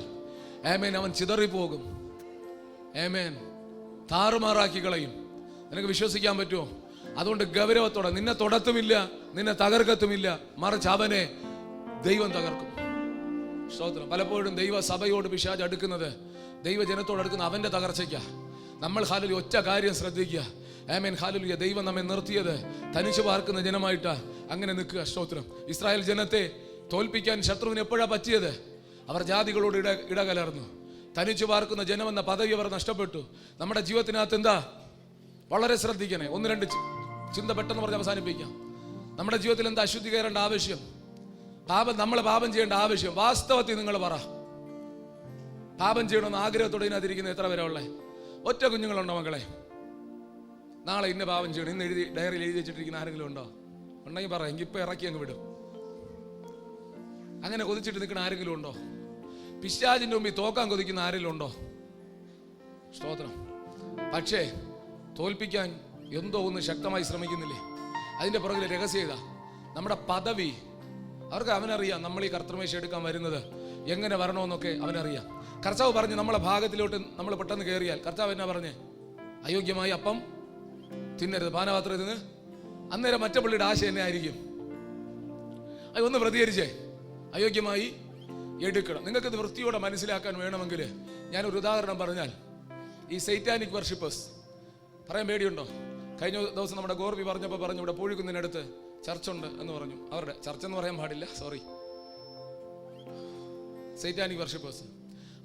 ആമേൻ അവൻ ചിതറിപ്പോകും. ആമേൻ, താറുമാറാക്കി കളയും. നിനക്ക് വിശ്വസിക്കാൻ പറ്റുമോ? അതുകൊണ്ട് ഗൗരവത്തോടെ, നിന്നെ തൊടത്തുമില്ല, നിന്നെ തകർക്കത്തുമില്ല, മറിച്ച് അവനെ ദൈവം തകർക്കും. സ്തോത്രം. പലപ്പോഴും ദൈവസഭയോട് പിശാച് അടുക്കുന്നത്, ദൈവജനത്തോട് അടുക്കുന്ന അവന്റെ തകർച്ചയ്ക്കാ. നമ്മൾ ഹാലലൂയ ഒറ്റ കാര്യം ശ്രദ്ധിക്കുക. ആമേൻ, ഹാലലൂയ. ദൈവം നമ്മെ നിർത്തിയത് തനിച്ചു പാർക്കുന്ന ജനമായിട്ടാ. അങ്ങനെ നിൽക്കുക. സ്തോത്രം. ഇസ്രായേൽ ജനത്തെ തോൽപ്പിക്കാൻ ശത്രുവിന് എപ്പോഴാ പറ്റിയത്? അവർ ജാതികളോട് ഇടകലർന്നു. തനിച്ചു പാർക്കുന്ന ജനമെന്ന പദവി അവർ നഷ്ടപ്പെട്ടു. നമ്മുടെ ജീവിതത്തിനകത്ത് എന്താ? വളരെ ശ്രദ്ധിക്കണേ. 1-2 ചിന്ത പെട്ടെന്ന് പറഞ്ഞ് അവസാനിപ്പിക്കാം. നമ്മുടെ ജീവിതത്തിൽ എന്താ അശുദ്ധീകരേണ്ട ആവശ്യം? നമ്മൾ പാപം ചെയ്യേണ്ട ആവശ്യം? വാസ്തവത്തിൽ നിങ്ങൾ പറ, പാപം ചെയ്യണമെന്ന് ആഗ്രഹത്തോടെ ഇതിനകത്തിരിക്കുന്ന എത്ര പേരാ ഉള്ളേ? ഒറ്റ കുഞ്ഞുങ്ങളുണ്ടോ മക്കളെ? നാളെ ഇന്ന പാപം ചെയ്യണം ഇന്ന് എഴുതി ഡയറിയിൽ എഴുതി വെച്ചിട്ടിരിക്കുന്ന ആരെങ്കിലും ഉണ്ടോ? ഉണ്ടെങ്കിൽ പറ, എങ്കിൽ ഇപ്പൊ ഇറക്കി അങ്ങ് വിടും. അങ്ങനെ കൊതിച്ചിട്ട് നിൽക്കുന്ന ആരെങ്കിലും ഉണ്ടോ? പിശാചിന്റെ മുമ്പിൽ തോക്കാൻ കൊതിക്കുന്ന ആരെങ്കിലും ഉണ്ടോ? സ്തോത്രം. പക്ഷേ തോൽപ്പിക്കാൻ എന്തോ ഒന്ന് ശക്തമായി ശ്രമിക്കുന്നില്ലേ? അതിന്റെ പുറകിലെ രഹസ്യം ഇതാ, നമ്മുടെ പദവി. അവർക്ക് അവനറിയാം നമ്മൾ ഈ കർത്തൃമേശ എടുക്കാൻ വരുന്നത് എങ്ങനെ വരണമെന്നൊക്കെ അവനറിയാം. കർത്താവ് പറഞ്ഞ് നമ്മളെ ഭാഗത്തിലോട്ട് നമ്മൾ പെട്ടെന്ന് കയറിയാൽ കർത്താവ് എന്നാ പറഞ്ഞേ? അയോഗ്യമായി അപ്പം തിന്നരുത്, പാനപാത്രത്തിൽ നിന്ന്. അന്നേരം മറ്റേ പള്ളിയുടെ ആശ എന്നെ ആയിരിക്കും? അത് ഒന്ന് പ്രതികരിച്ചേ, അയോഗ്യമായി എടുക്കണം. നിങ്ങൾക്കിത് വൃത്തിയോടെ മനസ്സിലാക്കാൻ വേണമെങ്കിൽ ഞാനൊരു ഉദാഹരണം പറഞ്ഞാൽ, ഈ സൈറ്റാനിക് വർഷിപ്പേഴ്സ് പറയാൻ പേടിയുണ്ടോ? കഴിഞ്ഞ ദിവസം നമ്മുടെ ഗോർവി പറഞ്ഞപ്പോൾ പറഞ്ഞു, ഇവിടെ പൂഴിക്കുന്നതിനടുത്ത് ചർച്ചുണ്ട് എന്ന് പറഞ്ഞു. അവരുടെ ചർച്ച് എന്ന് പറയാൻ പാടില്ല, സോറി, സൈറ്റാനിക് വർഷിപ്പേഴ്സ്.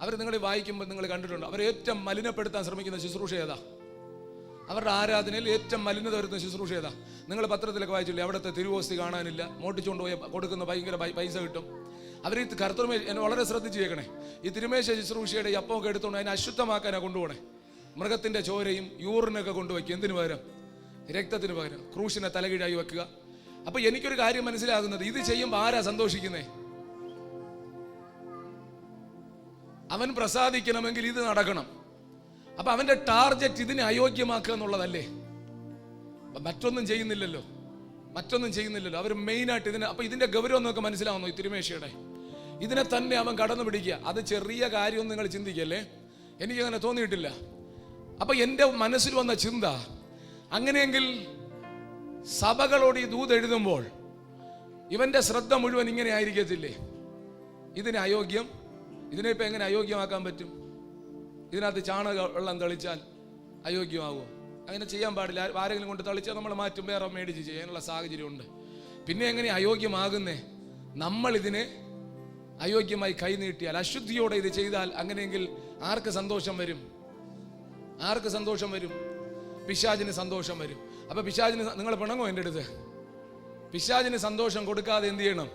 അവർ നിങ്ങൾ വായിക്കുമ്പോൾ നിങ്ങൾ കണ്ടിട്ടുണ്ട്, അവർ ഏറ്റവും മലിനപ്പെടുത്താൻ ശ്രമിക്കുന്ന ശുശ്രൂഷ ഏതാ? അവരുടെ ആരാധനയിൽ ഏറ്റവും മലിനത വരുന്ന ശുശ്രൂഷ ഏതാ? നിങ്ങൾ പത്രത്തിലൊക്കെ വായിച്ചില്ലേ, അവിടുത്തെ തിരുവോസ്തി കാണാനില്ല, മോട്ടിച്ചുകൊണ്ട് പോയി കൊടുക്കുന്ന ഭയങ്കര പൈസ കിട്ടും. അവർ ഈ കർത്തൃമേശ, എന്നെ വളരെ ശ്രദ്ധിച്ച് കേൾക്കണേ, ഈ തിരുമേശ ശുശ്രൂഷയുടെ ഈ അപ്പമൊക്കെ എടുത്തുകൊണ്ട് അതിനെ അശുദ്ധമാക്കാനാണ് കൊണ്ടുപോകണേ. മൃഗത്തിൻ്റെ ചോരയും യൂറിനൊക്കെ കൊണ്ടുവയ്ക്കും. എന്തിനു പകരം? രക്തത്തിന് പകരം. ക്രൂശിനെ തലകീഴായി വെക്കുക. അപ്പൊ എനിക്കൊരു കാര്യം മനസ്സിലാകുന്നത്, ഇത് ചെയ്യുമ്പോൾ ആരാ സന്തോഷിക്കുന്നേ? അവൻ പ്രസാദിക്കണമെങ്കിൽ ഇത് നടക്കണം. അപ്പൊ അവന്റെ ടാർഗറ്റ് ഇതിനെ അയോഗ്യമാക്കുക എന്നുള്ളതല്ലേ? മറ്റൊന്നും ചെയ്യുന്നില്ലല്ലോ. അവർ മെയിനായിട്ട് ഇതിനെ, അപ്പൊ ഇതിന്റെ ഗൗരവം എന്നൊക്കെ മനസ്സിലാവുന്നു ഈ തിരുമേശയുടെ. ഇതിനെ തന്നെ അവൻ കടന്നു പിടിക്കുക. അത് ചെറിയ കാര്യമൊന്നും നിങ്ങൾ ചിന്തിക്കല്ലേ, എനിക്കങ്ങനെ തോന്നിയിട്ടില്ല. അപ്പൊ എൻ്റെ മനസ്സിൽ വന്ന ചിന്ത, അങ്ങനെയെങ്കിൽ സഭകളോട് ഈ ദൂത് എഴുതുമ്പോൾ ഇവന്റെ ശ്രദ്ധ മുഴുവൻ ഇങ്ങനെ ആയിരിക്കത്തില്ലേ? ഇതിനെ അയോഗ്യം, ഇതിനെ ഇപ്പൊ എങ്ങനെ അയോഗ്യമാക്കാൻ പറ്റും? ഇതിനകത്ത് ചാണക വെള്ളം തെളിച്ചാൽ അയോഗ്യമാകുമോ? അങ്ങനെ ചെയ്യാൻ പാടില്ല. ആരെങ്കിലും കൊണ്ട് തളിച്ചാൽ നമ്മൾ മാറ്റും, വേറെ മേടിച്ച് ചെയ്യാനുള്ള സാഹചര്യമുണ്ട്. പിന്നെ എങ്ങനെ അയോഗ്യമാകുന്നേ? നമ്മൾ ഇതിനെ അയോഗ്യമായി കൈനീട്ടിയാൽ, അശുദ്ധിയോടെ ഇത് ചെയ്താൽ, അങ്ങനെയെങ്കിൽ ആർക്ക് സന്തോഷം വരും? പിശാചിന് സന്തോഷം വരും. അപ്പൊ പിശാചിന്, നിങ്ങൾ പിണങ്ങോ എൻ്റെ അടുത്ത്? പിശാചിന് സന്തോഷം കൊടുക്കാതെ എന്ത് ചെയ്യണം?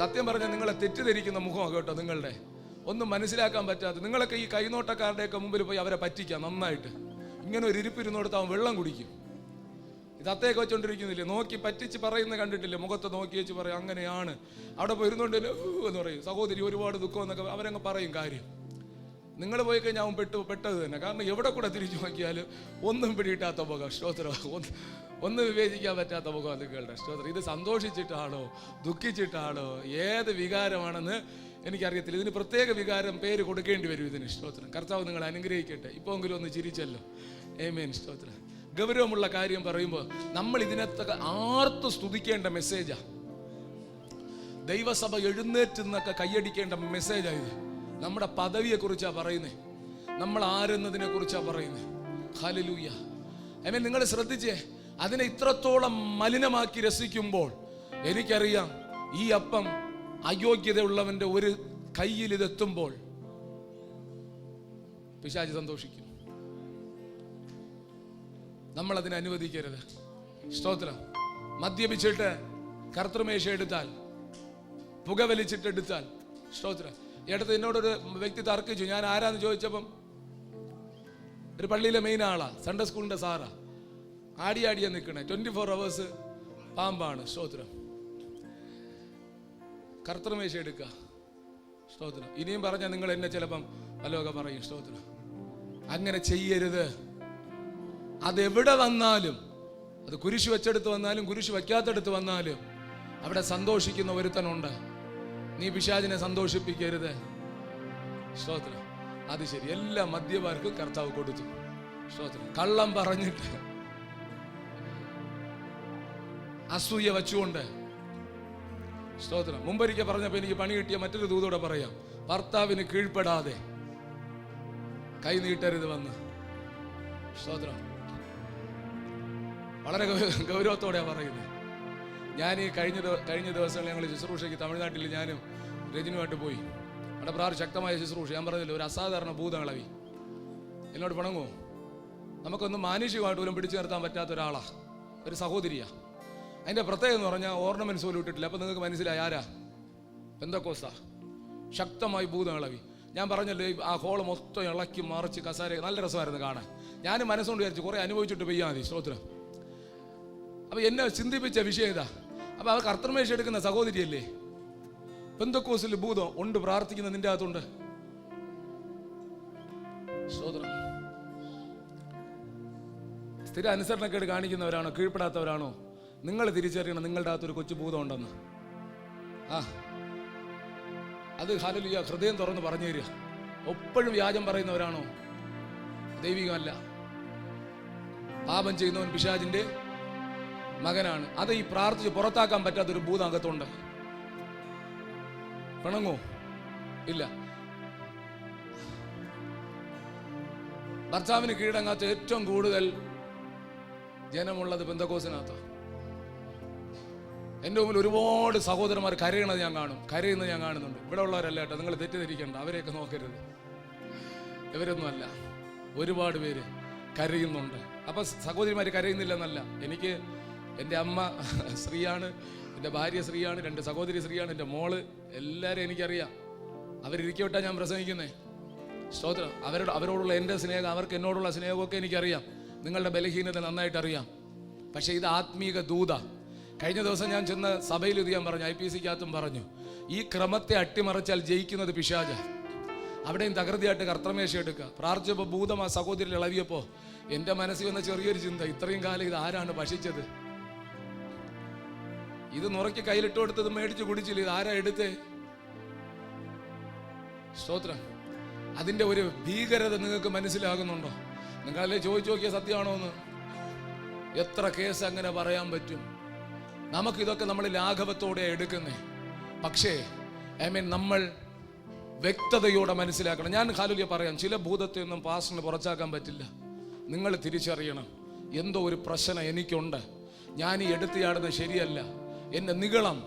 സത്യം പറഞ്ഞാൽ നിങ്ങളെ തെറ്റിദ്ധരിക്കുന്ന മുഖമാണ് കേട്ടോ നിങ്ങളുടെ. ഒന്നും മനസ്സിലാക്കാൻ പറ്റാത്ത നിങ്ങളൊക്കെ ഈ കൈനോട്ടക്കാരുടെയൊക്കെ മുമ്പിൽ പോയി അവരെ പറ്റിക്കാം നന്നായിട്ട്. ഇങ്ങനെ ഒരു ഇരിപ്പിരുന്നോടത്ത് അവൻ വെള്ളം കുടിക്കും. ഇത് അത്തേക്ക് വെച്ചോണ്ടിരിക്കുന്നില്ലേ, നോക്കി പറ്റിച്ച് പറയുന്ന കണ്ടിട്ടില്ലേ? മുഖത്ത് നോക്കി വെച്ച് പറയും അങ്ങനെയാണ്. അവിടെ പോയി ഇരുന്നോണ്ട് എന്ന് പറയും, സഹോദരി ഒരുപാട് ദുഃഖം എന്നൊക്കെ അവരങ്ങ് പറയും കാര്യം. നിങ്ങൾ പോയി കഴിഞ്ഞാൽ അവൻ പെട്ടത് തന്നെ. കാരണം എവിടെ കൂടെ തിരിച്ചു നോക്കിയാലും ഒന്നും പിടിയിട്ടാത്ത മുഖം. സ്തോത്രം. ഒന്നും വിവേചിക്കാൻ പറ്റാത്ത മുഖം നിങ്ങളുടെ. സ്തോത്രം. ഇത് സന്തോഷിച്ചിട്ടാണോ ദുഃഖിച്ചിട്ടാണോ ഏത് വികാരമാണെന്ന് എനിക്കറിയത്തില്ല. ഇതിന് പ്രത്യേക വികാരം പേര് കൊടുക്കേണ്ടി വരും ഇതിന്. സ്തോത്രം. കർത്താവ് നിങ്ങളെ അനുഗ്രഹിക്കട്ടെ. ഇപ്പോഴെങ്കിലും ഒന്ന് ചിരിച്ചല്ലോ. ആമേൻ. സ്തോത്രം. ഗൗരവമുള്ള കാര്യം പറയുമ്പോൾ നമ്മൾ ഇതിനകത്തൊക്കെ ആർത്ത് സ്തുതിക്കേണ്ട മെസ്സേജാ. ദൈവസഭ എഴുന്നേറ്റ് കൈയടിക്കേണ്ട മെസ്സേജാ ഇത്. നമ്മുടെ പദവിയെ കുറിച്ചാ പറയുന്നേ, നമ്മൾ ആരെന്നതിനെ കുറിച്ചാ പറയുന്നേ. ഹല്ലേലൂയ. ആമേൻ. നിങ്ങൾ ശ്രദ്ധിച്ചേ, അതിനെ ഇത്രത്തോളം മലിനമാക്കി രസിക്കുമ്പോൾ എനിക്കറിയാം ഈ അപ്പം അയോഗ്യതയുള്ളവന്റെ ഒരു കയ്യിൽ ഇതെത്തുമ്പോൾ പിശാച് സന്തോഷിക്കും. നമ്മൾ അതിനെ അനുവദിക്കരുത്. സ്തോത്രം. മദ്യപിച്ചിട്ട് കർത്തൃമേശ എടുത്താൽ, പുകവലിച്ചിട്ടെടുത്താൽ, സ്തോത്രം. ഈ അടുത്ത് എന്നോടൊരു വ്യക്തി തർക്കിച്ചു. ഞാൻ ആരാന്ന് ചോദിച്ചപ്പം ഒരു പള്ളിയിലെ മെയിൻ ആളാ, സൺഡേ സ്കൂളിന്റെ സാറാ. ആടിയാടിയാ നിൽക്കണേ, 24 hours പാമ്പാണ്. സ്തോത്രം. കർത്തൃമേശ എടുക്കുക. സ്തോത്രം. ഇനിയും പറഞ്ഞാൽ നിങ്ങൾ എന്നെ ചിലപ്പം വല്ലതൊക്കെ പറയും. സ്തോത്രം. അങ്ങനെ ചെയ്യരുത്. അതെവിടെ വന്നാലും, അത് കുരിശ് വെച്ചെടുത്ത് വന്നാലും കുരിശ് വയ്ക്കാത്തടുത്ത് വന്നാലും അവിടെ സന്തോഷിക്കുന്ന ഒരുത്തനുണ്ട്. നീ പിശാചിനെ സന്തോഷിപ്പിക്കരുത്. സ്തോത്രം. അത് ശരി, എല്ലാ മദ്യപാർക്കും കർത്താവ് കൊടുത്തു. സ്തോത്രം. കള്ളം പറഞ്ഞിട്ട് അസൂയ വച്ചുകൊണ്ട്, സ്തോത്രം. മുമ്പൊരിക്കൽ പറഞ്ഞപ്പോൾ എനിക്ക് പണി കിട്ടിയ മറ്റൊരു ദൂതോടെ പറയാം. ഭർത്താവിന് കീഴ്പ്പെടാതെ കൈ നീട്ടരുത് വന്ന്. സ്തോത്രം. വളരെ ഗൗരവത്തോടെയാണ് പറയുന്നത്. ഞാൻ ഈ കഴിഞ്ഞ ദിവസങ്ങളിൽ ഞങ്ങൾ ശുശ്രൂഷയ്ക്ക് തമിഴ്നാട്ടിൽ ഞാനും രജനുമായിട്ട് പോയി. അവിടെ ശക്തമായ ശുശ്രൂഷ. ഞാൻ പറഞ്ഞില്ല, ഒരു അസാധാരണ ഭൂതങ്ങളവി എന്നോട് പിണങ്ങുമോ? നമുക്കൊന്നും മാനുഷികമായിട്ട് പോലും പിടിച്ചു നിർത്താൻ പറ്റാത്ത ഒരാളാ, ഒരു സഹോദരിയാ. അതിന്റെ പ്രത്യേകത എന്ന് പറഞ്ഞാൽ ഓർണമെന്റ്സ് പോലും ഇട്ടിട്ടില്ല. അപ്പൊ നിങ്ങൾക്ക് മനസ്സിലായി ആരാ? പെന്തക്കോസ്താ. ശക്തമായി ഭൂതങ്ങളവി. ഞാൻ പറഞ്ഞല്ലോ, ആ ഹോള് മൊത്തം ഇളക്കി മറിച്ച് കസാര, നല്ല രസമായിരുന്നു കാണാൻ. ഞാൻ മനസ്സുകൊണ്ട് വിചാരിച്ചു കുറെ അനുഭവിച്ചിട്ട് പെയ്യാൽ മതി. സ്തോത്രം. അപ്പൊ എന്നെ ചിന്തിപ്പിച്ച വിഷയം ഇതാ. അപ്പൊ അവർ കർത്തൃമേശ എടുക്കുന്ന സഹോദരിയല്ലേ? പെന്തക്കോസിൽ ഭൂതം ഉണ്ട്, പ്രാർത്ഥിക്കുന്ന നിന്റെ അകത്തുണ്ട്. സ്തോത്രം. സ്ഥിര അനുസരണക്കേട് കാണിക്കുന്നവരാണോ, കീഴ്പ്പെടാത്തവരാണോ? നിങ്ങൾ തിരിച്ചറിയണം നിങ്ങളുടെ അകത്തൊരു കൊച്ചു ഭൂതം ഉണ്ടെന്ന്. അത് ഹല്ലേലൂയ, ഹൃദയം തുറന്ന് പറഞ്ഞു തരിക. എപ്പോഴും വ്യാജം പറയുന്നവരാണോ? ദൈവികമല്ല. പാപം ചെയ്യുന്നവൻ പിശാചിന്റെ മകനാണ്. അത് ഈ പ്രാർത്ഥിച്ച് പുറത്താക്കാൻ പറ്റാത്തൊരു ഭൂതം അകത്തുണ്ട്. പിണങ്ങോ? ഇല്ല. ഭർത്താവിന് കീഴടങ്ങാത്ത ഏറ്റവും കൂടുതൽ ജനമുള്ളത് പെന്തക്കോസിനകത്ത്. എൻ്റെ മുമ്പിൽ ഒരുപാട് സഹോദരന്മാർ കരയുന്നത് ഞാൻ കാണുന്നുണ്ട്. ഇവിടെ ഉള്ളവരല്ല കേട്ടോ, നിങ്ങൾ തെറ്റിദ്ധരിക്കേണ്ട, അവരെയൊക്കെ നോക്കരുത്, ഇവരൊന്നുമല്ല. ഒരുപാട് പേര് കരയുന്നുണ്ട്. അപ്പം സഹോദരിമാർ കരയുന്നില്ല എന്നല്ല. എനിക്ക് എൻ്റെ അമ്മ ശ്രീയാണ്, എൻ്റെ ഭാര്യ ശ്രീയാണ്, 2 സഹോദരി ശ്രീയാണ്, എൻ്റെ മോള്, എല്ലാവരും എനിക്കറിയാം. അവരിരിക്കവിട്ടാണ് ഞാൻ പ്രസംഗിക്കുന്നത്. സ്തോത്രം. അവരോടുള്ള എൻ്റെ സ്നേഹം, അവർക്ക് എന്നോടുള്ള സ്നേഹമൊക്കെ എനിക്കറിയാം. നിങ്ങളുടെ ബലഹീനത നന്നായിട്ട് അറിയാം. പക്ഷേ ഇത് ആത്മീക ദൂത. കഴിഞ്ഞ ദിവസം ഞാൻ ചെന്ന സഭയിൽ ഇത് ഞാൻ പറഞ്ഞു, IPC-ക്കകത്തും പറഞ്ഞു, ഈ ക്രമത്തെ അട്ടിമറിച്ചാൽ ജയിക്കുന്നത് പിശാച. അവിടെയും തകൃതിയായിട്ട് കർത്തമേശ എടുക്കുക. പ്രാർത്ഥിച്ചപ്പോൾ ഭൂതം ആ സഹോദരിൽ ഇളവിയപ്പോൾ എൻ്റെ മനസ്സിൽ വന്ന ചെറിയൊരു ചിന്ത, ഇത്രയും കാലം ഇത് ആരാണ് ഭക്ഷിച്ചത്? ഇത് നുറയ്ക്ക് കയ്യിലിട്ട് കൊടുത്തത് മേടിച്ച് കുടിച്ചില്ല, ഇത് ആരാ എടുത്തേ? സ്തോത്രം. അതിൻ്റെ ഒരു ഭീകരത നിങ്ങൾക്ക് മനസ്സിലാകുന്നുണ്ടോ? നിങ്ങളല്ലേ ചോദിച്ചു നോക്കിയ സത്യമാണോ എന്ന്? എത്ര കേസ് അങ്ങനെ പറയാൻ പറ്റും? നമുക്കിതൊക്കെ നമ്മൾ ലാഘവത്തോടെ എടുക്കുന്നേ. പക്ഷേ നമ്മൾ വ്യക്തതയോടെ മനസ്സിലാക്കണം. ഞാൻ ഹാലുലിയ പറയാം, ചില ഭൂതത്തെ ഒന്നും പാസ്റ്ററിന് പുറച്ചാക്കാൻ പറ്റില്ല. നിങ്ങൾ തിരിച്ചറിയണം, എന്തോ ഒരു പ്രശ്നം എനിക്കുണ്ട്, ഞാൻ ഈ എടുത്തിയാടുന്നത് ശരിയല്ല, എൻ്റെ നിഗളം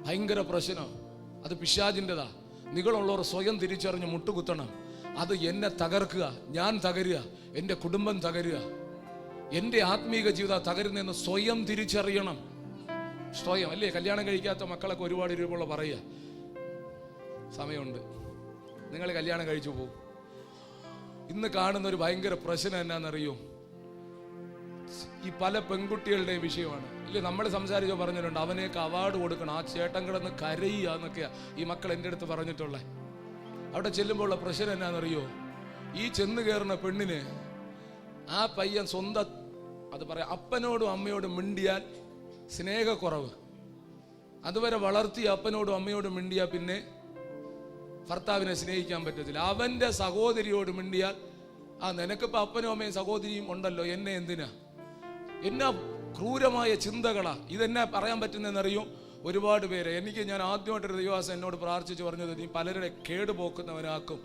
ഭയങ്കര പ്രശ്നം, അത് പിശാചിൻ്റെതാ. നിങ്ങളുള്ളവർ സ്വയം തിരിച്ചറിഞ്ഞ് മുട്ടുകുത്തണം. അത് എന്നെ തകർക്കുക, ഞാൻ തകരുക, എൻ്റെ കുടുംബം തകരുക, എൻ്റെ ആത്മീക ജീവിതം തകരുന്നതെന്ന് സ്വയം തിരിച്ചറിയണം. സ്വയം അല്ലേ? കല്യാണം കഴിക്കാത്ത മക്കളൊക്കെ ഒരുപാട് രൂപയുള്ള പറയുക, സമയമുണ്ട്, നിങ്ങൾ കല്യാണം കഴിച്ചു പോകും. ഇന്ന് കാണുന്ന ഒരു ഭയങ്കര പ്രശ്നം എന്നാന്നറിയോ? ഈ പല പെൺകുട്ടികളുടെയും വിഷയമാണ് ഇല്ലേ? നമ്മൾ സംസാരിച്ചോ പറഞ്ഞിട്ടുണ്ട്, അവനേക്ക് അവാർഡ് കൊടുക്കണം, ആ ചേട്ടൻ കിടന്ന് കരയുക എന്നൊക്കെയാ ഈ മക്കൾ എൻ്റെ അടുത്ത് പറഞ്ഞിട്ടുള്ളത്. അവിടെ ചെല്ലുമ്പോഴുള്ള പ്രശ്നം എന്നാന്നറിയോ? ഈ ചെന്ന് കയറുന്ന പെണ്ണിന് ആ പയ്യൻ സ്വന്തം, അത് പറയാം, അപ്പനോടും അമ്മയോടും മിണ്ടിയാൽ സ്നേഹക്കുറവ്. അതുവരെ വളർത്തി അപ്പനോടും അമ്മയോടും മിണ്ടിയാൽ പിന്നെ ഭർത്താവിനെ സ്നേഹിക്കാൻ പറ്റത്തില്ല. അവൻ്റെ സഹോദരിയോട് മിണ്ടിയാൽ, ആ നിനക്കിപ്പോൾ അപ്പനും അമ്മയും സഹോദരിയും ഉണ്ടല്ലോ, എന്നെ എന്തിനാ? എന്നാ ക്രൂരമായ ചിന്തകളാ. ഇതെന്നാ പറയാൻ പറ്റുന്നതെന്നറിയും? ഒരുപാട് പേര് ഞാൻ ആദ്യമായിട്ടൊരു ദൈവദാസൻ എന്നോട് പ്രാർത്ഥിച്ച് പറഞ്ഞത്, നീ പലരുടെ കേടുപോക്കുന്നവനാക്കും,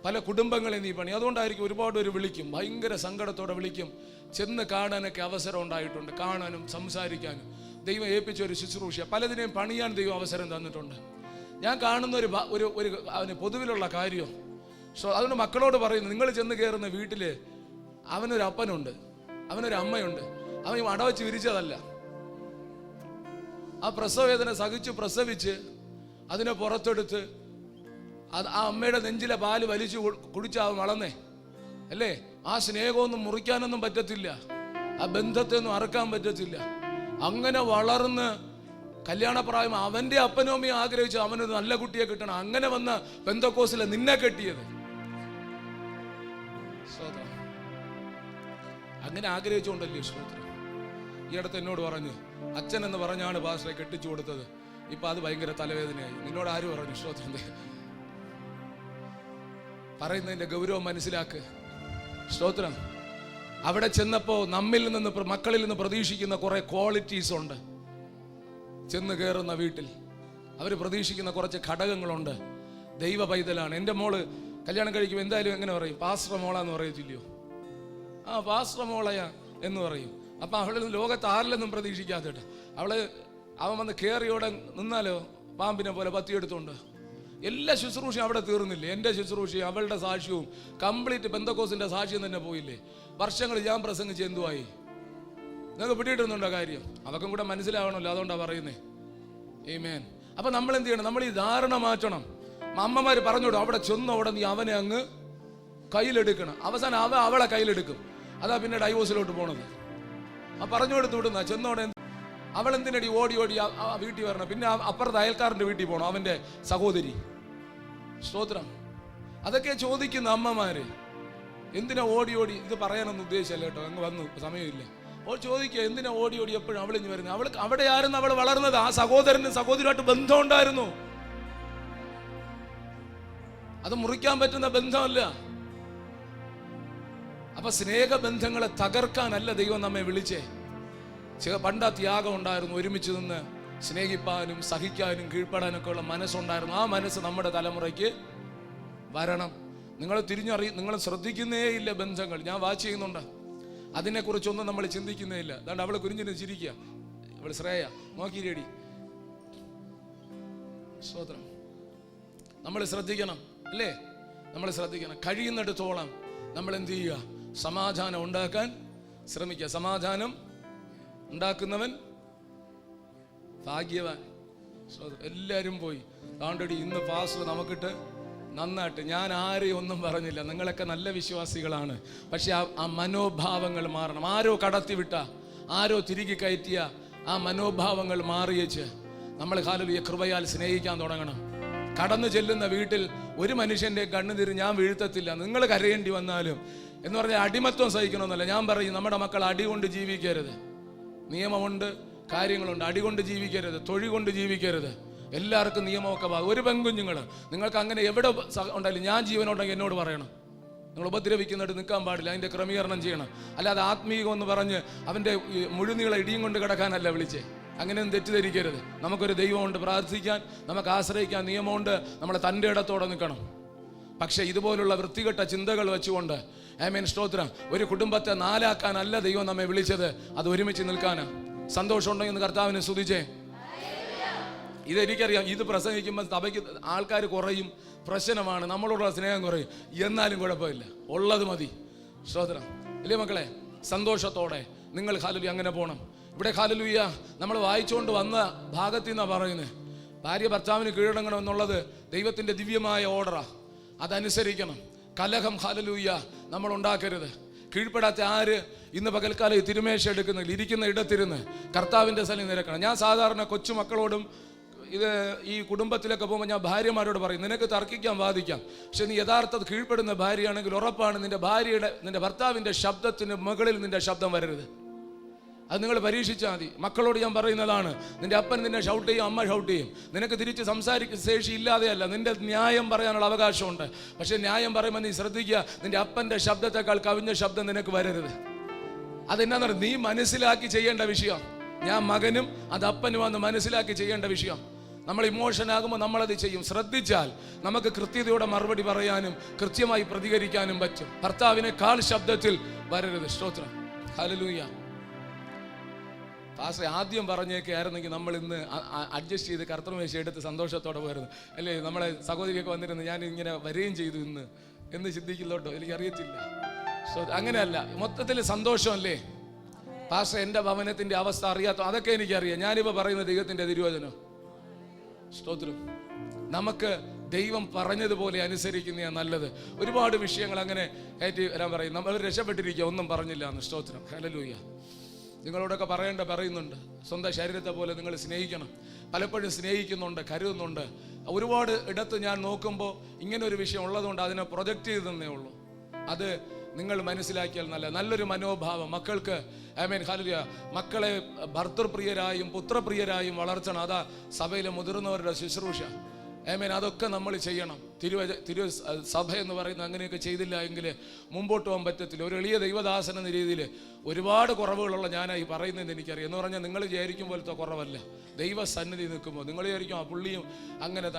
പല കുടുംബങ്ങളെ നീ പണി. അതുകൊണ്ടായിരിക്കും ഒരുപാട് പേര് വിളിക്കും, ഭയങ്കര സങ്കടത്തോടെ വിളിക്കും. ചെന്ന് കാണാനൊക്കെ അവസരം ഉണ്ടായിട്ടുണ്ട്, കാണാനും സംസാരിക്കാനും. ദൈവം ഏൽപ്പിച്ച ഒരു ശുശ്രൂഷ, പലതിനെയും പണിയാൻ ദൈവം അവസരം തന്നിട്ടുണ്ട്. ഞാൻ കാണുന്ന അവന് പൊതുവിലുള്ള കാര്യം. അതുകൊണ്ട് മക്കളോട് പറയുന്നു, നിങ്ങൾ ചെന്ന് കയറുന്ന വീട്ടിൽ അവനൊരു അപ്പനുണ്ട്, അവനൊരു അമ്മയുണ്ട്. അവൻ അടവച്ച് വിരിച്ചതല്ല. ആ പ്രസവവേദന സഹിച്ച് പ്രസവിച്ച് അതിനെ പുറത്തെടുത്ത് ആ അമ്മയുടെ നെഞ്ചിലെ പാല് വലിച്ചു കുടിച്ചാവും വളർന്നേ അല്ലേ? ആ സ്നേഹമൊന്നും മുറിക്കാനൊന്നും പറ്റത്തില്ല, ആ ബന്ധത്തെ ഒന്നും അറക്കാൻ പറ്റത്തില്ല. അങ്ങനെ വളർന്ന് കല്യാണപ്രായം അവന്റെ അപ്പനും അമ്മയും ആഗ്രഹിച്ചു അവനൊരു നല്ല കുട്ടിയെ കിട്ടണം. അങ്ങനെ വന്ന പെന്തക്കോസിലെ നിന്നെ കെട്ടിയത്. അങ്ങനെ ആഗ്രഹിച്ചുകൊണ്ടല്ലേ സ്തോത്രം. ഈ അടുത്ത് എന്നോട് പറഞ്ഞു, അച്ഛൻ എന്ന് പറഞ്ഞാണ് പാസ്റ്ററെ കെട്ടിച്ചു കൊടുത്തത്, ഇപ്പൊ അത് ഭയങ്കര തലവേദനയായി. നിന്നോട് ആര് പറഞ്ഞു? സ്തോത്രം. പറയുന്നതിന്റെ ഗൗരവം മനസ്സിലാക്ക്. സ്തോത്രം. അവിടെ ചെന്നപ്പോ നമ്മിൽ നിന്ന്, മക്കളിൽ നിന്ന് പ്രതീക്ഷിക്കുന്ന കുറെ ക്വാളിറ്റീസ് ഉണ്ട്. ചെന്ന് കയറുന്ന വീട്ടിൽ അവർ പ്രതീക്ഷിക്കുന്ന കുറച്ച് ഘടകങ്ങളുണ്ട്. ദൈവ പൈതലാണ്. എൻ്റെ മോള് കല്യാണം കഴിക്കുമ്പോൾ എന്തായാലും എങ്ങനെ പറയും? പാസ്റ്റർ മോളാന്ന് പറയത്തില്ലയോ? ആ പാസ്റ്റർ മോളയാ എന്ന് പറയും. അപ്പം അവളിൽ ലോകത്ത് ആരിലൊന്നും പ്രതീക്ഷിക്കാത്തട്ട് അവൻ വന്ന് കയറിയോടെ നിന്നാലോ പാമ്പിനെ പോലെ പത്തിയെടുത്തോണ്ട് എല്ലാ ശുശ്രൂഷയും അവിടെ തീർന്നില്ലേ? എൻ്റെ ശുശ്രൂഷയും അവളുടെ സാക്ഷ്യവും കംപ്ലീറ്റ് പെന്തക്കോസിന്റെ സാക്ഷ്യം തന്നെ പോയില്ലേ? വർഷങ്ങൾ ഞാൻ പ്രസംഗിച്ച് എന്തുവായി? നിങ്ങൾക്ക് പിടിയിട്ടുന്നുണ്ടോ കാര്യം? അതൊക്കെ കൂടെ മനസ്സിലാവണമല്ലോ, അതുകൊണ്ടാണ് പറയുന്നേ. ആമേൻ. അപ്പൊ നമ്മൾ എന്ത് ചെയ്യണം? നമ്മൾ ഈ ധാരണ മാറ്റണം. അമ്മമാര് പറഞ്ഞോടും, അവിടെ ചെന്നോടെ നീ അവനെ അങ്ങ് കയ്യിലെടുക്കണം. അവസാനം അവളെ കയ്യിലെടുക്കും. അതാ പിന്നെ ഡൈവോഴ്സിലോട്ട് പോണത്. ആ പറഞ്ഞു കൊടുത്തു വിടുന്ന ചെന്നോടെ അവളെന്തിനടി ഓടി ഓടി ആ വീട്ടിൽ വരണം? പിന്നെ അപ്പുറത്തെ അയൽക്കാരൻ്റെ വീട്ടിൽ പോകണം, അവൻ്റെ സഹോദരി. സ്തോത്രം. അതൊക്കെ ചോദിക്കുന്ന അമ്മമാര്. എന്തിനാ ഓടി ഓടി? ഇത് പറയാനൊന്നും ഉദ്ദേശിച്ചല്ല കേട്ടോ, അങ്ങ് വന്നു, സമയമില്ല. ചോദിക്കുക, എന്തിനാ ഓടി ഓടി എപ്പോഴും അവളിഞ്ഞ് വരുന്നത്? അവിടെ ആയിരുന്നു അവൾ വളർന്നത്. ആ സഹോദരനും സഹോദരിയുമായിട്ട് ബന്ധം ഉണ്ടായിരുന്നു. അത് മുറിക്കാൻ പറ്റുന്ന ബന്ധമല്ല. അപ്പൊ സ്നേഹബന്ധങ്ങളെ തകർക്കാനല്ല ദൈവം നമ്മെ വിളിച്ചേ. പണ്ടാ ത്യാഗം ഉണ്ടായിരുന്നു, ഒരുമിച്ച് നിന്ന് സ്നേഹിപ്പാനും സഹിക്കാനും കീഴ്പ്പെടാനൊക്കെ ഉള്ള മനസ്സുണ്ടായിരുന്നു. ആ മനസ്സ് നമ്മുടെ തലമുറയ്ക്ക് വരണം. നിങ്ങൾ നിങ്ങൾ ശ്രദ്ധിക്കുന്നേ ഇല്ല ബന്ധങ്ങൾ. ഞാൻ വാച്ച് ചെയ്യുന്നുണ്ട്, അതിനെക്കുറിച്ചൊന്നും നമ്മൾ ചിന്തിക്കുന്നേ ഇല്ല. അതുകൊണ്ട് അവള് കുരിഞ്ഞിന് ചിരിക്കുക. അവള് ശ്രേയ നോക്കിയില്ലേടി, സ്തോത്രം. നമ്മൾ ശ്രദ്ധിക്കണം അല്ലേ? നമ്മൾ ശ്രദ്ധിക്കണം. കഴിയുന്നിടത്തോളം നമ്മൾ എന്ത് ചെയ്യുക? സമാധാനം ഉണ്ടാക്കാൻ ശ്രമിക്കുക. സമാധാനം ഉണ്ടാക്കുന്നവൻ ഭാഗ്യവാൻ. എല്ലാവരും പോയി താണ്ടടി. ഇന്ന് പാസ്റ്റർ നമുക്കിട്ട് നന്നായിട്ട്, ഞാൻ ആരെയും ഒന്നും പറഞ്ഞില്ല, നിങ്ങളൊക്കെ നല്ല വിശ്വാസികളാണ്. പക്ഷെ ആ മനോഭാവങ്ങൾ മാറണം. ആരോ കടത്തിവിട്ട, ആരോ തിരികെ കയറ്റിയ ആ മനോഭാവങ്ങൾ മാറിയേച്ച് നമ്മൾ ഹല്ലേലൂയ കൃപയാൽ സ്നേഹിക്കാൻ തുടങ്ങണം. കടന്നു ചെല്ലുന്ന വീട്ടിൽ ഒരു മനുഷ്യന്റെ കണ്ണുനീര് ഞാൻ വീഴ്ത്തത്തില്ല. നിങ്ങൾ കരയേണ്ടി വന്നാലും എന്ന് പറഞ്ഞാൽ അടിമത്വം സഹിക്കണമെന്നല്ല ഞാൻ പറയും. നമ്മുടെ മക്കൾ അടി കൊണ്ട് ജീവിക്കരുത്. നിയമമുണ്ട്, കാര്യങ്ങളുണ്ട്. അടി കൊണ്ട് ജീവിക്കരുത്, തൊഴി കൊണ്ട് ജീവിക്കരുത്. എല്ലാവർക്കും നിയമമൊക്കെ ഒരു പെൺകുഞ്ഞുങ്ങൾ നിങ്ങൾക്ക് അങ്ങനെ എവിടെ ഉണ്ടായാലും ഞാൻ ജീവനുണ്ടെങ്കിൽ എന്നോട് പറയണം. നിങ്ങൾ ഉപദ്രവിക്കുന്നിട്ട് നിൽക്കാൻ പാടില്ല. അതിൻ്റെ ക്രമീകരണം ചെയ്യണം. അല്ലാതെ ആത്മീകം എന്ന് പറഞ്ഞ് അവൻ്റെ മുഴുനീള ഇടിയും കൊണ്ട് കിടക്കാനല്ല വിളിച്ചേ. അങ്ങനെയൊന്നും തെറ്റിദ്ധരിക്കരുത്. നമുക്കൊരു ദൈവമുണ്ട് പ്രാർത്ഥിക്കാൻ, നമുക്ക് ആശ്രയിക്കാൻ, നിയമമുണ്ട്. നമ്മൾ തൻ്റെ ഇടത്തോടെ നിൽക്കണം. പക്ഷേ ഇതുപോലുള്ള വൃത്തികെട്ട ചിന്തകൾ വെച്ചുകൊണ്ട് ആമേൻ സ്തോത്രം, ഒരു കുടുംബത്തെ നാലാക്കാനല്ല ദൈവം നമ്മെ വിളിച്ചത്. അത് ഒരുമിച്ച് നിൽക്കാനാ. സന്തോഷം ഉണ്ടെങ്കിൽ കർത്താവിനെ സ്തുതിച്ചേ. ഇതെനിക്കറിയാം. ഇത് പ്രസംഗിക്കുമ്പോൾ സഭയ്ക്ക് ആൾക്കാർ കുറയും, പ്രശ്നമാണ്, നമ്മളോടുള്ള സ്നേഹം കുറയും. എന്നാലും കുഴപ്പമില്ല, ഉള്ളത് മതി. സ്തോത്രം ഇല്ലേ മക്കളെ? സന്തോഷത്തോടെ നിങ്ങൾ ഹല്ലേലൂയ അങ്ങനെ പോകണം. ഇവിടെ ഹല്ലേലൂയ നമ്മൾ വായിച്ചുകൊണ്ട് വന്ന ഭാഗത്തിൽ നിന്നാണ് പറയുന്നത്. ഭാര്യ ഭർത്താവിന് കീഴടങ്ങണം എന്നുള്ളത് ദൈവത്തിൻ്റെ ദിവ്യമായ ഓർഡറാ. അതനുസരിക്കണം. കലഹം ഹല്ലേലൂയ നമ്മൾ ഉണ്ടാക്കരുത്. കീഴ്പ്പെടാത്ത ആര് ഇന്ന് പകൽക്കാലം ഈ തിരുമേശ എടുക്കുന്നില്ല, ഇരിക്കുന്ന ഇടത്തിരുന്ന് കർത്താവിൻ്റെ സ്ഥലം നിരക്കണം. ഞാൻ സാധാരണ കൊച്ചുമക്കളോടും ഇത് ഈ കുടുംബത്തിലൊക്കെ പോകുമ്പോൾ ഞാൻ ഭാര്യമാരോട് പറയും, നിനക്ക് തർക്കിക്കാം, വാദിക്കാം, പക്ഷെ നീ യഥാർത്ഥ കീഴ്പ്പെടുന്ന ഭാര്യയാണെങ്കിൽ ഉറപ്പാണ് നിന്റെ ഭർത്താവിൻ്റെ ശബ്ദത്തിന് മുകളിൽ നിന്റെ ശബ്ദം വരരുത്. അത് നിങ്ങൾ പരീക്ഷിച്ചാൽ മതി. മക്കളോട് ഞാൻ പറയുന്നതാണ്, നിന്റെ അപ്പൻ നിന്നെ ഷൗട്ട് ചെയ്യും, അമ്മ ഷൗട്ട് ചെയ്യും. നിനക്ക് തിരിച്ച് സംസാരിക്കുന്ന ശേഷി ഇല്ലാതെയല്ല, നിന്റെ ന്യായം പറയാനുള്ള അവകാശമുണ്ട്. പക്ഷെ ന്യായം പറയുമ്പോൾ നീ ശ്രദ്ധിക്കുക, നിന്റെ അപ്പൻ്റെ ശബ്ദത്തെക്കാൾ കവിഞ്ഞ ശബ്ദം നിനക്ക് വരരുത്. അതെന്നാന്ന് പറഞ്ഞാൽ നീ മനസ്സിലാക്കി ചെയ്യേണ്ട വിഷയം. ഞാൻ മകനും അത് അപ്പനുമാണെന്ന് മനസ്സിലാക്കി ചെയ്യേണ്ട വിഷയം. നമ്മൾ ഇമോഷൻ ആകുമ്പോൾ നമ്മളത് ചെയ്യും. ശ്രദ്ധിച്ചാൽ നമുക്ക് കൃത്യതയോടെ മറുപടി പറയാനും കൃത്യമായി പ്രതികരിക്കാനും പറ്റും. ഭർത്താവിനേക്കാൾ ശബ്ദത്തിൽ വരരുത്. സ്തോത്രം ഹല്ലേലൂയ. പാസ്റ്റർ ആദ്യം പറഞ്ഞേക്കെ ആയിരുന്നെങ്കിൽ നമ്മൾ ഇന്ന് അഡ്ജസ്റ്റ് ചെയ്ത് കർത്തൃമേശ എടുത്ത് സന്തോഷത്തോടെ പോയിരുന്നു അല്ലേ? നമ്മളെ സഹോദരിയൊക്കെ വന്നിരുന്നു, ഞാൻ ഇങ്ങനെ വരികയും ചെയ്തു ഇന്ന് എന്ന് ചിന്തിക്കില്ലോട്ടോ, എനിക്കറിയത്തില്ല. അങ്ങനെയല്ല, മൊത്തത്തിൽ സന്തോഷമല്ലേ പാസ്റ്റർ? എൻ്റെ ഭവനത്തിൻ്റെ അവസ്ഥ അറിയാത്ത അതൊക്കെ എനിക്കറിയാം. ഞാനിപ്പോൾ പറയുന്ന ദൈവത്തിൻ്റെ തിരുവചനം. സ്തോത്രം. നമുക്ക് ദൈവം പറഞ്ഞതുപോലെ അനുസരിക്കുന്നതാണ് നല്ലത്. ഒരുപാട് വിഷയങ്ങൾ അങ്ങനെ കയറ്റി വരാൻ പറയും. നമ്മൾ രക്ഷപ്പെട്ടിരിക്കുക, ഒന്നും പറഞ്ഞില്ല എന്ന്. സ്തോത്രം ഹല്ലേലൂയ. നിങ്ങളോടൊക്കെ പറയുന്നുണ്ട്, സ്വന്തം ശരീരത്തെ പോലെ നിങ്ങൾ സ്നേഹിക്കണം. പലപ്പോഴും സ്നേഹിക്കുന്നുണ്ട്, കരുതുന്നുണ്ട്. ഒരുപാട് ഇടത്ത് ഞാൻ നോക്കുമ്പോൾ ഇങ്ങനെ ഒരു വിഷയം ഉള്ളതുകൊണ്ട് അതിനെ പ്രൊജക്റ്റ് ചെയ്തെന്നേ ഉള്ളൂ. അത് നിങ്ങൾ മനസ്സിലാക്കിയാൽ നല്ലൊരു മനോഭാവം മക്കൾക്ക്. Amen hallelujah. മക്കളെ ഭർത്തൃപ്രിയരായും പുത്രപ്രിയരായും വളർത്തണം. അതാ സഭയിലെ മുതിർന്നവരുടെ ശുശ്രൂഷ. ആമേൻ. അതൊക്കെ നമ്മൾ ചെയ്യണം. തിരു സഭ എന്ന് പറയുന്നത് അങ്ങനെയൊക്കെ ചെയ്തില്ല എങ്കിൽ മുമ്പോട്ട് പോകാൻ പറ്റത്തില്ല. ഒരു എളിയ ദൈവദാസൻ എന്ന രീതിയിൽ ഒരുപാട് കുറവുകളുള്ള ഞാനായി പറയുന്നത് എനിക്കറിയാം. എന്ന് പറഞ്ഞാൽ നിങ്ങൾ വിചാരിക്കും പോലത്തെ കുറവല്ല. ദൈവസന്നിധി നിൽക്കുമ്പോൾ നിങ്ങൾ വിചാരിക്കും ആ പുള്ളിയും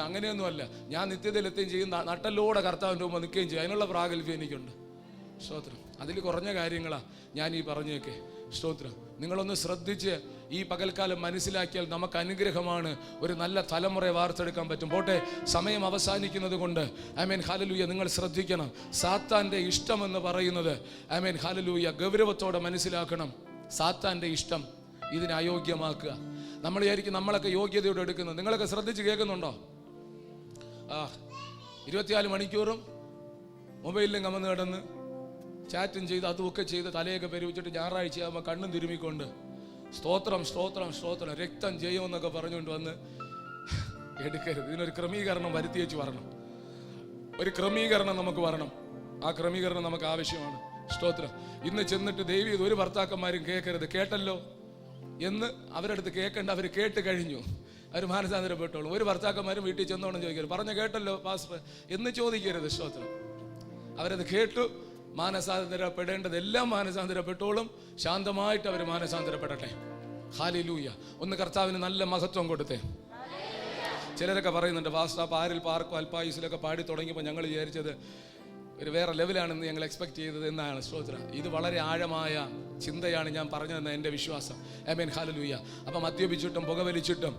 അങ്ങനെയൊന്നുമല്ല. ഞാൻ നിത്യതയിലെത്തുകയും ചെയ്യും, നട്ടലോടെ കർത്താവിൻ്റെ മുമ്പ് നിൽക്കുകയും ചെയ്യും. അതിനുള്ള പ്രാഗൽഭ്യം എനിക്കുണ്ട്. സ്തോത്രം. അതിൽ കുറഞ്ഞ കാര്യങ്ങളാണ് ഞാൻ ഈ പറഞ്ഞേക്കെ. സ്തോത്രം. നിങ്ങളൊന്ന് ശ്രദ്ധിച്ച് ഈ പകൽക്കാലം മനസ്സിലാക്കിയാൽ നമുക്ക് അനുഗ്രഹമാണ്. ഒരു നല്ല തലമുറയെ വാർത്തെടുക്കാൻ പറ്റും. പോട്ടെ, സമയം അവസാനിക്കുന്നത് കൊണ്ട് ആമേൻ ഹല്ലേലൂയ നിങ്ങൾ ശ്രദ്ധിക്കണം. സാത്താൻ്റെ ഇഷ്ടമെന്ന് പറയുന്നത് ആമേൻ ഹല്ലേലൂയ ഗൗരവത്തോടെ മനസ്സിലാക്കണം. സാത്താൻ്റെ ഇഷ്ടം ഇതിനെ അയോഗ്യമാക്കുക. നമ്മൾ വിചാരിക്കും നമ്മളൊക്കെ യോഗ്യതയോടെ എടുക്കുന്നത്. നിങ്ങളൊക്കെ ശ്രദ്ധിച്ച് കേൾക്കുന്നുണ്ടോ? 24 മണിക്കൂറും മൊബൈലിലും കമന്ന് കിടന്ന് ചാറ്റും ചെയ്ത് അതുമൊക്കെ ചെയ്ത് തലയൊക്കെ പെരുവിച്ചിട്ട് ഞായറാഴ്ച ആകുമ്പോൾ കണ്ണും തിരുമിക്കൊണ്ട് സ്തോത്രം സ്തോത്രം സ്തോത്രം രക്തം ചെയ്യുമെന്നൊക്കെ പറഞ്ഞുകൊണ്ട് വന്ന് എടുക്കരുത്. ഇതിനൊരു ക്രമീകരണം വരുത്തി വെച്ച് വരണം. ഒരു ക്രമീകരണം നമുക്ക് വരണം. ആ ക്രമീകരണം നമുക്ക് ആവശ്യമാണ്. സ്തോത്രം. ഇന്ന് ചെന്നിട്ട് ദൈവം ഇത് ഒരു ഭർത്താക്കന്മാരും കേൾക്കരുത്. കേട്ടല്ലോ എന്ന് അവരുടെ അടുത്ത് കേൾക്കേണ്ട. അവർ കേട്ട് കഴിഞ്ഞു, അവർ മാനസാന്തരപ്പെട്ടോളൂ. ഒരു ഭർത്താക്കന്മാരും വീട്ടിൽ ചെന്നോണം ചോദിക്കരുത്. പറഞ്ഞ കേട്ടല്ലോ പാസ്റ്റർ എന്ന് ചോദിക്കരുത്. സ്തോത്രം. അവരത് കേട്ടു. മാനസാന്തരപ്പെടേണ്ടതെല്ലാം മാനസാന്തരപ്പെട്ടോളും. ശാന്തമായിട്ട് അവർ മാനസാന്തരപ്പെടട്ടെ. ഹല്ലേലൂയ. ഒന്ന് കർത്താവിന് നല്ല മഹത്വം കൊടുത്തേ. ചിലരൊക്കെ പറയുന്നുണ്ട് പാസ്റ്റർ പാരിൽ പാർക്കോ അൽപ്പായുസിലൊക്കെ പാടി തുടങ്ങിയപ്പോൾ ഞങ്ങൾ വിചാരിച്ചത് ഒരു വേറെ ലെവലാണെന്ന് ഞങ്ങൾ എക്സ്പെക്ട് ചെയ്തത് എന്നാണ്. സ്തോത്രം. ഇത് വളരെ ആഴമായ ചിന്തയാണ് ഞാൻ പറഞ്ഞതെന്ന് എൻ്റെ വിശ്വാസം. Amen hallelujah. അപ്പം മദ്യപിച്ചിട്ടും പുകവലിച്ചിട്ടും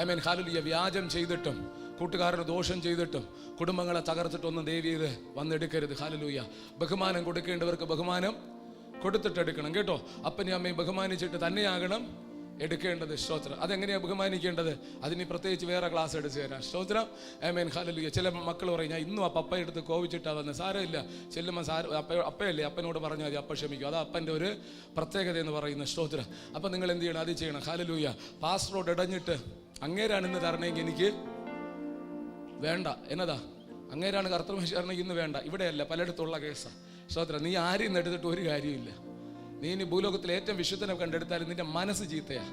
ആമേൻ ഹല്ലേലൂയ വ്യാജം ചെയ്തിട്ടും കൂട്ടുകാരന് ദോഷം ചെയ്തിട്ടും കുടുംബങ്ങളെ തകർത്തിട്ടൊന്നും ദയവ് ചെയ്ത് വന്നെടുക്കരുത്. ഹല്ലേലൂയ. ബഹുമാനം കൊടുക്കേണ്ടവർക്ക് ബഹുമാനം കൊടുത്തിട്ടെടുക്കണം കേട്ടോ. അപ്പനെയും അമ്മയും ബഹുമാനിച്ചിട്ട് തന്നെയാകണം എടുക്കേണ്ടത്. സ്തോത്രം. അതെങ്ങനെയാണ് ബഹുമാനിക്കേണ്ടത്? അതിന് പ്രത്യേകിച്ച് വേറെ ക്ലാസ് എടുത്ത് തരാം. സ്തോത്രം. ആമേൻ. ഹല്ലേലൂയ. ചില മക്കൾ പറയും ഞാൻ ഇന്നും ആ പപ്പ എടുത്ത് കോപിച്ചിട്ടാണ് വന്നത്. സാരമില്ല, ചെല്ലുമ്പോൾ അപ്പയല്ലേ, അപ്പനോട് പറഞ്ഞാൽ മതി, അപ്പ ക്ഷമിക്കും. അത് അപ്പൻ്റെ ഒരു പ്രത്യേകത എന്ന് പറയുന്നത്. സ്തോത്രം. അപ്പം നിങ്ങൾ എന്ത് ചെയ്യണം? അത് ചെയ്യണം. ഹല്ലേലൂയ. പാസ്റ്ററോട് ഇടഞ്ഞിട്ട് അങ്ങേരാണ് ഇന്ന് തരണമെങ്കിൽ എനിക്ക് വേണ്ട, എന്നതാ അങ്ങേരാണ് കർത്തൃമേശാണെങ്കിൽ ഇന്ന് വേണ്ട, ഇവിടെയല്ല, പലയിടത്തുള്ള കേസാണ്. സ്തോത്രം. നീ ആരെയും എടുത്തിട്ട് ഒരു കാര്യമില്ല. നീ ഇനി ഭൂലോകത്തിൽ ഏറ്റവും വിശുദ്ധനെ കണ്ടെടുത്താലും നിന്റെ മനസ്സ് ചീത്തയാ,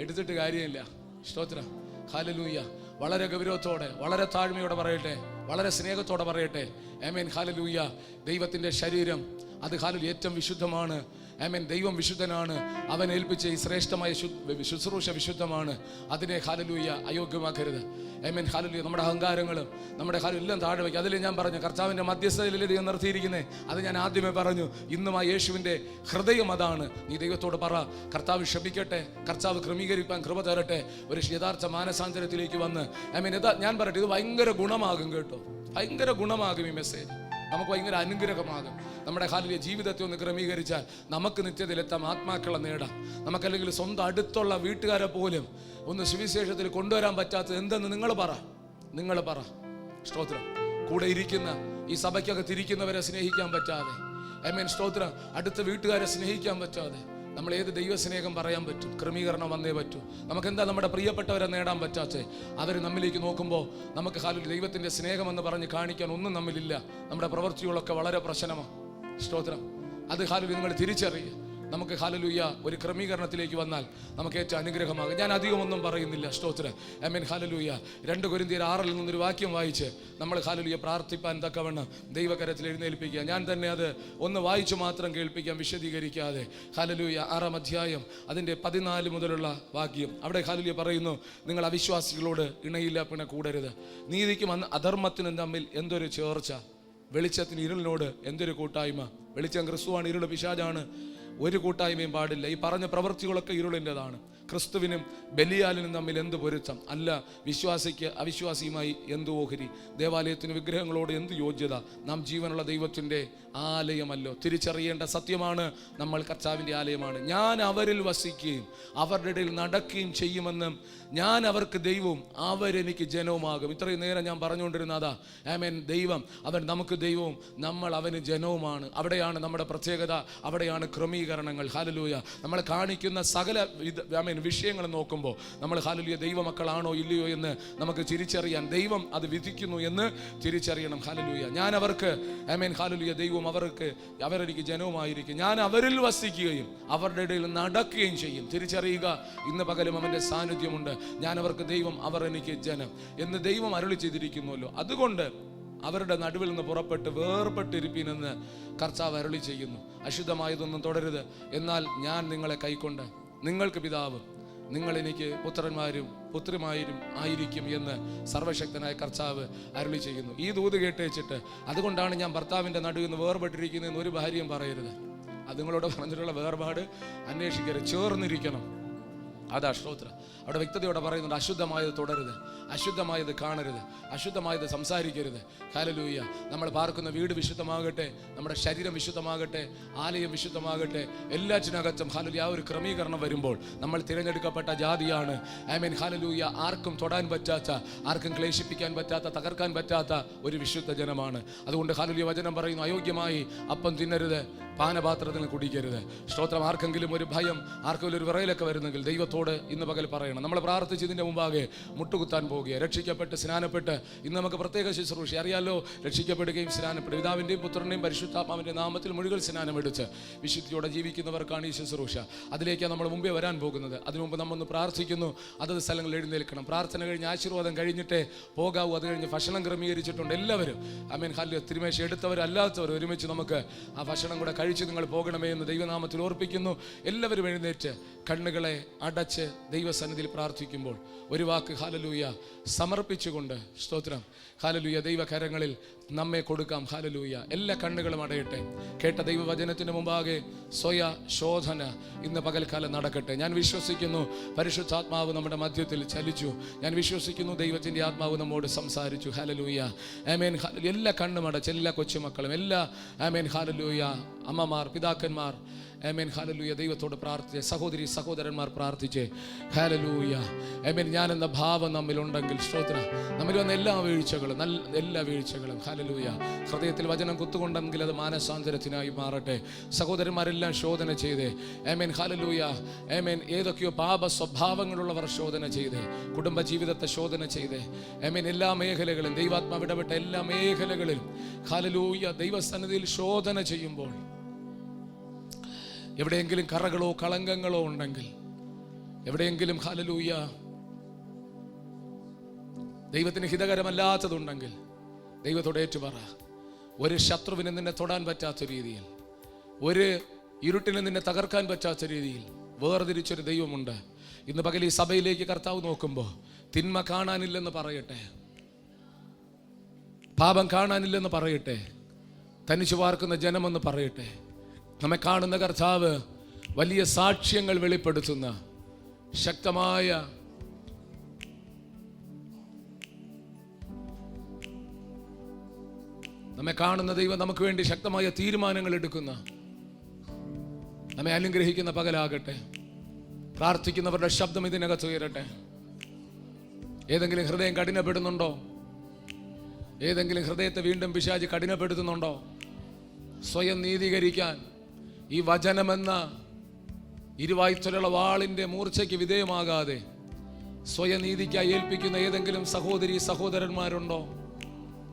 എടുത്തിട്ട് കാര്യമില്ല. സ്തോത്രം. ഹല്ലേലൂയ. വളരെ ഗൗരവത്തോടെ, വളരെ താഴ്മയോടെ പറയട്ടെ, വളരെ സ്നേഹത്തോടെ പറയട്ടെ. ആമേൻ. ഹല്ലേലൂയ. ദൈവത്തിൻ്റെ ശരീരം അത് ഹല്ലേലൂയ ഏറ്റവും വിശുദ്ധമാണ്. ആമേൻ. ദൈവം വിശുദ്ധനാണ്. അവൻ ഏൽപ്പിച്ച ഈ ശ്രേഷ്ഠമായ ശുശ്രൂഷ വിശുദ്ധമാണ്. അതിനെ ഹല്ലേലൂയ അയോഗ്യമാക്കരുത്. ആമേൻ. ഹല്ലേലൂയ. നമ്മുടെ അഹങ്കാരങ്ങളും നമ്മുടെ ഹല്ലേലൂയ എല്ലാം താഴെ വയ്ക്കുക. അതിൽ ഞാൻ പറഞ്ഞു കർത്താവിൻ്റെ മധ്യസ്ഥതയിലല്ലേ ദൈവം നിർത്തിയിരിക്കുന്നത്. അത് ഞാൻ ആദ്യമേ പറഞ്ഞു. ഇന്നും ആ യേശുവിൻ്റെ ഹൃദയം അതാണ്. നീ ദൈവത്തോട് പറ, കർത്താവ് ക്ഷമിക്കട്ടെ, കർത്താവ് ക്രമീകരിക്കാൻ കൃപ തരട്ടെ, ഒരു യഥാർത്ഥ മാനസാന്തരത്തിലേക്ക് വന്ന്. ആമേൻ. ഞാൻ പറയട്ടെ, ഇത് ഭയങ്കര ഗുണമാകും കേട്ടോ, ഭയങ്കര ഗുണമാകും. ഈ മെസ്സേജ് നമുക്ക് ഭയങ്കര അനുഗ്രഹമാകും. നമ്മുടെ ഹല്ലേലൂയ ജീവിതത്തെ ഒന്ന് ക്രമീകരിച്ചാൽ നമുക്ക് നിത്യതയിലെത്താം, ആത്മാക്കളെ നേടാം. നമുക്കല്ലെങ്കിൽ സ്വന്തം അടുത്തുള്ള വീട്ടുകാരെ പോലും ഒന്ന് സുവിശേഷത്തിൽ കൊണ്ടുവരാൻ പറ്റാത്തത് എന്തെന്ന് നിങ്ങൾ പറ. സ്തോത്രം. കൂടെ ഇരിക്കുന്ന ഈ സഭയ്ക്കകത്തിരിക്കുന്നവരെ സ്നേഹിക്കാൻ പറ്റാതെ, ആമേൻ. സ്തോത്രം. അടുത്ത വീട്ടുകാരെ സ്നേഹിക്കാൻ പറ്റാതെ നമ്മൾ ഏത് ദൈവസ്നേഹം പറയാൻ പറ്റും? ക്രമീകരണം വന്നേ പറ്റൂ. നമുക്കെന്താ നമ്മുടെ പ്രിയപ്പെട്ടവരെ നേടാൻ പറ്റാത്തത്? അവർ നമ്മിലേക്ക് നോക്കുമ്പോൾ നമുക്ക് ഹല്ലേലൂയ ദൈവത്തിൻ്റെ സ്നേഹമെന്ന് പറഞ്ഞ് കാണിക്കാൻ ഒന്നും നമ്മിലില്ല. നമ്മുടെ പ്രവൃത്തികളൊക്കെ വളരെ പ്രശ്നമാണ്. സ്തോത്രം. അത് ഹല്ലേലൂയ നിങ്ങൾ തിരിച്ചറിയുക. നമുക്ക് ഹല്ലേലൂയ ഒരു ക്രമീകരണത്തിലേക്ക് വന്നാൽ നമുക്ക് ഏറ്റവും അനുഗ്രഹമാകും. ഞാൻ അധികമൊന്നും പറയുന്നില്ല. സ്തോത്രം. ആമേൻ. ഹല്ലേലൂയ. 2 കൊരിന്ത്യർ 6 നിന്നൊരു വാക്യം വായിച്ച് നമ്മൾ ഹല്ലേലൂയ പ്രാർത്ഥിപ്പാൻ തക്കവണ്ണം ദൈവകരത്തിൽ എഴുന്നേൽപ്പിക്കുക. ഞാൻ തന്നെ അത് ഒന്ന് വായിച്ചു മാത്രം കേൾപ്പിക്കാം, വിശദീകരിക്കാതെ. ഹല്ലേലൂയ 6-ാം അധ്യായം അതിൻ്റെ 14 മുതലുള്ള വാക്യം. അവിടെ ഹല്ലേലൂയ പറയുന്നു, നിങ്ങൾ അവിശ്വാസികളോട് ഇണയില്ല പിന്നെ കൂടരുത്. നീതിക്കും അധർമ്മത്തിനും തമ്മിൽ എന്തൊരു ചേർച്ച, വെളിച്ചത്തിന് ഇരുളിനോട് എന്തൊരു കൂട്ടായ്മ. വെളിച്ചം ക്രിസ്തുവാണ്, ഇരുള് പിശാചാണ്. ഒരു കൂട്ടായ്മയും പാടില്ല. ഈ പറഞ്ഞ പ്രവൃത്തികളൊക്കെ ഇരുളിൻ്റെതാണ്. ക്രിസ്തുവിനും ബലിയാലിനും തമ്മിൽ എന്ത് പൊരുത്തം? അല്ല. വിശ്വാസിക്ക് അവിശ്വാസിയുമായി എന്ത് ഓഹരി? ദേവാലയത്തിന് വിഗ്രഹങ്ങളോട് എന്ത് യോഗ്യത? നാം ജീവനുള്ള ദൈവത്തിൻ്റെ ആലയമല്ലോ. തിരിച്ചറിയേണ്ട സത്യമാണ്, നമ്മൾ കർത്താവിൻ്റെ ആലയമാണ്. ഞാൻ അവരിൽ വസിക്കുകയും അവരുടെ ഇടയിൽ നടക്കുകയും ചെയ്യുമെന്നും ഞാൻ അവർക്ക് ദൈവവും അവരെനിക്ക് ജനവുമാകും. ഇത്രയും നേരം ഞാൻ പറഞ്ഞുകൊണ്ടിരുന്നതാ. ആമേൻ. ദൈവം, അവൻ നമുക്ക് ദൈവവും നമ്മൾ അവന് ജനവുമാണ്. അവിടെയാണ് നമ്മുടെ പ്രത്യേകത, അവിടെയാണ് ക്രമീകരണങ്ങൾ. ഹല്ലേലൂയ. നമ്മൾ കാണിക്കുന്ന സകല ആമേൻ വിഷയങ്ങൾ നോക്കുമ്പോൾ നമ്മൾ ഹല്ലേലൂയ ദൈവമക്കളാണോ ഇല്ലയോ എന്ന് നമുക്ക് തിരിച്ചറിയാൻ, ദൈവം അത് വിധിക്കുന്നു എന്ന് തിരിച്ചറിയണം. ഹല്ലേലൂയ. ഞാൻ അവർക്ക് ആമേൻ ഹല്ലേലൂയ ദൈവവും അവരെനിക്ക് ജനവുമായിരിക്കും. ഞാൻ അവരിൽ വസിക്കുകയും അവരുടെ ഇടയിൽ നടക്കുകയും ചെയ്യും. തിരിച്ചറിയുക, ഇന്ന് പകലും അവൻ്റെ സാന്നിധ്യമുണ്ട്. ഞാൻ അവർക്ക് ദൈവം, അവർ എനിക്ക് ജനം എന്ന് ദൈവം അരുളി ചെയ്തിരിക്കുന്നുവല്ലോ. അതുകൊണ്ട് അവരുടെ നടുവിൽ നിന്ന് പുറപ്പെട്ട് വേർപെട്ടിരിപ്പീനെന്ന് കർത്താവ് അരുളി ചെയ്യുന്നു. അശുദ്ധമായതൊന്നും തുടരുത്, എന്നാൽ ഞാൻ നിങ്ങളെ കൈക്കൊണ്ട് നിങ്ങൾക്ക് പിതാവും നിങ്ങൾ എനിക്ക് പുത്രന്മാരും പുത്രിമാരും ആയിരിക്കും എന്ന് സർവശക്തനായ കർത്താവ് അരുളി ചെയ്യുന്നു. ഈ ദൂത് കേട്ട് വെച്ചിട്ട് അതുകൊണ്ടാണ് ഞാൻ ഭർത്താവിൻ്റെ നടുവിൽ നിന്ന് വേർപെട്ടിരിക്കുന്നതെന്ന് ഒരു ഭാര്യയും പറയരുത്. അത് നിങ്ങളോട് പറഞ്ഞിട്ടുള്ള വേർപാട് അന്വേഷിക്കരുത്, ചേർന്നിരിക്കണം. അതാ സ്തോത്രം. അവിടെ വ്യക്തതയോടെ പറയുന്നുണ്ട്, അശുദ്ധമായത് തുടരുത്, അശുദ്ധമായത് കാണരുത്, അശുദ്ധമായത് സംസാരിക്കരുത്. ഹല്ലേലൂയ. നമ്മൾ പാർക്കുന്ന വീട് വിശുദ്ധമാകട്ടെ, നമ്മുടെ ശരീരം വിശുദ്ധമാകട്ടെ, ആലയം വിശുദ്ധമാകട്ടെ. എല്ലാറ്റിനകത്തും ഹല്ലേലൂയ ആ ഒരു ക്രമീകരണം വരുമ്പോൾ നമ്മൾ തിരഞ്ഞെടുക്കപ്പെട്ട ജാതിയാണ്. ആമേൻ. ഹല്ലേലൂയ. ആർക്കും തൊടാൻ പറ്റാത്ത, ആർക്കും ക്ലേശിപ്പിക്കാൻ പറ്റാത്ത, തകർക്കാൻ പറ്റാത്ത ഒരു വിശുദ്ധ ജനമാണ്. അതുകൊണ്ട് ഹല്ലേലൂയ വചനം പറയുന്നു, അയോഗ്യമായി അപ്പം തിന്നരുത്, പാനപാത്രത്തിൽ കുടിക്കരുത്. സ്തോത്രം. ആർക്കെങ്കിലും ഒരു ഭയം, ആർക്കെങ്കിലും ഒരു വിറയിലൊക്കെ വരുന്നെങ്കിൽ ദൈവത്തോട് ഇന്ന് പകൽ പറയണം. നമ്മൾ പ്രാർത്ഥിച്ചതിൻ്റെ മുമ്പാകെ മുട്ടുകുത്താൻ പോകുക. രക്ഷിക്കപ്പെട്ട് സ്നാനപ്പെട്ട് ഇന്ന് നമുക്ക് പ്രത്യേക ശുശ്രൂഷ അറിയാലോ. രക്ഷിക്കപ്പെടുകയും സ്നാനപ്പെട്ട് പിതാവിൻ്റെയും പുത്രൻ്റെയും പരിശുദ്ധാത്മാവിൻ്റെ നാമത്തിൽ മുഴുവൻ സ്നാനമെടുത്ത് വിശുദ്ധിയോടെ ജീവിക്കുന്നവർക്കാണ് ഈ ശുശ്രൂഷ. അതിലേക്കാണ് നമ്മൾ മുമ്പേ വരാൻ പോകുന്നത്. അതിനു മുമ്പ് നമ്മൊന്ന് പ്രാർത്ഥിക്കുന്നു. അതത് സ്ഥലങ്ങളിൽ എഴുന്നേൽക്കണം. പ്രാർത്ഥന കഴിഞ്ഞ് ആശീർവാദം കഴിഞ്ഞിട്ടേ പോകാവൂ. അത് കഴിഞ്ഞ് ഭക്ഷണം ക്രമീകരിച്ചിട്ടുണ്ട് എല്ലാവരും. ആമേൻ. ഹല്ലേലൂയ. തിരുമേശ എടുത്തവരല്ലാത്തവർ ഒരുമിച്ച് നമുക്ക് ആ ഭക്ഷണം കൂടെ കഴിച്ച് നിങ്ങൾ പോകണമേ എന്ന് ദൈവനാമത്തിൽ ഓർപ്പിക്കുന്നു. എല്ലാവരും എഴുന്നേറ്റ് കണ്ണുകളെ അടച്ച് ദൈവസന്നിധിയിൽ പ്രാർത്ഥിക്കുമ്പോൾ ഒരു വാക്ക് ഹല്ലേലൂയ സമർപ്പിച്ചുകൊണ്ട്, സ്തോത്രം, ഹല്ലേലൂയ ദൈവകരങ്ങളിൽ നമ്മെ കൊടുക്കാം. ഹല്ലേലൂയ. എല്ലാ കണ്ണുകളും അടയട്ടെ. കേട്ട ദൈവവചനത്തിന് മുമ്പാകെ സ്വയ ശോധന ഇന്ന് പകൽക്കാലം നടക്കട്ടെ. ഞാൻ വിശ്വസിക്കുന്നു പരിശുദ്ധാത്മാവ് നമ്മുടെ മധ്യത്തിൽ ചലിച്ചു. ഞാൻ വിശ്വസിക്കുന്നു ദൈവത്തിൻ്റെ ആത്മാവ് നമ്മോട് സംസാരിച്ചു. ഹല്ലേലൂയ. ആമേൻ. എല്ലാ കണ്ണും അടച്ച് എല്ലാ കൊച്ചുമക്കളും, എല്ലാ ആമേൻ ഹല്ലേലൂയ അമ്മമാർ, പിതാക്കന്മാർ, ആമേൻ ഹല്ലേലൂയ ദൈവത്തോട് പ്രാർത്ഥിച്ച്, സഹോദരി സഹോദരന്മാർ പ്രാർത്ഥിച്ച്, ഹല്ലേലൂയ ആമേൻ. ഞാനെന്ന ഭാവം നമ്മിലുണ്ടെങ്കിൽ സ്തോത്രം. നമ്മിൽ വന്ന എല്ലാ വീഴ്ചകളും, എല്ലാ വീഴ്ചകളും ഹല്ലേലൂയ ഹൃദയത്തിൽ വചനം കുത്തുകൊണ്ടെങ്കിൽ അത് മാനസാന്തരത്തിനായി മാറട്ടെ. സഹോദരന്മാരെല്ലാം ശോധന ചെയ്തേ. ആമേൻ ഹല്ലേലൂയ. ആമേൻ. ഏതൊക്കെയോ പാപ സ്വഭാവങ്ങളുള്ളവർ ശോധന ചെയ്തേ. കുടുംബജീവിതത്തെ ശോധന ചെയ്തേ. ആമേൻ. എല്ലാ മേഖലകളും ദൈവാത്മാവ് ഇടപെട്ട എല്ലാ മേഖലകളിലും ഹല്ലേലൂയ ദൈവസന്നിധിയിൽ ശോധന ചെയ്യുമ്പോൾ എവിടെയെങ്കിലും കറകളോ കളങ്കങ്ങളോ ഉണ്ടെങ്കിൽ, എവിടെയെങ്കിലും ഹല്ലേലൂയ ദൈവത്തിന് ഹിതകരമല്ലാത്തതുണ്ടെങ്കിൽ ദൈവത്തോട് ഏറ്റുപറ. ഒരു ശത്രുവിന് നിന്നെ തൊടാൻ പറ്റാത്ത രീതിയിൽ, ഒരു ഇരുട്ടിന് നിന്നെ തകർക്കാൻ പറ്റാത്ത രീതിയിൽ വേർതിരിച്ചൊരു ദൈവമുണ്ട്. ഇന്ന് പകൽ ഈ സഭയിലേക്ക് കർത്താവ് നോക്കുമ്പോൾ തിന്മ കാണാനില്ലെന്ന് പറയട്ടെ, പാപം കാണാനില്ലെന്ന് പറയട്ടെ, തനിച്ചു പാർക്കുന്ന ജനമെന്ന് പറയട്ടെ. നമ്മെ കാണുന്ന കർത്താവ് വലിയ സാക്ഷ്യങ്ങൾ വെളിപ്പെടുത്തുന്ന ശക്തമായ നമ്മെ കാണുന്ന ദൈവം നമുക്ക് വേണ്ടി ശക്തമായ തീരുമാനങ്ങൾ എടുക്കുന്ന, നമ്മെ അനുഗ്രഹിക്കുന്ന പകലാകട്ടെ. പ്രാർത്ഥിക്കുന്നവരുടെ ശബ്ദം ഇതിനകത്ത് ഉയരട്ടെ. ഏതെങ്കിലും ഹൃദയം കഠിനപ്പെടുന്നുണ്ടോ? ഏതെങ്കിലും ഹൃദയത്തെ വീണ്ടും പിശാച് കഠിനപ്പെടുത്തുന്നുണ്ടോ? സ്വയം നീതീകരിക്കാൻ ഈ വചനമെന്ന ഇരുവായ്ത്തലുള്ള വാളിന്റെ മൂർച്ചയ്ക്ക് വിധേയമാകാതെ സ്വയനീതിക്കായി ഏൽപ്പിക്കുന്ന ഏതെങ്കിലും സഹോദരി സഹോദരന്മാരുണ്ടോ?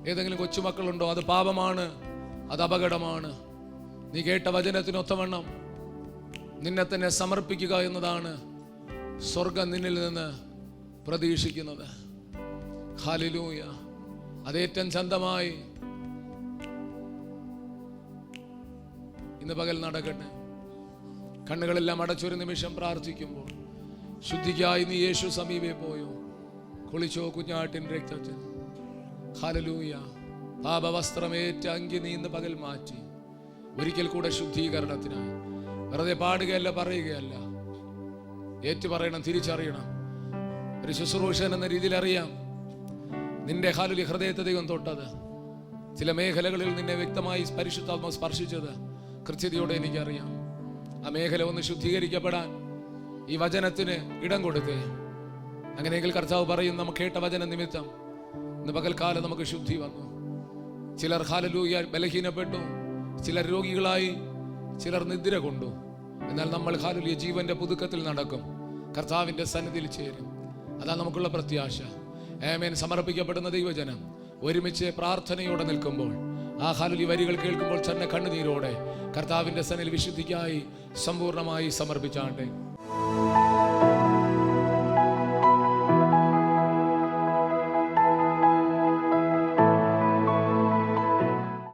ഏതെങ്കിലും കൊച്ചുമക്കളുണ്ടോ? അത് പാപമാണ്, അത് അപകടമാണ്. നീ കേട്ട വചനത്തിനൊത്തവണ്ണം നിന്നെ തന്നെ സമർപ്പിക്കുക എന്നതാണ് സ്വർഗം നിന്നിൽ നിന്ന് പ്രതീക്ഷിക്കുന്നത്. ഹല്ലേലൂയ. അതേറ്റം ചന്തമായി ഇന്ന് പകൽ നടക്കട്ടെ. കണ്ണുകളെല്ലാം അടച്ചൊരു നിമിഷം പ്രാർത്ഥിക്കുമ്പോൾ, ശുദ്ധിക്കായി നീ യേശു സമീപേ പോയോ? കുളിച്ചോ കുഞ്ഞാട്ടിൻ രക്തത്തിൽ? ഹല്ലേലൂയ. പാപവസ്ത്രമേറ്റ അങ്കി നീ ഇന്ന് പകൽ മാറ്റി ഒരിക്കൽ കൂടെ ശുദ്ധീകരണത്തിനായി. വെറുതെ പാടുകയല്ല, പറയുകയല്ല, ഏറ്റു പറയണം, തിരിച്ചറിയണം. ഒരു ശുശ്രൂഷൻ എന്ന രീതിയിൽ അറിയാം നിന്റെ ഹല്ലേലൂയ ഹൃദയത്തെ ദൈവം തൊട്ടത്. ചില മേഖലകളിൽ നിന്നെ വ്യക്തമായി പരിശുദ്ധാത്മാവ് സ്പർശിച്ചത് കൃത്യതയോടെ എനിക്കറിയാം. ആ മേഖല ഒന്ന് ശുദ്ധീകരിക്കപ്പെടാൻ ഈ വചനത്തിന് ഇടം കൊടുത്തേ. അങ്ങനെയെങ്കിൽ കർത്താവ് പറയും, നമുക്ക് കേട്ട വചന നിമിത്തം ഇന്ന് പകൽക്കാലം നമുക്ക് ശുദ്ധി വന്നു. ചിലർ ഹല്ലേലൂയ ബലഹീനപ്പെട്ടു, ചിലർ രോഗികളായി, ചിലർ നിദ്ര കൊണ്ടു. എന്നാൽ നമ്മൾ ഹല്ലേലൂയ ജീവന്റെ പുതുക്കത്തിൽ നടക്കും, കർത്താവിന്റെ സന്നിധിയിൽ ചേരും. അതാ നമുക്കുള്ള പ്രത്യാശ. ആമേൻ. സമർപ്പിക്കപ്പെടുന്ന ദൈവജനം ഒരുമിച്ച് പ്രാർത്ഥനയോടെ നിൽക്കുമ്പോൾ, ആ ഹല്ലേലൂയ വരികൾ കേൾക്കുമ്പോൾ തന്നെ കണ്ണുനീരോടെ കർത്താവിന്റെ സന്നിധിയിൽ വിശുദ്ധിക്കായി സമ്പൂർണ്ണമായി സമർപ്പിച്ചാട്ടെ.